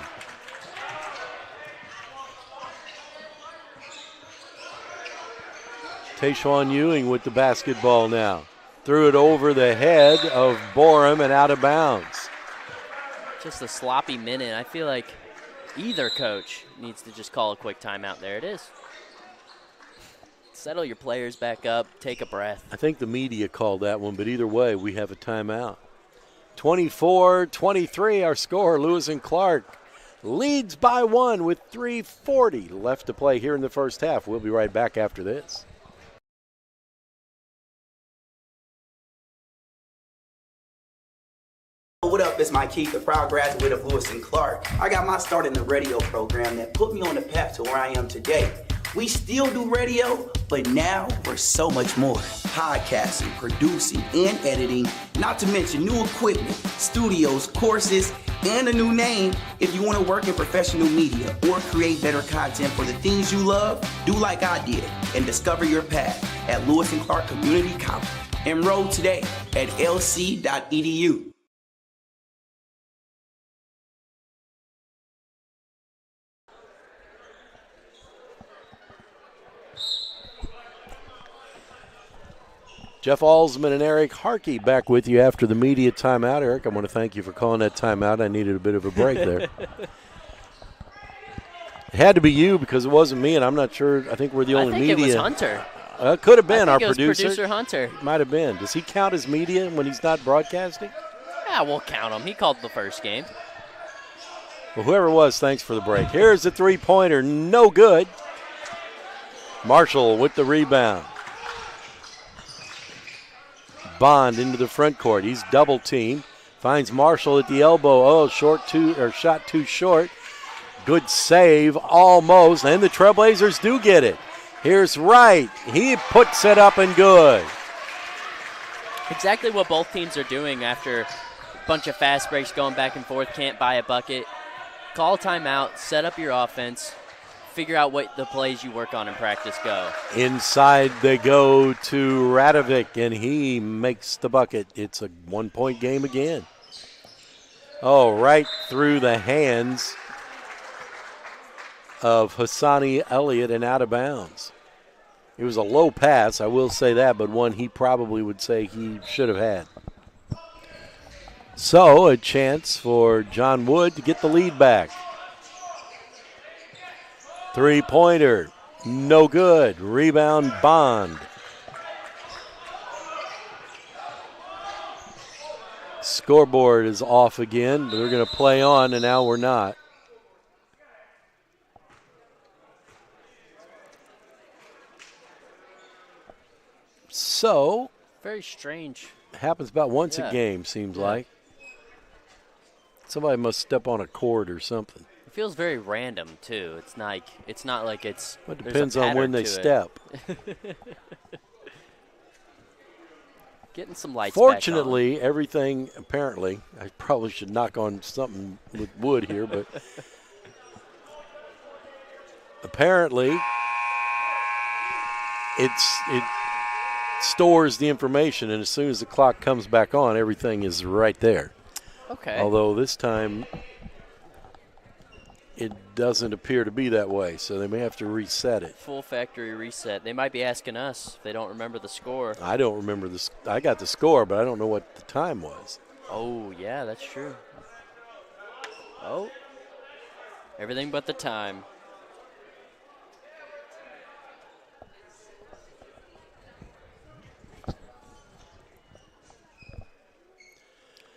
Tayshawn Ewing with the basketball now. Threw it over the head of Borum and out of bounds. Just a sloppy minute. I feel like either coach needs to just call a quick timeout. There it is. Settle your players back up. Take a breath. I think the media called that one, but either way, we have a timeout. 24-23 our score. Lewis and Clark leads by 1 with 3:40 left to play here in the first half. We'll be right back after this. What up, is Mike Keith, a proud graduate of Lewis and Clark. I got my start in the radio program that put me on the path to where I am today. We still do radio, but now we're so much more. Podcasting, producing, and editing, not to mention new equipment, studios, courses, and a new name. If you want to work in professional media or create better content for the things you love, do like I did and discover your path at Lewis and Clark Community College. Enroll today at lc.edu. Jeff Alsman and Eric Harkey back with you after the media timeout. Eric, I want to thank you for calling that timeout. I needed a bit of a break there. It had to be you because it wasn't me, and I'm not sure. I think we're the only media. I think it was Hunter. It could have been our producer. producer Hunter. Might have been. Does he count as media when he's not broadcasting? Yeah, we'll count him. He called the first game. Well, whoever it was, thanks for the break. Here's the three-pointer. No good. Marshall with the rebound. Bond into the front court. He's double teamed. Finds Marshall at the elbow. Oh, shot too short. Good save, almost. And the Trailblazers do get it. Here's Wright. He puts it up and good. Exactly what both teams are doing after a bunch of fast breaks going back and forth. Can't buy a bucket. Call timeout. Set up your offense. Figure out what the plays you work on in practice go. Inside they go to Radovic, and he makes the bucket. It's a one-point game again. Oh, right through the hands of Hassani Elliott and out of bounds. It was a low pass, I will say that, but one he probably would say he should have had. So a chance for John Wood to get the lead back. Three-pointer, no good. Rebound, Bond. Scoreboard is off again. They're going to play on, and now we're not. So. Very strange. Happens about once a game, seems like. Somebody must step on a cord or something. It feels very random too. It's not like it's. It depends on when they step. Getting some lights. Fortunately, back on. everything apparently. I probably should knock on something with wood here, but apparently it stores the information, and as soon as the clock comes back on, everything is right there. Okay. Although this time it doesn't appear to be that way, so they may have to reset it. Full factory reset. They might be asking us if they don't remember the score. I don't remember this. I got the score, but I don't know what the time was. Oh, yeah, that's true. Oh, everything but the time.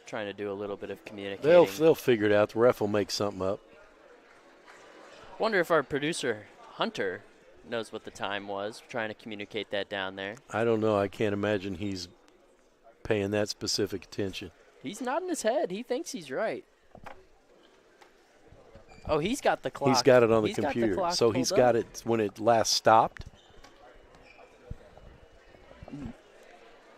Trying to do a little bit of communicating. They'll figure it out. The ref will make something up. Wonder if our producer, Hunter, knows what the time was, trying to communicate that down there. I don't know. I can't imagine he's paying that specific attention. He's nodding his head. He thinks he's right. Oh, he's got the clock. He's got it on the computer. So he's got it when it last stopped.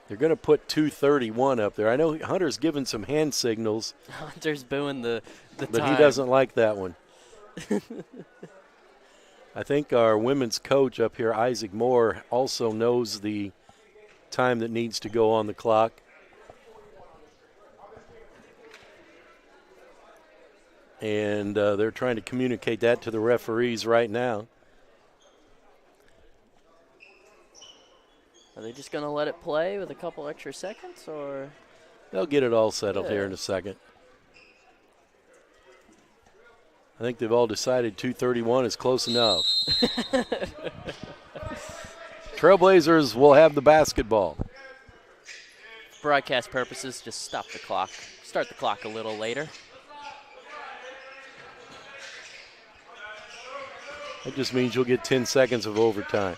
They're going to put 2:31 up there. I know Hunter's given some hand signals. Hunter's booing the but time. He doesn't like that one. I think our women's coach up here, Isaac Moore, also knows the time that needs to go on the clock. And they're trying to communicate that to the referees right now. Are they just going to let it play with a couple extra seconds, or? They'll get it all settled here in a second. I think they've all decided 2:31 is close enough. Trailblazers will have the basketball. Broadcast purposes, just stop the clock. Start the clock a little later. That just means you'll get 10 seconds of overtime.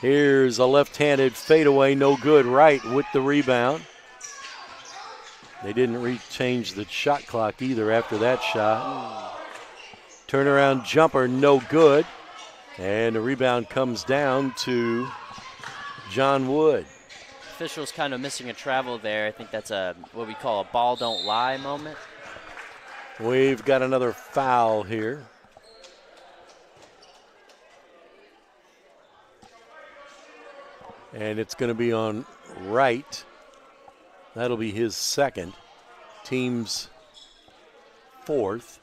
Here's a left-handed fadeaway, no good. Wright with the rebound. They didn't change the shot clock either after that shot. Turnaround jumper, no good. And the rebound comes down to John Wood. Officials kind of missing a travel there. I think that's what we call a ball don't lie moment. We've got another foul here. And it's going to be on Wright. That'll be his second. Team's fourth.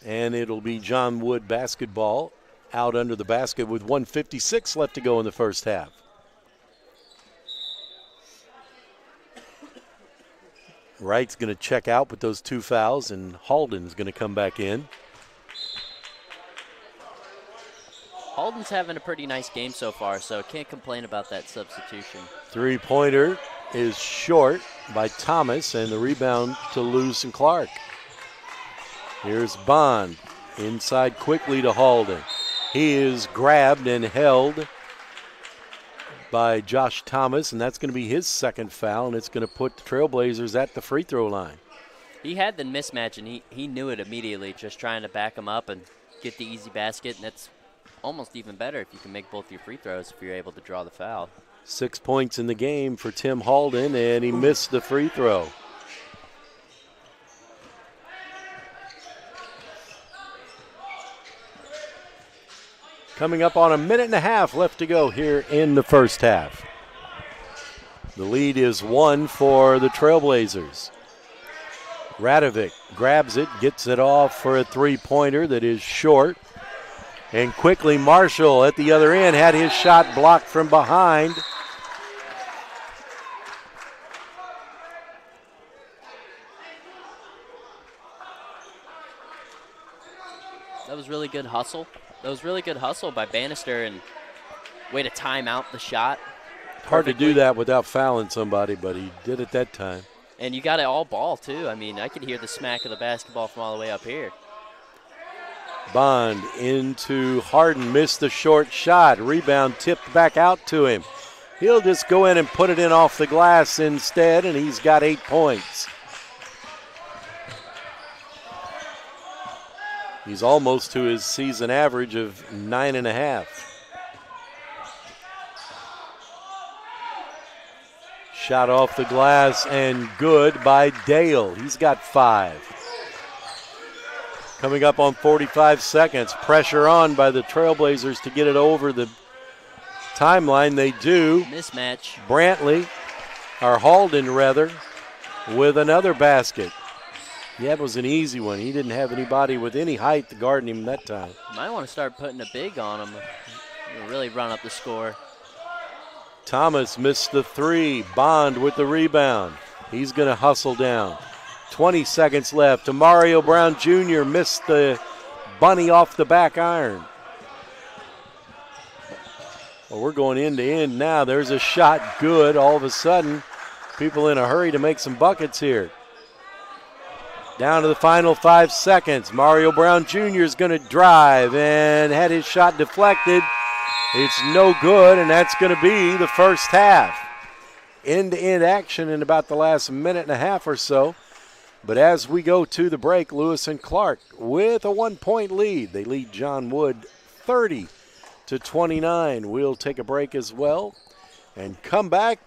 And it'll be John Wood basketball out under the basket with 1:56 left to go in the first half. Wright's going to check out with those 2 fouls, and Halden's going to come back in. Halden's having a pretty nice game so far, so can't complain about that substitution. 3-pointer is short by Thomas, and the rebound to Lewis and Clark. Here's Bond inside quickly to Halden. He is grabbed and held by Josh Thomas, and that's going to be his second foul, and it's going to put the Trailblazers at the free throw line. He had the mismatch, and he knew it immediately, just trying to back him up and get the easy basket, and that's almost even better if you can make both your free throws if you're able to draw the foul. 6 points in the game for Tim Halden, and he missed the free throw. Coming up on a minute and a half left to go here in the first half. The lead is 1 for the Trailblazers. Radovic grabs it, gets it off for a 3-pointer that is short. And quickly Marshall at the other end had his shot blocked from behind. That was really good hustle. That was really good hustle by Bannister, and way to time out the shot. Hard to do that without fouling somebody, but he did it that time. And you got it all ball, too. I mean, I could hear the smack of the basketball from all the way up here. Bond into Harden, missed the short shot. Rebound tipped back out to him. He'll just go in and put it in off the glass instead, and he's got 8 points. He's almost to his season average of 9.5. Shot off the glass and good by Dale. He's got 5. Coming up on 45 seconds. Pressure on by the Trailblazers to get it over the timeline. They do. Mismatch. Brantley, or Halden rather, with another basket. That was an easy one. He didn't have anybody with any height to guard him that time. Might want to start putting a big on him. Really run up the score. Thomas missed the 3. Bond with the rebound. He's going to hustle down. 20 seconds left. Mario Brown Jr. missed the bunny off the back iron. Well, we're going end to end now. There's a shot good. All of a sudden, people in a hurry to make some buckets here. Down to the final 5 seconds. Mario Brown Jr. is going to drive and had his shot deflected. It's no good, and that's going to be the first half. End-to-end action in about the last minute and a half or so. But as we go to the break, Lewis and Clark with a 1-point lead. They lead John Wood 30-29. We'll take a break as well and come back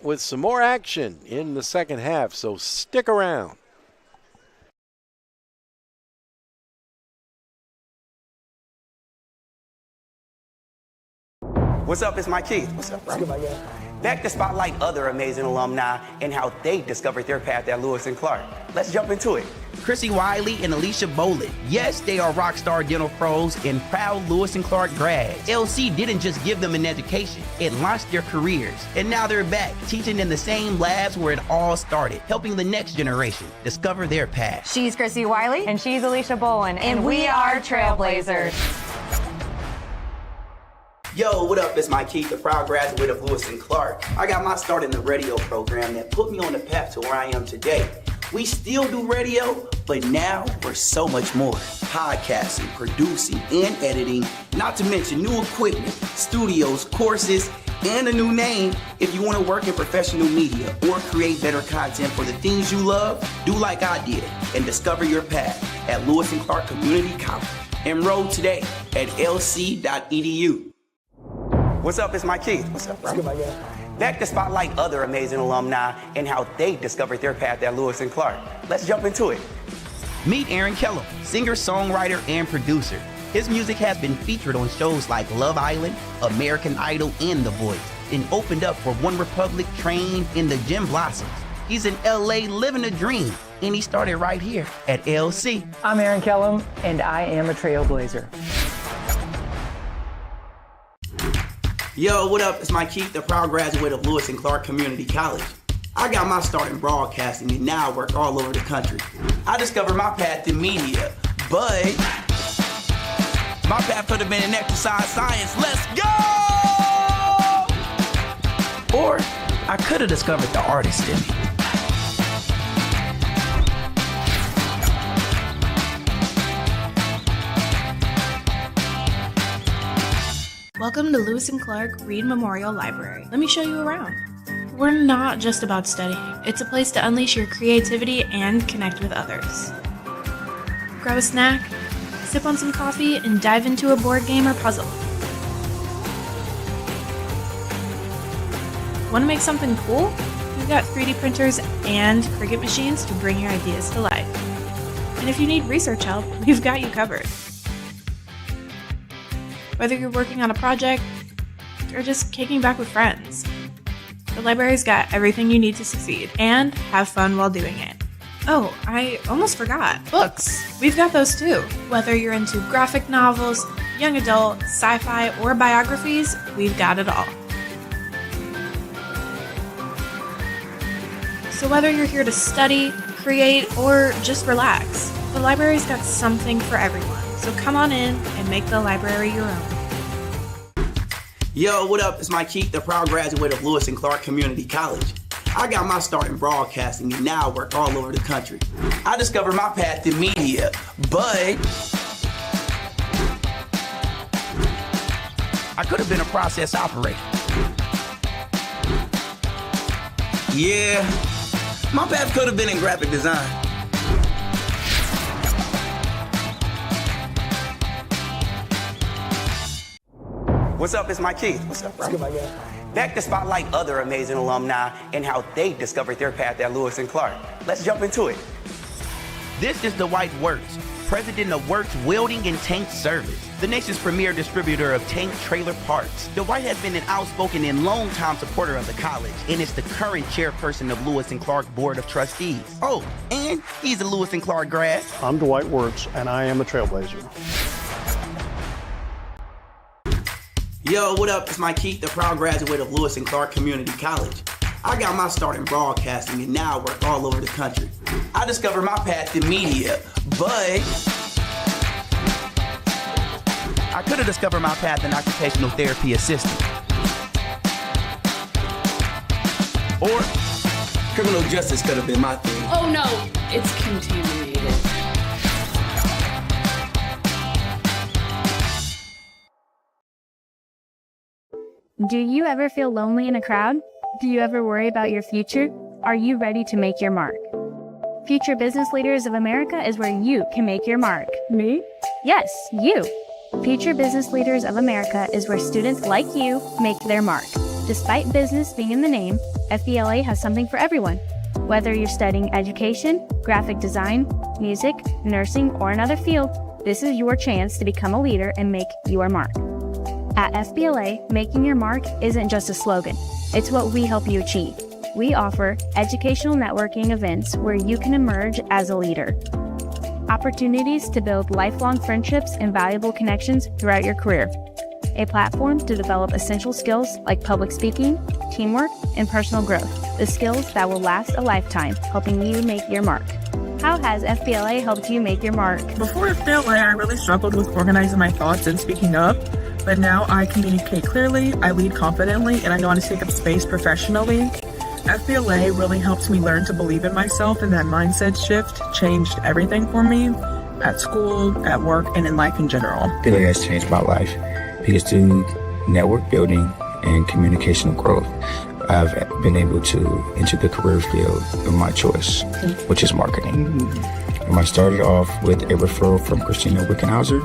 with some more action in the second half, so stick around. What's up, it's Mike Keith. What's up, bro? Back to spotlight other amazing alumni and how they discovered their path at Lewis and Clark. Let's jump into it. Chrissy Wiley and Alicia Boland. Yes, they are rock star dental pros and proud Lewis and Clark grads. LC didn't just give them an education, it launched their careers. And now they're back, teaching in the same labs where it all started, helping the next generation discover their path. She's Chrissy Wiley. And she's Alicia Boland. And we are Trailblazers. Yo, what up? It's Mike Keith, the proud graduate of Lewis and Clark. I got my start in the radio program that put me on the path to where I am today. We still do radio, but now we're so much more. Podcasting, producing, and editing, not to mention new equipment, studios, courses, and a new name. If you want to work in professional media or create better content for the things you love, do like I did and discover your path at Lewis and Clark Community College. Enroll today at lc.edu. What's up, it's Mike Keith. What's up, bro? Back to spotlight other amazing alumni and how they discovered their path at Lewis and Clark. Let's jump into it. Meet Aaron Kellum, singer, songwriter, and producer. His music has been featured on shows like Love Island, American Idol, and The Voice, and opened up for One Republic, Train, and the Gym Blossoms. He's in LA living a dream, and he started right here at LC. I'm Aaron Kellum, and I am a Trailblazer. Yo, what up? It's Mike Keith, the proud graduate of Lewis and Clark Community College. I got my start in broadcasting and now I work all over the country. I discovered my path in media, but my path could have been in exercise science. Let's go! Or I could have discovered the artist in me. Welcome to Lewis and Clark Reed Memorial Library. Let me show you around. We're not just about studying. It's a place to unleash your creativity and connect with others. Grab a snack, sip on some coffee, and dive into a board game or puzzle. Want to make something cool? We've got 3D printers and Cricut machines to bring your ideas to life. And if you need research help, we've got you covered. Whether you're working on a project or just kicking back with friends, the library's got everything you need to succeed and have fun while doing it. Oh, I almost forgot. Books. We've got those too. Whether you're into graphic novels, young adult, sci-fi, or biographies, we've got it all. So whether you're here to study, create, or just relax, the library's got something for everyone. So come on in and make the library your own. Yo, what up? It's Mike Keith, the proud graduate of Lewis and Clark Community College. I got my start in broadcasting and now I work all over the country. I discovered my path in media, but I could have been a process operator. Yeah, my path could have been in graphic design. What's up, it's Mike Keith. What's up, bro? Back to spotlight other amazing alumni and how they discovered their path at Lewis and Clark. Let's jump into it. This is Dwight Wirtz, president of Wirtz Welding and Tank Service, the nation's premier distributor of tank trailer parts. Dwight has been an outspoken and long-time supporter of the college and is the current chairperson of Lewis and Clark Board of Trustees. Oh, and he's a Lewis and Clark grad. I'm Dwight Wirtz, and I am a Trailblazer. Yo, what up? It's Mike Keith, the proud graduate of Lewis and Clark Community College. I got my start in broadcasting and now I work all over the country. I discovered my path in media, but I could have discovered my path in occupational therapy assistant. Or criminal justice could have been my thing. Oh no, it's contaminated. Do you ever feel lonely in a crowd? Do you ever worry about your future? Are you ready to make your mark? Future Business Leaders of America is where you can make your mark. Me? Yes, you. Future Business Leaders of America is where students like you make their mark. Despite business being in the name, FBLA has something for everyone. Whether you're studying education, graphic design, music, nursing, or another field, this is your chance to become a leader and make your mark. At FBLA, making your mark isn't just a slogan. It's what we help you achieve. We offer educational networking events where you can emerge as a leader. Opportunities to build lifelong friendships and valuable connections throughout your career. A platform to develop essential skills like public speaking, teamwork, and personal growth. The skills that will last a lifetime, helping you make your mark. How has FBLA helped you make your mark? Before FBLA, I really struggled with organizing my thoughts and speaking up. But now I communicate clearly, I lead confidently, and I know how to take up space professionally. FBLA really helped me learn to believe in myself, and that mindset shift changed everything for me at school, at work, and in life in general. FBLA has changed my life because through network building and communicational growth, I've been able to enter the career field of my choice, which is marketing. I started off with a referral from Christina Wickenhauser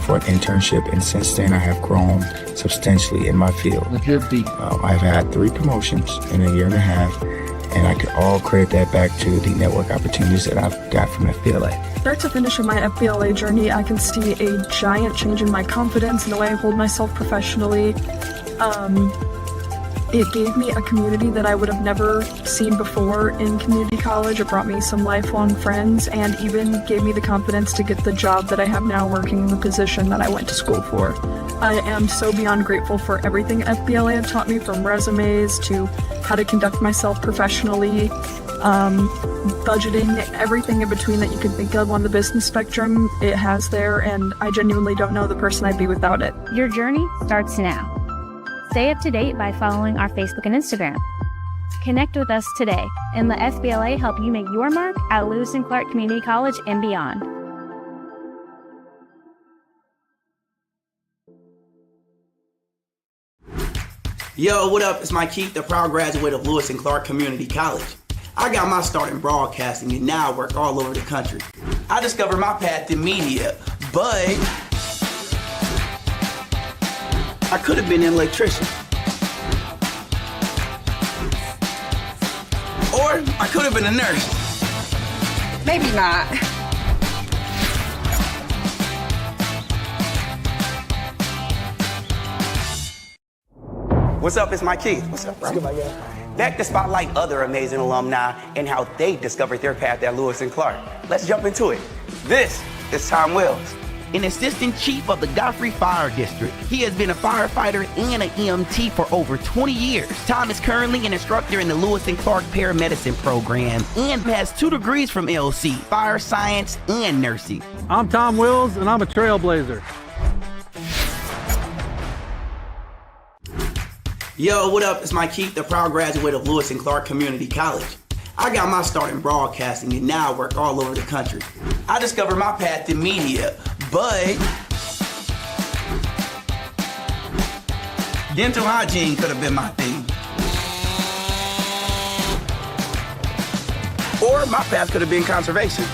for an internship, and since then I have grown substantially in my field. I've had 3 promotions in a year and a half, and I could all credit that back to the network opportunities that I've got from FBLA. Start to finish of my FBLA journey, I can see a giant change in my confidence and the way I hold myself professionally. It gave me a community that I would have never seen before in community college. It brought me some lifelong friends and even gave me the confidence to get the job that I have now, working in the position that I went to school for. I am so beyond grateful for everything FBLA have taught me, from resumes to how to conduct myself professionally, budgeting, everything in between that you could think of on the business spectrum, it has there, and I genuinely don't know the person I'd be without it. Your journey starts now. Stay up to date by following our Facebook and Instagram. Connect with us today and let FBLA help you make your mark at Lewis and Clark Community College and beyond. Yo, what up? It's Mike Keith, the proud graduate of Lewis and Clark Community College. I got my start in broadcasting and now I work all over the country. I discovered my path in media, but I could have been an electrician. Or I could have been a nurse. Maybe not. What's up? It's Mike Keith. What's up, bro? Back to spotlight other amazing alumni and how they discovered their path at Lewis and Clark. Let's jump into it. This is Tom Wells, an assistant chief of the Godfrey Fire District. He has been a firefighter and an EMT for over 20 years. Tom is currently an instructor in the Lewis and Clark Paramedicine program and has 2 degrees from LC, fire science and nursing. I'm Tom Wills, and I'm a Trailblazer. Yo, what up? It's Mike Keith, the proud graduate of Lewis and Clark Community College. I got my start in broadcasting and now I work all over the country. I discovered my path in media, but dental hygiene could have been my thing. Or my path could have been conservation.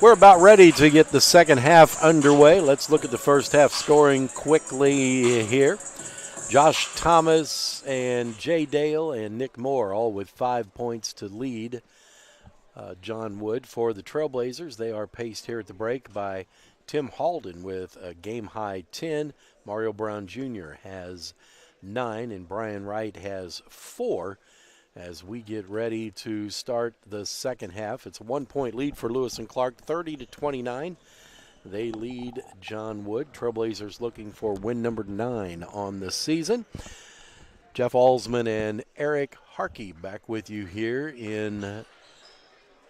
We're about ready to get the second half underway. Let's look at the first half scoring quickly here. Josh Thomas and Jay Dale and Nick Moore all with 5 points to lead John Wood for the Trailblazers. They are paced here at the break by Tim Halden with a game-high 10. Mario Brown Jr. has 9, and Brian Wright has 4. As we get ready to start the second half, it's a 1-point lead for Lewis and Clark, 30-29. They lead John Wood. Trailblazers looking for win number 9 on the season. Jeff Alsman and Eric Harkey back with you here in,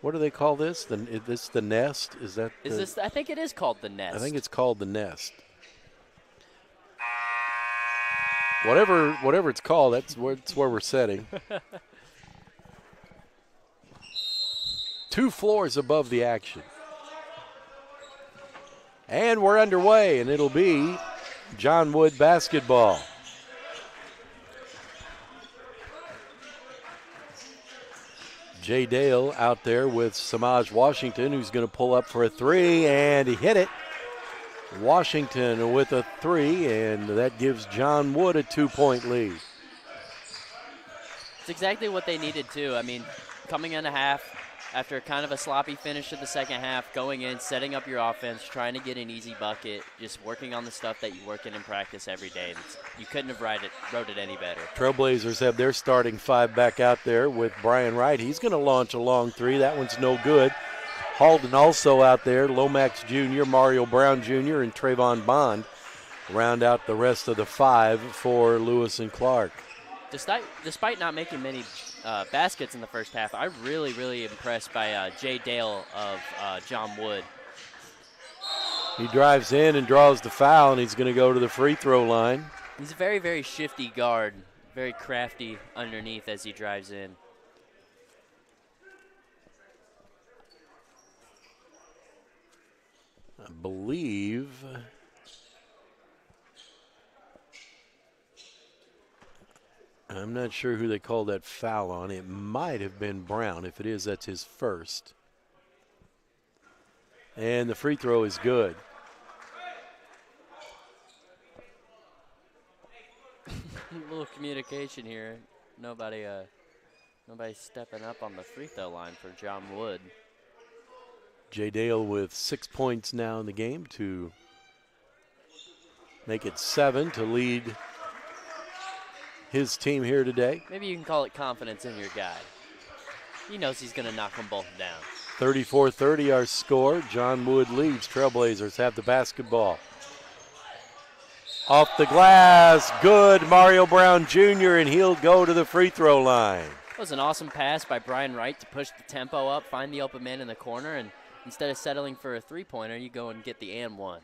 what do they call this? This the Nest? Is that? I think it is called the Nest. I think it's called the Nest. Whatever it's called, that's where we're setting. 2 floors above the action. And we're underway, and it'll be John Wood basketball. Jay Dale out there with Samaj Washington, who's going to pull up for a 3, and he hit it. Washington with a 3, and that gives John Wood a 2-point lead. It's exactly what they needed to. I mean, coming in a half, after kind of a sloppy finish to the second half, going in, setting up your offense, trying to get an easy bucket, just working on the stuff that you work in practice every day. You couldn't have wrote it any better. Trailblazers have their starting 5 back out there with Brian Wright. He's going to launch a long 3. That one's no good. Halden also out there, Lomax Jr., Mario Brown Jr., and Trayvon Bond round out the rest of the 5 for Lewis and Clark. Despite not making many baskets in the first half, I'm really, really impressed by Jay Dale of John Wood. He drives in and draws the foul, and he's going to go to the free throw line. He's a very, very shifty guard, very crafty underneath as he drives in. I believe I'm not sure who they called that foul on. It might have been Brown. If it is, that's his first. And the free throw is good. A little communication here. Nobody stepping up on the free throw line for John Wood. Jay Dale with 6 points now in the game to make it 7 to lead his team here today. Maybe you can call it confidence in your guy. He knows he's going to knock them both down. 34-30 our score. John Wood leads. Trailblazers have the basketball. Off the glass, good. Mario Brown Jr., and he'll go to the free throw line. That was an awesome pass by Brian Wright to push the tempo up, find the open man in the corner, and instead of settling for a three-pointer, you go and get the and one.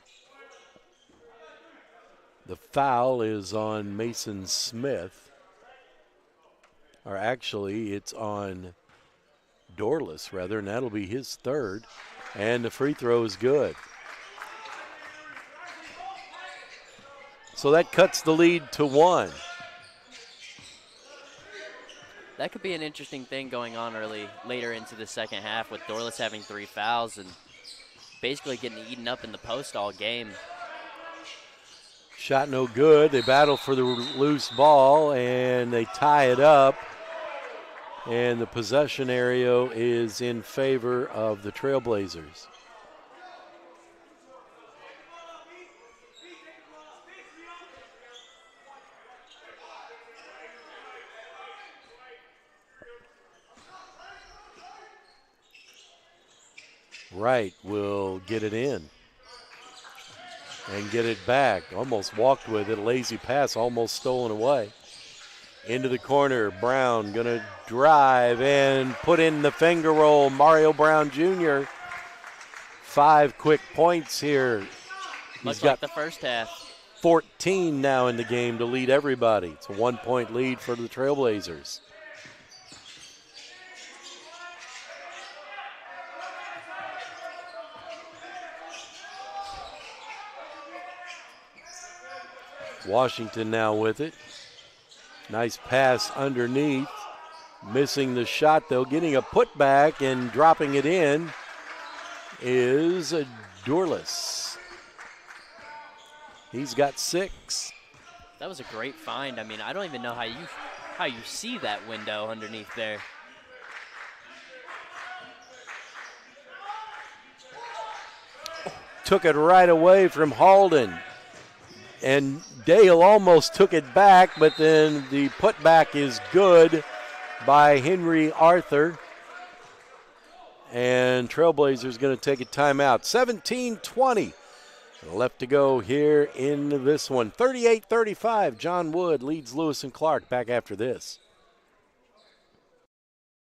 The foul is on Mason Smith. Or actually, it's on Dorless, rather, and that'll be his third. And the free throw is good. So that cuts the lead to 1. That could be an interesting thing going on later into the second half with Dorless having 3 fouls and basically getting eaten up in the post all game. Shot no good. They battle for the loose ball, and they tie it up. And the possession area is in favor of the Trailblazers. Wright will get it in and get it back. Almost walked with it. A lazy pass, almost stolen away. Into the corner. Brown going to drive and put in the finger roll. Mario Brown Jr. 5 quick points here. Much like the first half. 14 now in the game to lead everybody. It's a 1-point lead for the Trailblazers. Washington now with it. Nice pass underneath. Missing the shot, though, getting a putback and dropping it in is Dorless. He's got 6. That was a great find. I mean, I don't even know how you see that window underneath there. Took it right away from Halden. And Dale almost took it back, but then the putback is good by Henry Arthur. And Trailblazers going to take a timeout. 17-20 left to go here in this one. 38-35, John Wood leads Lewis and Clark. Back after this.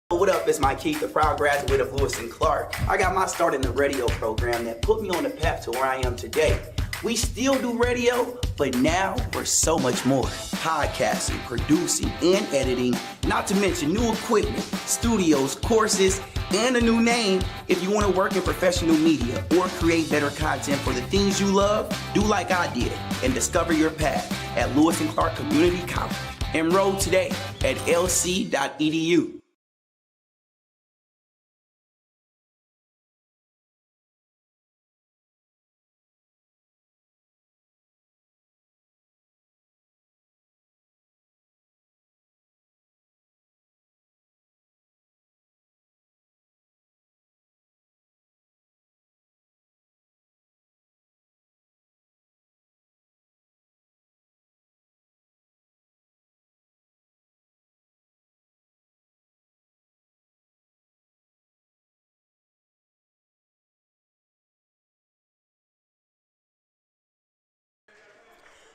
What up, it's Mike Keith, the proud graduate of Lewis and Clark. I got my start in the radio program that put me on the path to where I am today. We still do radio, but now we're so much more. Podcasting, producing, and editing, not to mention new equipment, studios, courses, and a new name. If you want to work in professional media or create better content for the things you love, do like I did and discover your path at Lewis and Clark Community College. Enroll today at lc.edu.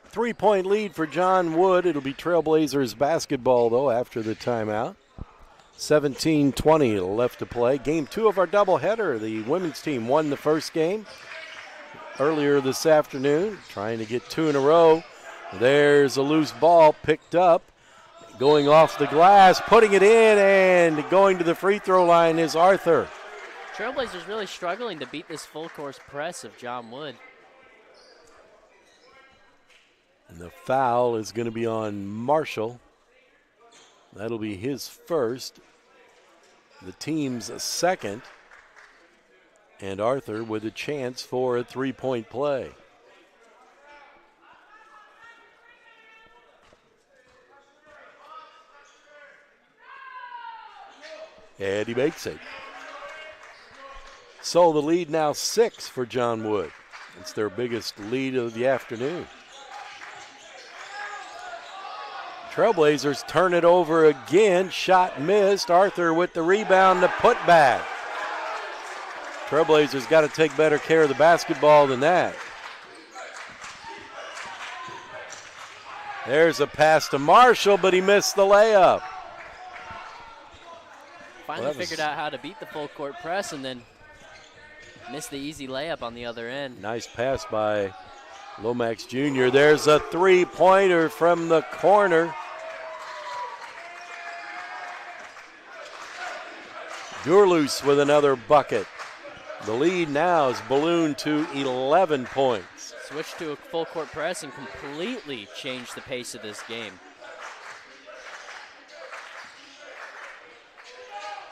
Three-point lead for John Wood. It'll be Trailblazers basketball, though, after the timeout. 17-20 left to play. Game 2 of our doubleheader. The women's team won the first game earlier this afternoon, trying to get 2 in a row. There's a loose ball picked up, going off the glass, putting it in, and going to the free throw line is Arthur. Trailblazers really struggling to beat this full course press of John Wood. And the foul is going to be on Marshall. That'll be his first, the team's second, and Arthur with a chance for a three-point play. And he makes it. So the lead now 6 for John Wood. It's their biggest lead of the afternoon. Trailblazers turn it over again. Shot missed. Arthur with the rebound, the putback. Trailblazers got to take better care of the basketball than that. There's a pass to Marshall, but he missed the layup. Finally figured out how to beat the full court press and then missed the easy layup on the other end. Nice pass by Lomax Jr. There's a three-pointer from the corner. Durloose with another bucket. The lead now is ballooned to 11 points. Switched to a full court press and completely changed the pace of this game.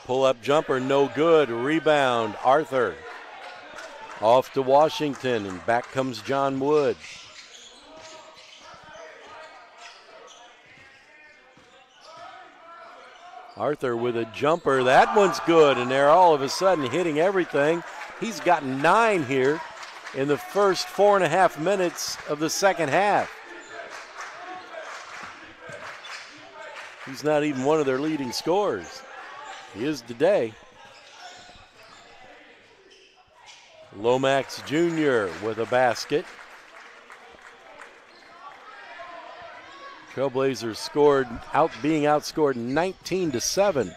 Pull-up jumper, no good. Rebound, Arthur. Off to Washington, and back comes John Wood. Arthur with a jumper. That one's good, and they're all of a sudden hitting everything. He's got 9 here in the first 4.5 minutes of the second half. He's not even one of their leading scorers. He is today. Lomax Jr. with a basket. Trailblazers being outscored 19-7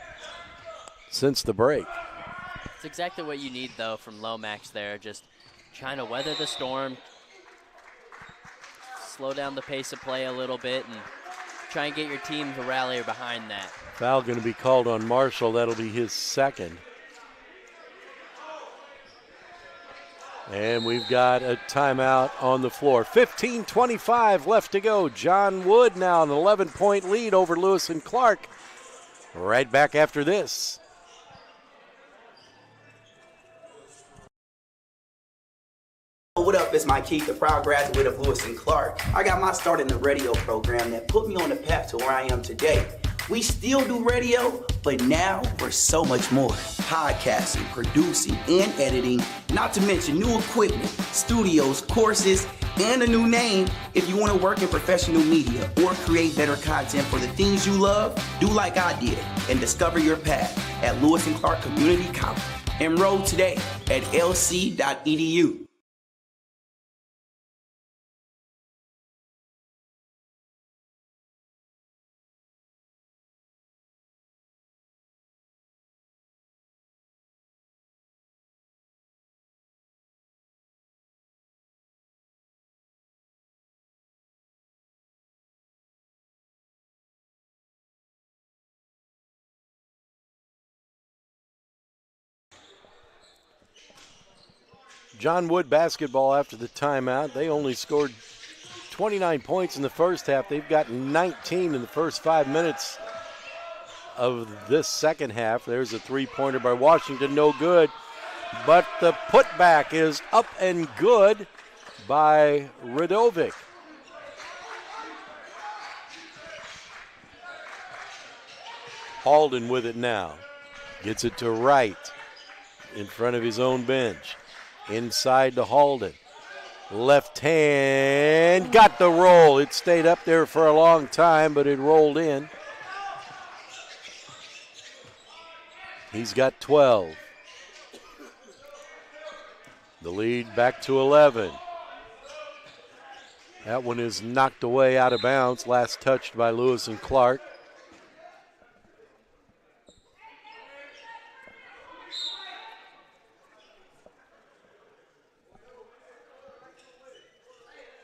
since the break. It's exactly what you need, though, from Lomax there. Just trying to weather the storm, slow down the pace of play a little bit, and try and get your team to rally behind that. Foul going to be called on Marshall. That'll be his second. And we've got a timeout on the floor. 15:25 left to go. John Wood now an 11-point lead over Lewis and Clark. Right back after this. up? It's Mike Keith, a proud graduate of Lewis and Clark. I got my start in the radio program that put me on the path to where I am today. We still do radio, but now we're so much more. Podcasting, producing, and editing, not to mention new equipment, studios, courses, and a new name. If you want to work in professional media or create better content for the things you love, do like I did and discover your path at Lewis and Clark Community College. Enroll today at lc.edu. John Wood basketball after the timeout. They only scored 29 points in the first half. They've got 19 in the first 5 minutes of this second half. There's a three-pointer by Washington, no good. But the putback is up and good by Radovic. Halden with it now. Gets it to Wright in front of his own bench. Inside to Halden. Left hand, got the roll. It stayed up there for a long time, but it rolled in. He's got 12. The lead back to 11. That one is knocked away out of bounds. Last touched by Lewis and Clark.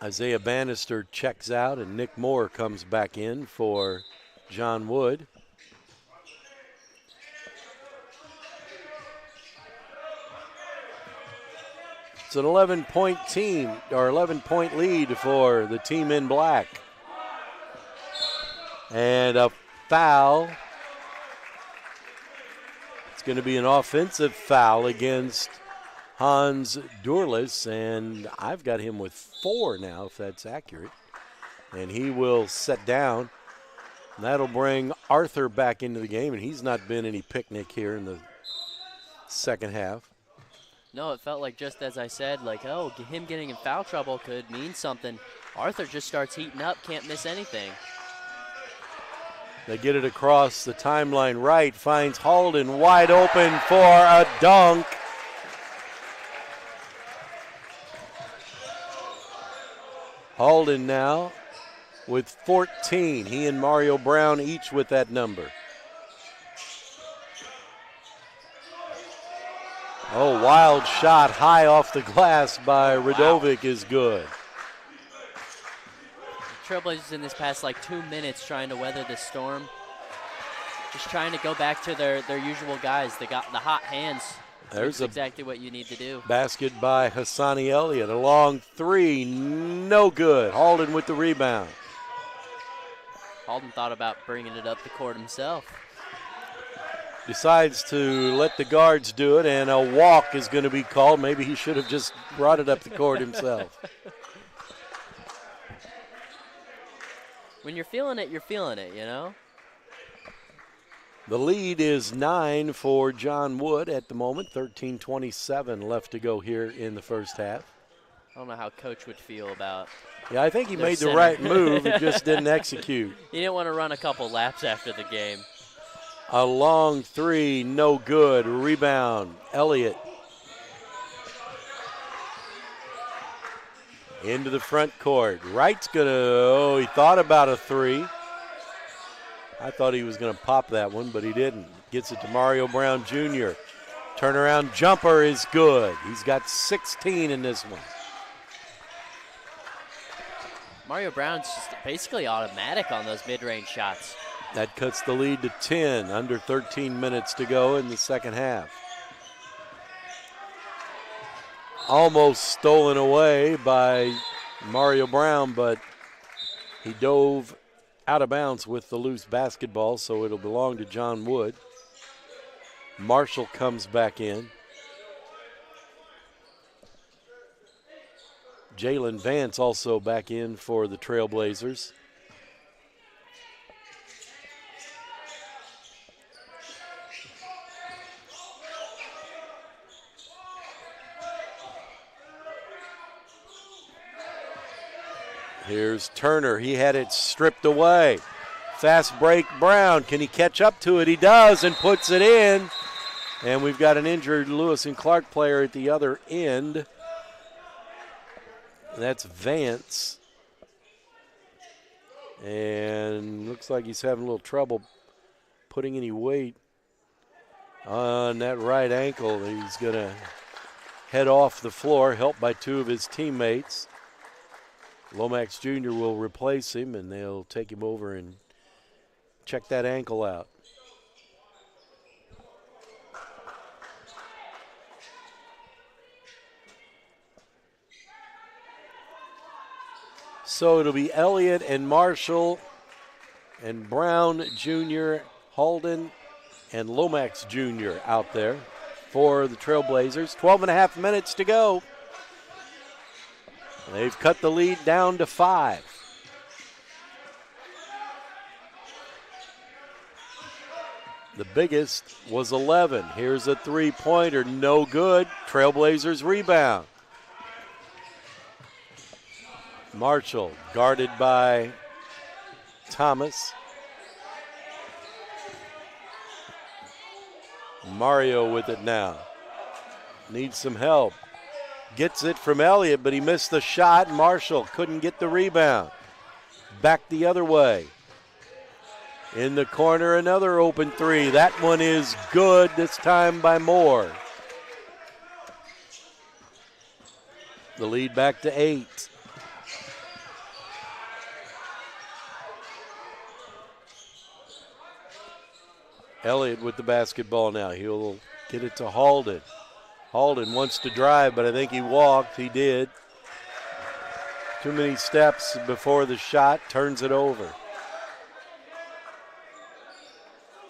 Isaiah Bannister checks out and Nick Moore comes back in for John Wood. It's an 11-point team, or 11-point lead for the team in black. And a foul. It's going to be an offensive foul against Hans Durlis, and I've got him with 4 now, if that's accurate. And he will set down. That'll bring Arthur back into the game, and he's not been any picnic here in the second half. No, it felt like just as I said, like, oh, him getting in foul trouble could mean something. Arthur just starts heating up, can't miss anything. They get it across the timeline right, finds Halden wide open for a dunk. Halden now with 14. He and Mario Brown each with that number. Oh, wild shot high off the glass by Radovic is good. Trailblazers in this past like 2 minutes trying to weather this storm. Just trying to go back to their usual guys. They got the hot hands. There's exactly what you need to do. Basket by Hassani Elliott. A long three, no good. Halden with the rebound. Halden thought about bringing it up the court himself. Decides to let the guards do it, and a walk is going to be called. Maybe he should have just brought it up the court himself. When you're feeling it, you know? The lead is 9 for John Wood at the moment. 13:27 left to go here in the first half. I don't know how Coach would feel about. Yeah, I think he made the right move. He just didn't execute. He didn't want to run a couple laps after the game. A long three, no good. Rebound, Elliott. Into the front court. Wright's gonna, he thought about a three. I thought he was gonna pop that one, but he didn't. Gets it to Mario Brown Jr. Turnaround jumper is good. He's got 16 in this one. Mario Brown's just basically automatic on those mid-range shots. That cuts the lead to 10, under 13 minutes to go in the second half. Almost stolen away by Mario Brown, but he dove out of bounds with the loose basketball, so it'll belong to John Wood. Marshall comes back in. Jalen Vance also back in for the Trailblazers. Here's Turner. He had it stripped away. Fast break, Brown. Can he catch up to it? He does and puts it in. And we've got an injured Lewis and Clark player at the other end. That's Vance. And looks like he's having a little trouble putting any weight on that right ankle. He's going to head off the floor, helped by two of his teammates. Lomax Jr. will replace him, and they'll take him over and check that ankle out. So it'll be Elliott and Marshall and Brown Jr., Halden, and Lomax Jr. out there for the Trailblazers. 12 and a half minutes to go. They've cut the lead down to 5. The biggest was 11. Here's a three-pointer, no good. Trailblazers rebound. Marshall guarded by Thomas. Mario with it now. Needs some help. Gets it from Elliott, but he missed the shot. Marshall couldn't get the rebound. Back the other way. In the corner, another open three. That one is good, this time by Moore. The lead back to 8. Elliott with the basketball now. He'll get it to Halden. Halden wants to drive, but I think he walked. He did. Too many steps before the shot, turns it over.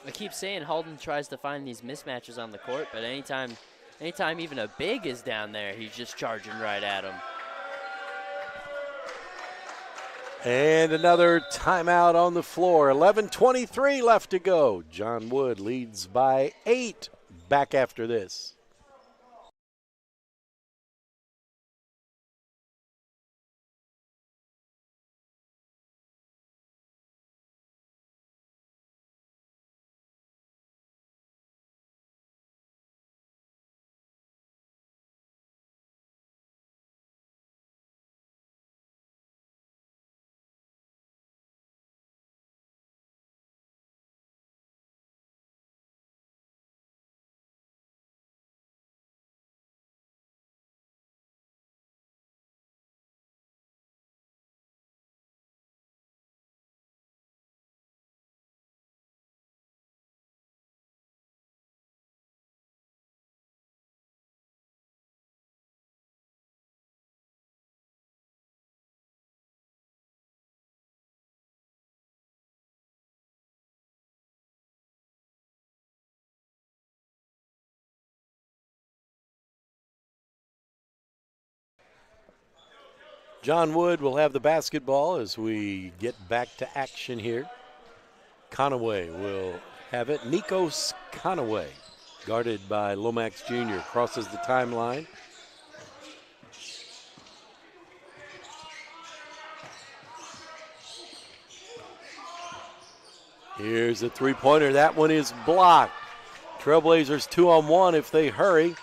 I keep saying Halden tries to find these mismatches on the court, but anytime even a big is down there, he's just charging right at him. And another timeout on the floor. 11:23 left to go. John Wood leads by 8. Back after this. John Wood will have the basketball as we get back to action here. Conaway will have it. Nikos Conaway, guarded by Lomax Jr., crosses the timeline. Here's a three-pointer. That one is blocked. Trailblazers 2-on-1 if they hurry.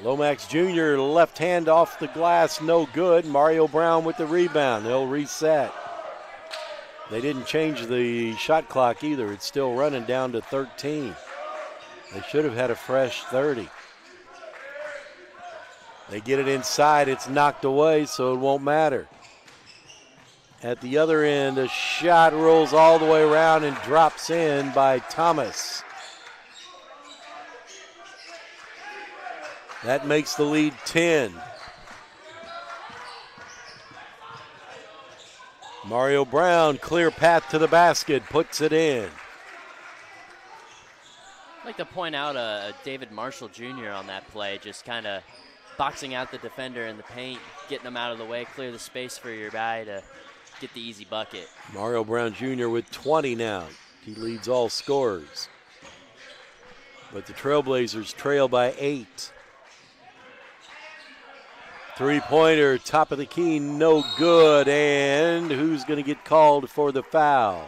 Lomax Jr. left hand off the glass, no good. Mario Brown with the rebound. They'll reset. They didn't change the shot clock either. It's still running down to 13. They should have had a fresh 30. They get it inside. It's knocked away, so it won't matter. At the other end, a shot rolls all the way around and drops in by Thomas. That makes the lead 10. Mario Brown, clear path to the basket, puts it in. I'd like to point out David Marshall Jr. on that play, just kind of boxing out the defender in the paint, getting them out of the way, clear the space for your guy to get the easy bucket. Mario Brown Jr. with 20 now. He leads all scorers. But the Trailblazers trail by 8. Three-pointer, top of the key, no good. And who's going to get called for the foul?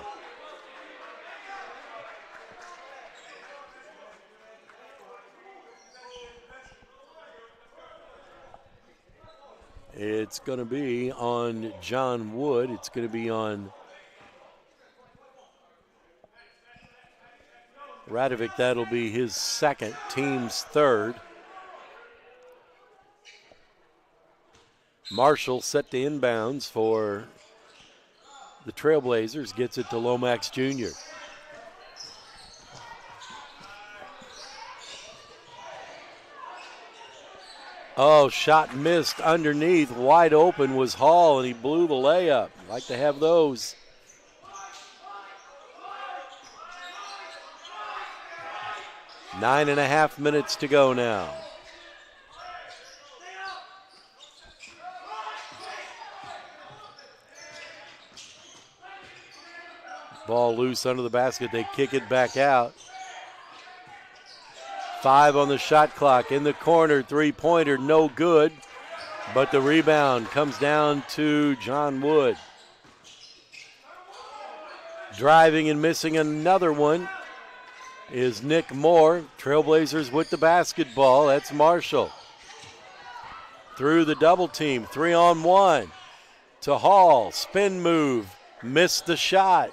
It's going to be on John Wood. It's going to be on Radovic. That'll be his second, team's third. Marshall set to inbounds for the Trailblazers. Gets it to Lomax Jr. Oh, shot missed underneath. Wide open was Hall, and he blew the layup. Like to have those. 9.5 minutes to go now. Ball loose under the basket. They kick it back out. 5 on the shot clock. In the corner, three-pointer, no good. But the rebound comes down to John Wood. Driving and missing another one is Nick Moore. Trailblazers with the basketball. That's Marshall. Through the double team, 3-on-1 to Hall. Spin move, missed the shot.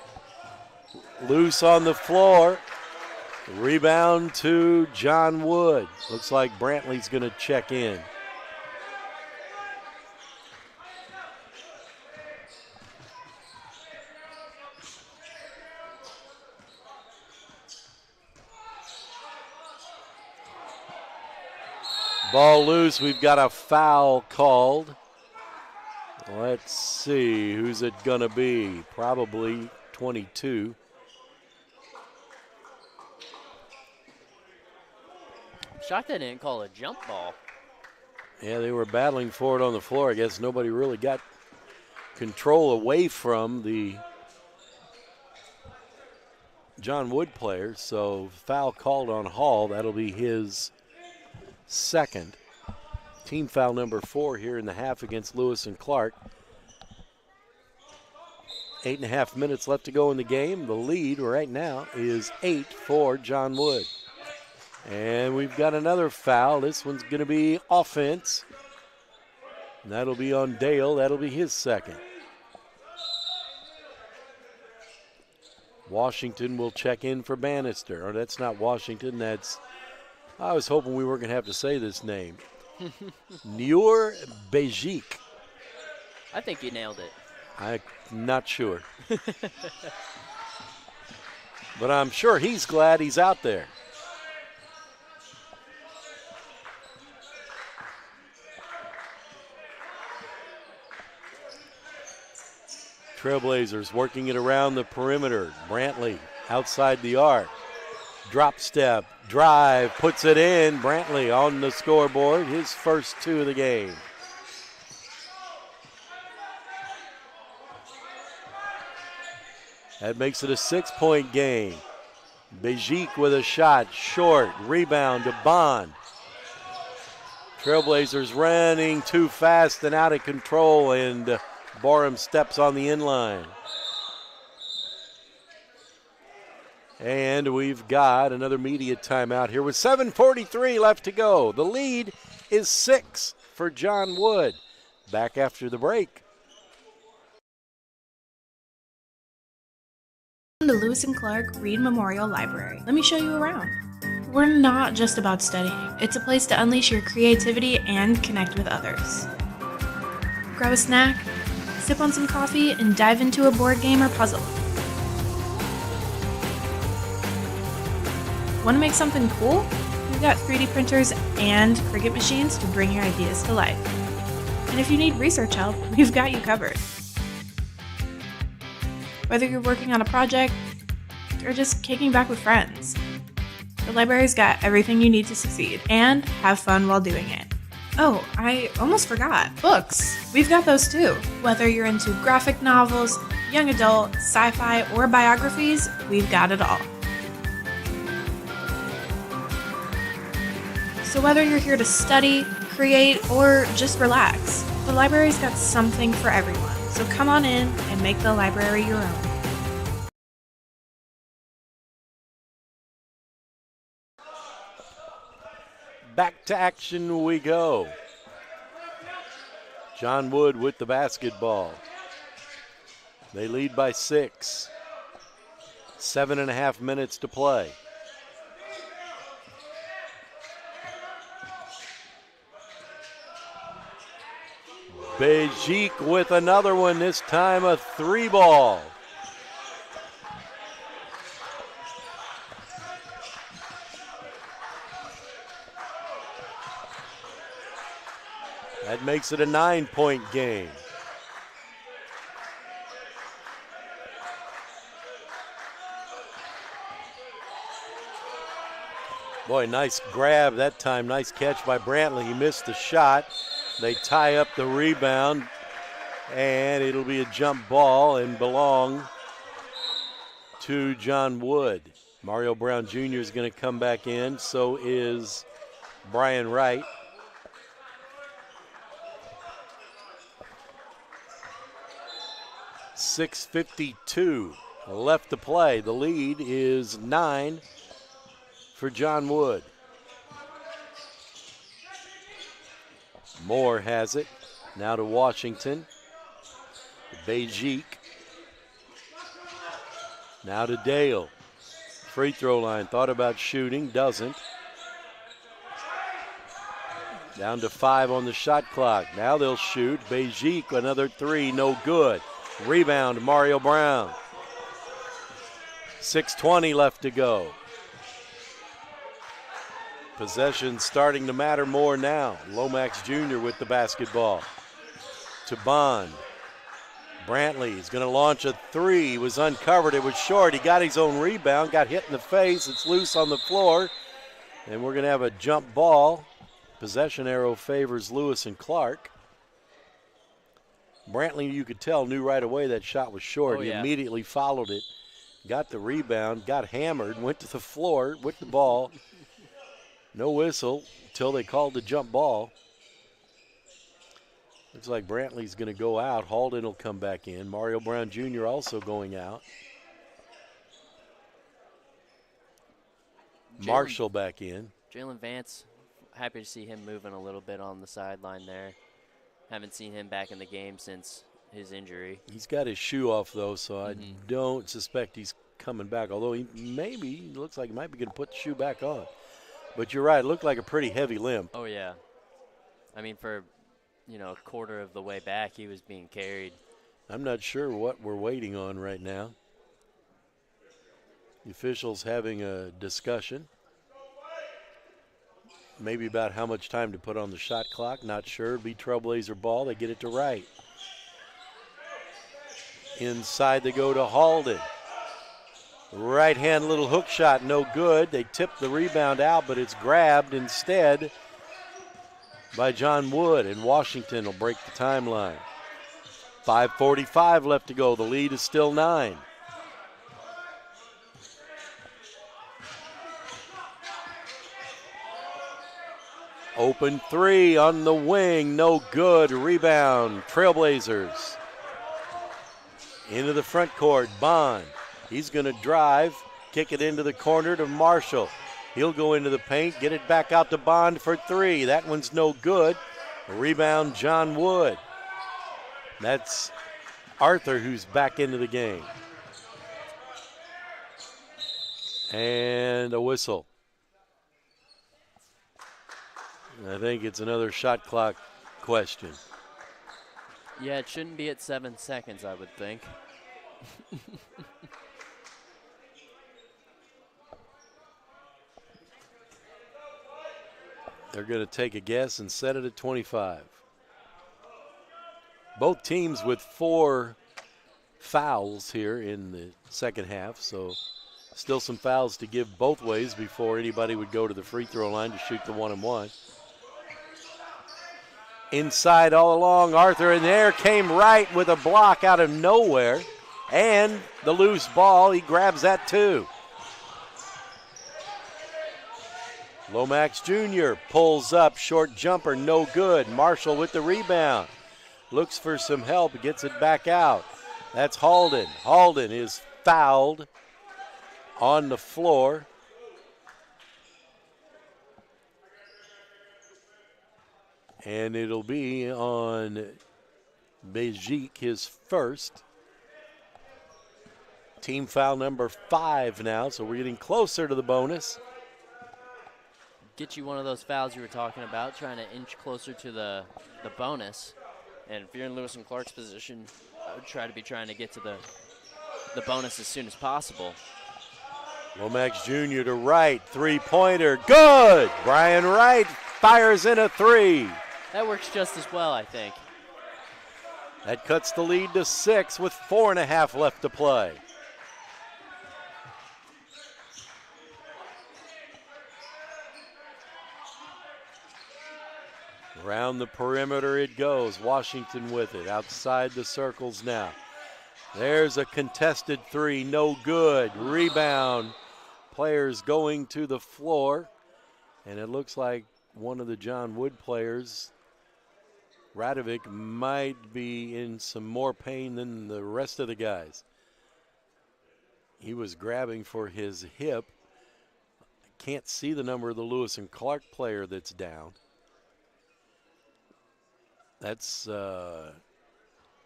Loose on the floor. Rebound to John Wood. Looks like Brantley's going to check in. Ball loose. We've got a foul called. Let's see. Who's it going to be? Probably 22. Shocked they didn't call a jump ball. Yeah, they were battling for it on the floor. I guess nobody really got control away from the John Wood player. So foul called on Hall. That'll be his second. Team foul number 4 here in the half against Lewis and Clark. 8.5 minutes left to go in the game. The lead right now is 8 for John Wood. And we've got another foul. This one's going to be offense. And that'll be on Dale. That'll be his second. Washington will check in for Bannister. Or that's not Washington. That's, I was hoping we weren't going to have to say this name. Nur Bejik. I think you nailed it. I'm not sure. But I'm sure he's glad he's out there. Trailblazers working it around the perimeter. Brantley outside the arc. Drop step, drive, puts it in. Brantley on the scoreboard, his first 2 of the game. That makes it a 6-point game. Bejik with a shot, short, rebound to Bond. Trailblazers running too fast and out of control, and Borum steps on the inline. And we've got another media timeout here with 7:43 left to go. The lead is 6 for John Wood. Back after the break. The Lewis and Clark Reed Memorial Library. Let me show you around. We're not just about studying. It's a place to unleash your creativity and connect with others. Grab a snack, sip on some coffee, and dive into a board game or puzzle. Want to make something cool? We've got 3D printers and Cricut machines to bring your ideas to life. And if you need research help, we've got you covered. Whether you're working on a project or just kicking back with friends, the library's got everything you need to succeed and have fun while doing it. Oh, I almost forgot. Books. We've got those too. Whether you're into graphic novels, young adult, sci-fi, or biographies, we've got it all. So whether you're here to study, create, or just relax, the library's got something for everyone. So come on in and make the library your own. Back to action we go. John Wood with the basketball. They lead by 6. 7.5 minutes to play. Bejik with another one, this time a 3-ball. That makes it a 9-point game. Boy, nice grab that time. Nice catch by Brantley. He missed the shot. They tie up the rebound, and it'll be a jump ball and belong to John Wood. Mario Brown Jr. is going to come back in. So is Brian Wright. .652 left to play. The lead is 9 for John Wood. Moore has it. Now to Washington. Bejik. Now to Dale. Free throw line. Thought about shooting. Doesn't. Down to 5 on the shot clock. Now they'll shoot. Bejik, another 3. No good. Rebound, Mario Brown. 6:20 left to go. Possession starting to matter more now. Lomax Jr. with the basketball. To Bond. Brantley is going to launch a 3. He was uncovered. It was short. He got his own rebound. Got hit in the face. It's loose on the floor. And we're going to have a jump ball. Possession arrow favors Lewis and Clark. Brantley, you could tell, knew right away that shot was short. Oh, yeah. He immediately followed it. Got the rebound. Got hammered. Went to the floor with the ball. No whistle until they called the jump ball. Looks like Brantley's going to go out. Halden will come back in. Mario Brown Jr. also going out. Marshall back in. Jalen Vance, happy to see him moving a little bit on the sideline there. Haven't seen him back in the game since his injury. He's got his shoe off, though, so I don't suspect he's coming back, although he looks like he might be going to put the shoe back on. But you're right, it looked like a pretty heavy limp. Oh, yeah. I mean, for, a quarter of the way back, he was being carried. I'm not sure what we're waiting on right now. The officials having a discussion. Maybe about how much time to put on the shot clock. Not sure. It'll be Trailblazer ball. They get it to Wright. Inside they go to Halden. Right hand little hook shot, no good. They tip the rebound out, but it's grabbed instead by John Wood, and Washington will break the timeline. 5:45 left to go. The lead is still 9. Open 3 on the wing, no good. Rebound, Trailblazers. Into the front court, Bond. He's going to drive, kick it into the corner to Marshall. He'll go into the paint, get it back out to Bond for 3. That one's no good. A rebound, John Wood. That's Arthur who's back into the game. And a whistle. I think it's another shot clock question. Yeah, it shouldn't be at 7 seconds, I would think. They're going to take a guess and set it at 25. Both teams with 4 fouls here in the second half, so still some fouls to give both ways before anybody would go to the free throw line to shoot the 1-and-1. Inside all along, Arthur, and there came Wright with a block out of nowhere. And the loose ball, he grabs that too. Lomax Jr. pulls up, short jumper, no good. Marshall with the rebound. Looks for some help, gets it back out. That's Halden. Halden is fouled on the floor. And it'll be on Bejic, his first. Team foul number 5 now, so we're getting closer to the bonus. Get you one of those fouls you were talking about, trying to inch closer to the bonus. And if you're in Lewis and Clark's position, I would try to get to the bonus as soon as possible. Lomax Jr. to Wright, three-pointer, good! Brian Wright fires in a 3. That works just as well, I think. That cuts the lead to 6 with 4.5 left to play. Around the perimeter it goes. Washington with it. Outside the circles now. There's a contested 3. No good. Rebound. Players going to the floor. And it looks like one of the John Wood players, Radovic, might be in some more pain than the rest of the guys. He was grabbing for his hip. Can't see the number of the Lewis and Clark player that's down. That's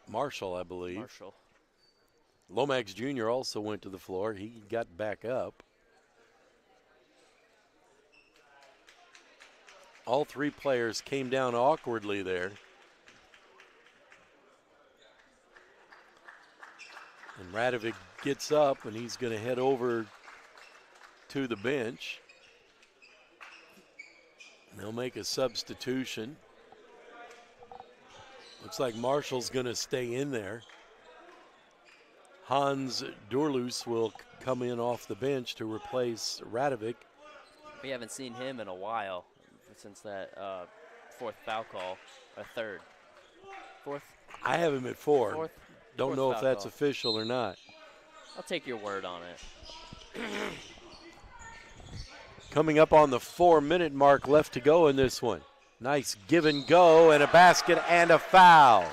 Marshall, I believe. Marshall. Lomax Jr. also went to the floor. He got back up. All 3 players came down awkwardly there. And Radovic gets up, and he's going to head over to the bench. They'll make a substitution. Looks like Marshall's going to stay in there. Hans Durlus will come in off the bench to replace Radovic. We haven't seen him in a while since that 4th foul call, or 3rd. 4th? I have him at 4. Don't know if that's call. official or not. I'll take your word on it. Coming up on the 4-minute mark left to go in this one. Nice give and go and a basket and a foul.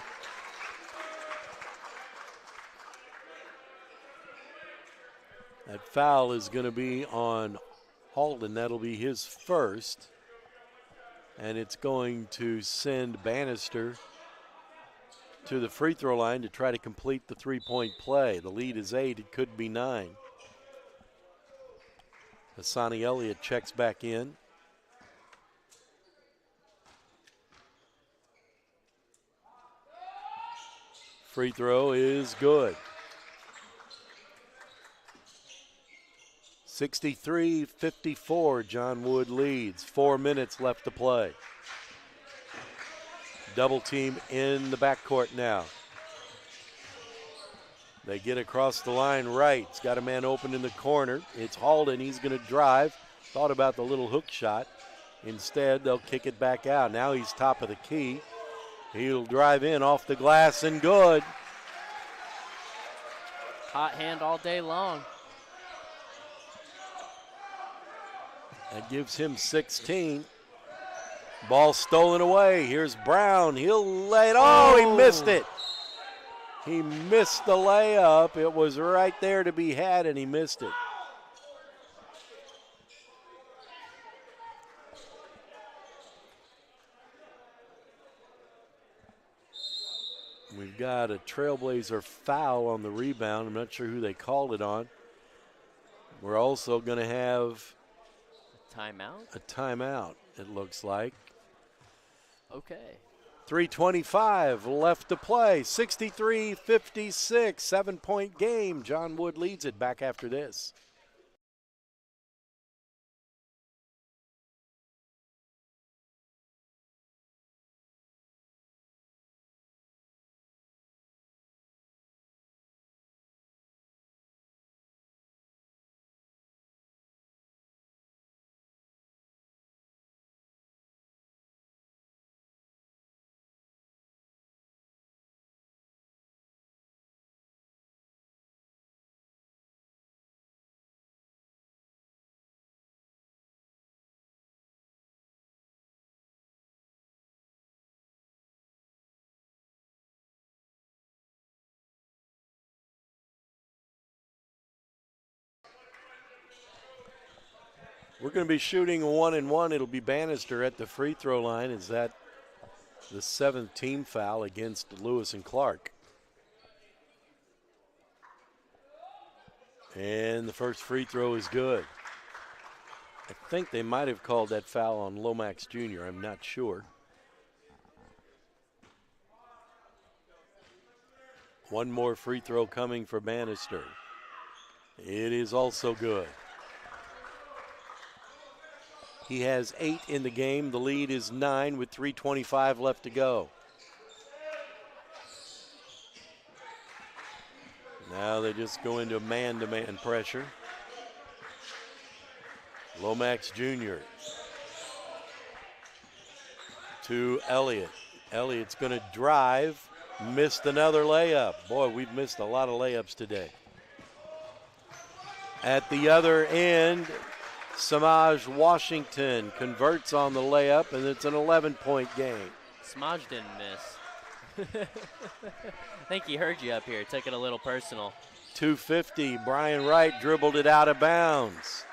That foul is going to be on Halden. That'll be his first. And it's going to send Bannister to the free throw line to try to complete the 3-point play. The lead is 8. It could be 9. Hassani Elliott checks back in. Free throw is good. 63-54, John Wood leads. 4 minutes left to play. Double team in the backcourt now. They get across the line right. It's got a man open in the corner. It's Halden. He's going to drive. Thought about the little hook shot. Instead, they'll kick it back out. Now he's top of the key. He'll drive in off the glass and good. Hot hand all day long. That gives him 16. Ball stolen away. Here's Brown. He'll lay it. Oh, he missed it. He missed the layup. It was right there to be had, and he missed it. We've got a Trailblazer foul on the rebound. I'm not sure who they called it on. We're also going to have timeout? A timeout, it looks like. Okay. 3:25 left to play. 63-56, 7-point game. John Wood leads it. Back after this. We're going to be shooting 1-1. It'll be Bannister at the free throw line. Is that the 7th team foul against Lewis and Clark? And the first free throw is good. I think they might have called that foul on Lomax Jr. I'm not sure. One more free throw coming for Bannister. It is also good. He has 8 in the game. The lead is 9 with 3:25 left to go. Now they just go into man-to-man pressure. Lomax Jr. to Elliott. Elliott's going to drive. Missed another layup. Boy, we've missed a lot of layups today. At the other end, Samaj Washington converts on the layup, and it's an 11-point game. Samaj didn't miss. I think he heard you up here. Took it a little personal. 2:50. Brian Wright dribbled it out of bounds.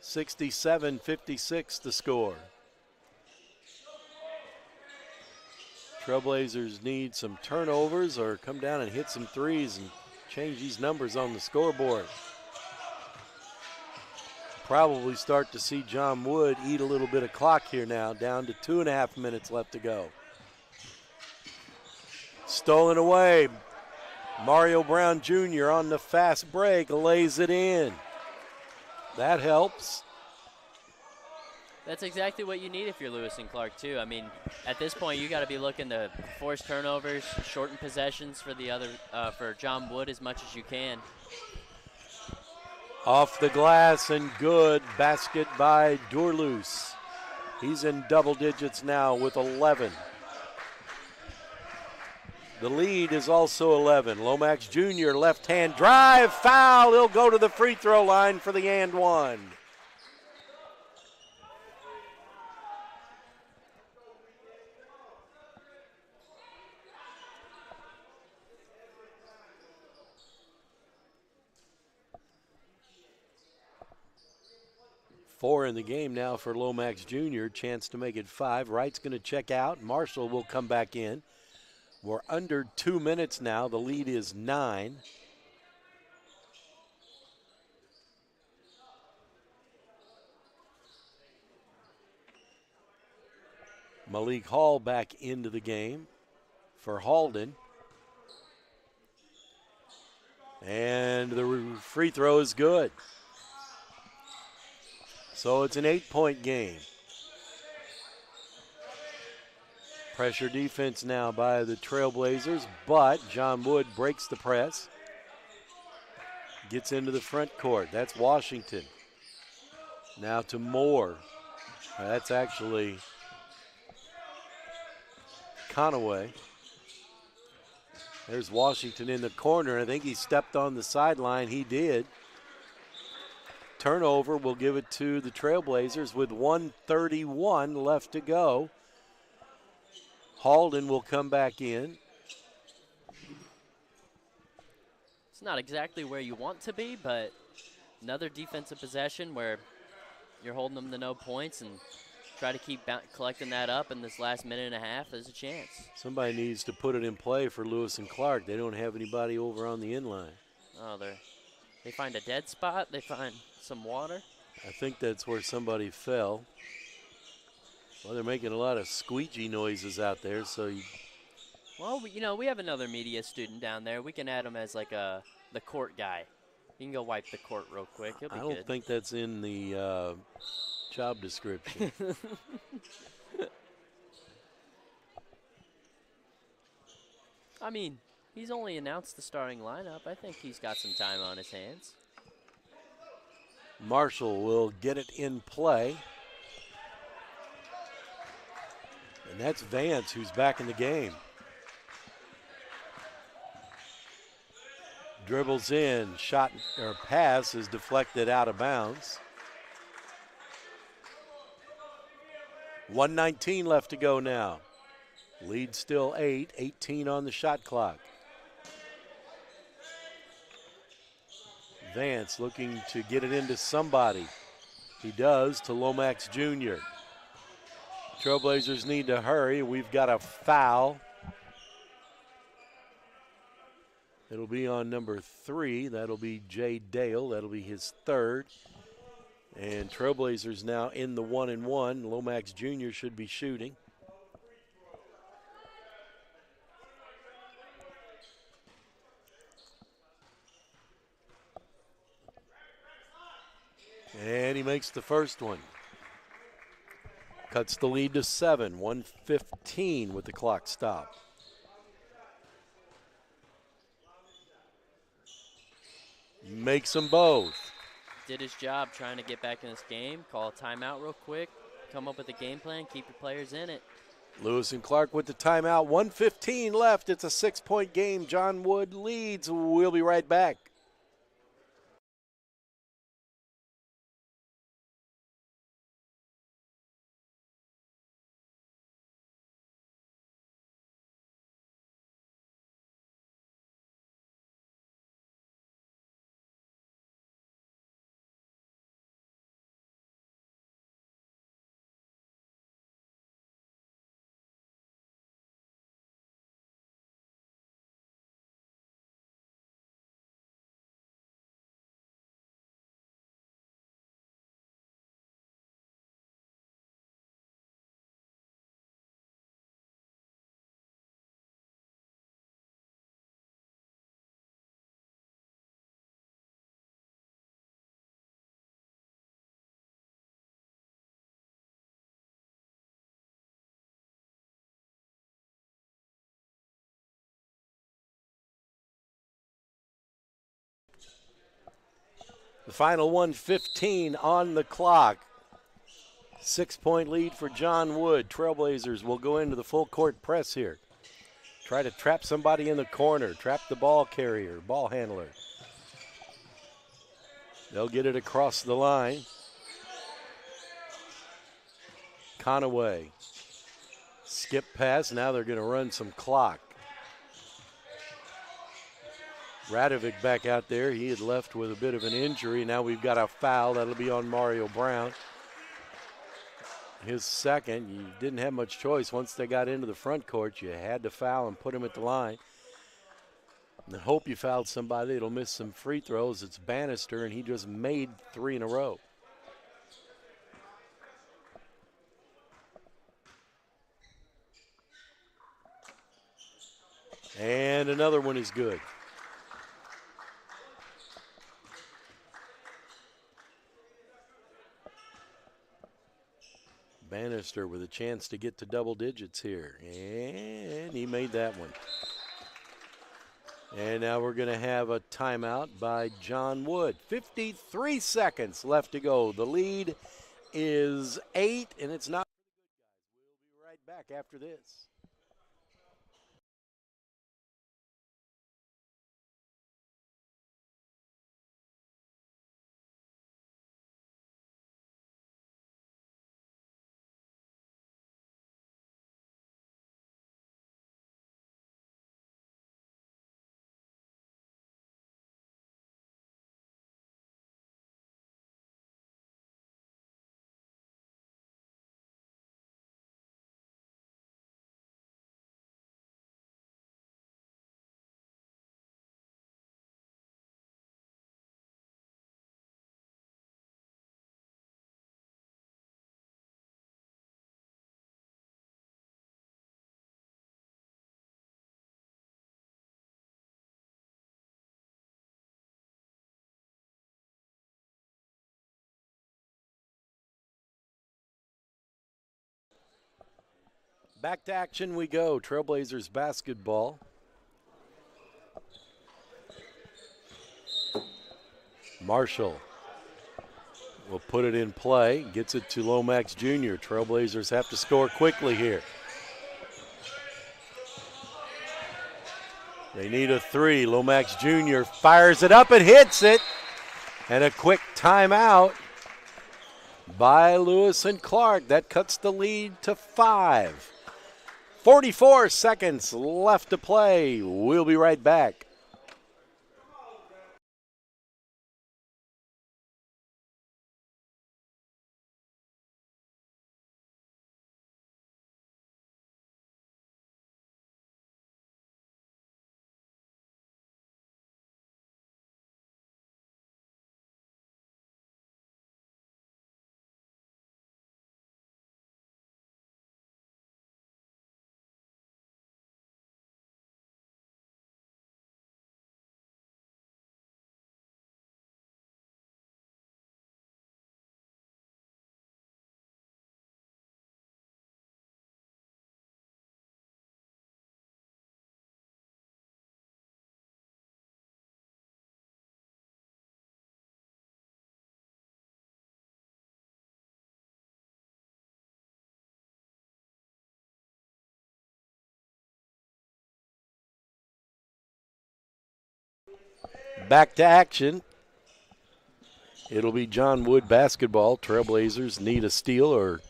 (67-56) the score. Trailblazers need some turnovers or come down and hit some threes and change these numbers on the scoreboard. Probably start to see John Wood eat a little bit of clock here now, down to 2.5 minutes left to go. Stolen away. Mario Brown Jr. on the fast break lays it in. That helps. That's exactly what you need if you're Lewis and Clark, too. I mean, at this point, you got to be looking to force turnovers, shorten possessions for the other, for John Wood as much as you can. Off the glass and good. Basket by Durlus. He's in double digits now with 11. The lead is also 11. Lomax Jr. left-hand drive, foul. He'll go to the free throw line for the and one. Four in the game now for Lomax Jr. Chance to make it 5. Wright's going to check out. Marshall will come back in. We're under 2 minutes now. The lead is 9. Malik Hall back into the game for Halden. And the free throw is good. So it's an 8-point game. Pressure defense now by the Trailblazers, but John Wood breaks the press. Gets into the front court. That's Washington. Now to Moore. That's actually Conaway. There's Washington in the corner. I think he stepped on the sideline. He did. Turnover will give it to the Trailblazers with 1:31 left to go. Halden will come back in. It's not exactly where you want to be, but another defensive possession where you're holding them to no points and try to keep collecting that up in this last minute and a half. There's a chance. Somebody needs to put it in play for Lewis and Clark. They don't have anybody over on the inline. Oh, they find a dead spot. They find some water. I think that's where somebody fell. Well, they're making a lot of squeegee noises out there, so Well, we have another media student down there. We can add him as like the court guy. You can go wipe the court real quick. He'll be good. I don't think that's in the job description. I mean, he's only announced the starting lineup. I think he's got some time on his hands. Marshall will get it in play. And that's Vance who's back in the game. Dribbles in, shot or pass is deflected out of bounds. 1:19 left to go now. Lead still 8, 18 on the shot clock. Vance looking to get it into somebody. He does to Lomax Jr. Trailblazers need to hurry. We've got a foul. It'll be on number 3. That'll be Jay Dale. That'll be his 3rd. And Trailblazers now in the 1-and-1. Lomax Jr. should be shooting. And he makes the first one. Cuts the lead to 7, 1:15 with the clock stopped. Makes them both. Did his job trying to get back in this game. Call a timeout real quick. Come up with a game plan. Keep your players in it. Lewis and Clark with the timeout. 1:15 left. It's a 6-point game. John Wood leads. We'll be right back. The final 1:15 on the clock. 6-point lead for John Wood. Trailblazers will go into the full court press here. Try to trap somebody in the corner. Trap the ball carrier, ball handler. They'll get it across the line. Conaway. Skip pass. Now they're going to run some clock. Radovic back out there. He had left with a bit of an injury. Now we've got a foul. That'll be on Mario Brown. His second. You didn't have much choice. Once they got into the front court, you had to foul and put him at the line. And hope you fouled somebody that'll miss some free throws. It's Bannister, and he just made 3 in a row. And another one is good. Bannister with a chance to get to double digits here. And he made that one. And now we're going to have a timeout by John Wood. 53 seconds left to go. The lead is 8, and it's not good, guys. We'll be right back after this. Back to action we go. Trailblazers basketball. Marshall will put it in play. Gets it to Lomax Jr. Trailblazers have to score quickly here. They need a 3. Lomax Jr. fires it up and hits it. And a quick timeout by Lewis and Clark. That cuts the lead to 5. 44 seconds left to play. We'll be right back. Back to action. It'll be John Wood basketball. Trailblazers need a steal or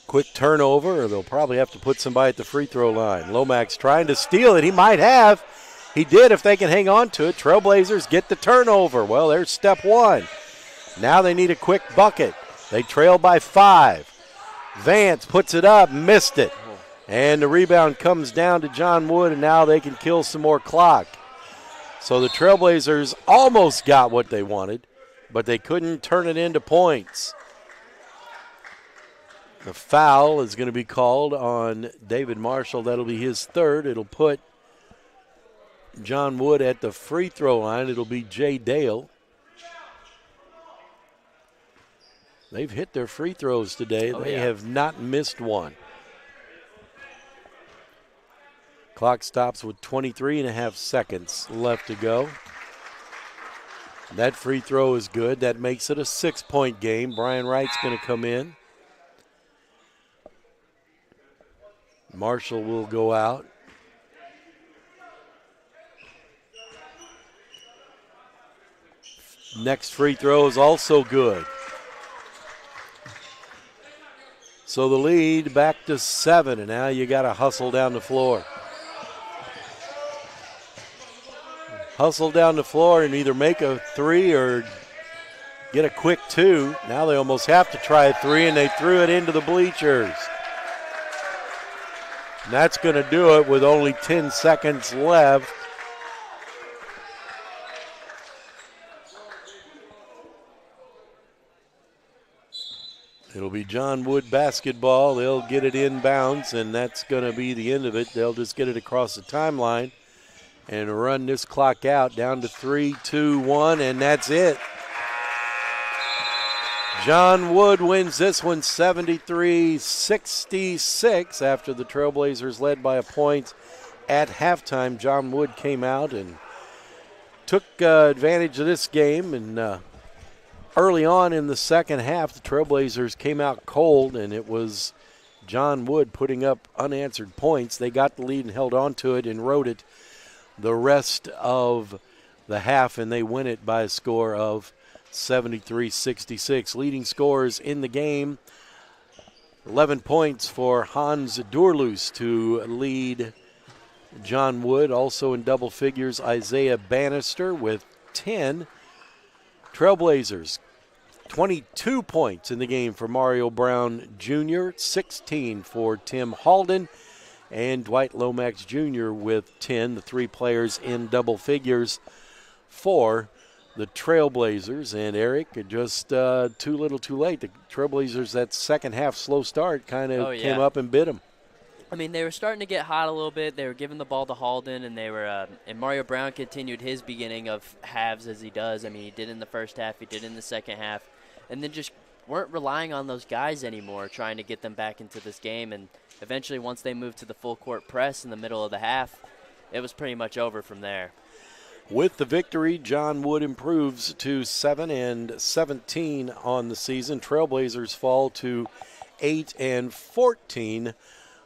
quick turnover, or they'll probably have to put somebody at the free throw line. Lomax trying to steal it. He might have. He did if they can hang on to it. Trailblazers get the turnover. Well, there's step one. Now they need a quick bucket. They trail by 5. Vance puts it up, missed it. And the rebound comes down to John Wood, and now they can kill some more clock. So the Trailblazers almost got what they wanted, but they couldn't turn it into points. The foul is going to be called on David Marshall. That'll be his third. It'll put John Wood at the free throw line. It'll be Jay Dale. They've hit their free throws today. They have not missed one. Clock stops with 23.5 seconds left to go. That free throw is good. That makes it a 6-point game. Brian Wright's going to come in. Marshall will go out. Next free throw is also good. So the lead back to 7, and now you got to hustle down the floor. Hustle down the floor and either make a 3 or get a quick 2. Now they almost have to try a 3, and they threw it into the bleachers. And that's going to do it with only 10 seconds left. It'll be John Wood basketball. They'll get it inbounds, and that's going to be the end of it. They'll just get it across the timeline and run this clock out down to 3, 2, 1, and that's it. John Wood wins this one 73-66 after the Trailblazers led by a point at halftime. John Wood came out and took advantage of this game, and early on in the second half, the Trailblazers came out cold, and it was John Wood putting up unanswered points. They got the lead and held on to it and rode it the rest of the half, and they win it by a score of 73-66. Leading scorers in the game, 11 points for Hans Durlus to lead John Wood. Also in double figures, Isaiah Bannister with 10. Trailblazers, 22 points in the game for Mario Brown Jr., 16 for Tim Halden, and Dwight Lomax Jr. with 10, the 3 players in double figures for the Trailblazers. And Eric, just too little too late. The Trailblazers, that second half slow start kind of came up and bit them. I mean, they were starting to get hot a little bit. They were giving the ball to Halden, and they were and Mario Brown continued his beginning of halves as he does. I mean, he did in the first half, he did in the second half, and then just weren't relying on those guys anymore, trying to get them back into this game. And eventually, once they moved to the full court press in the middle of the half, it was pretty much over from there. With the victory, John Wood improves to 7-17 on the season. Trailblazers fall to 8-14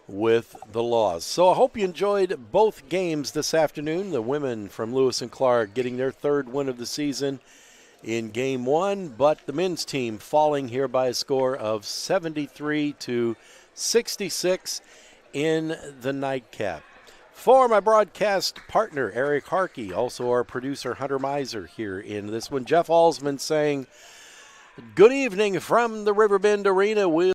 with the loss. So I hope you enjoyed both games this afternoon. The women from Lewis and Clark getting their 3rd win of the season in game 1, but the men's team falling here by a score of 73-66 in the nightcap. For my broadcast partner, Eric Harkey, also our producer, Hunter Miser, here in this one, Jeff Alsman saying good evening from the Riverbend Arena.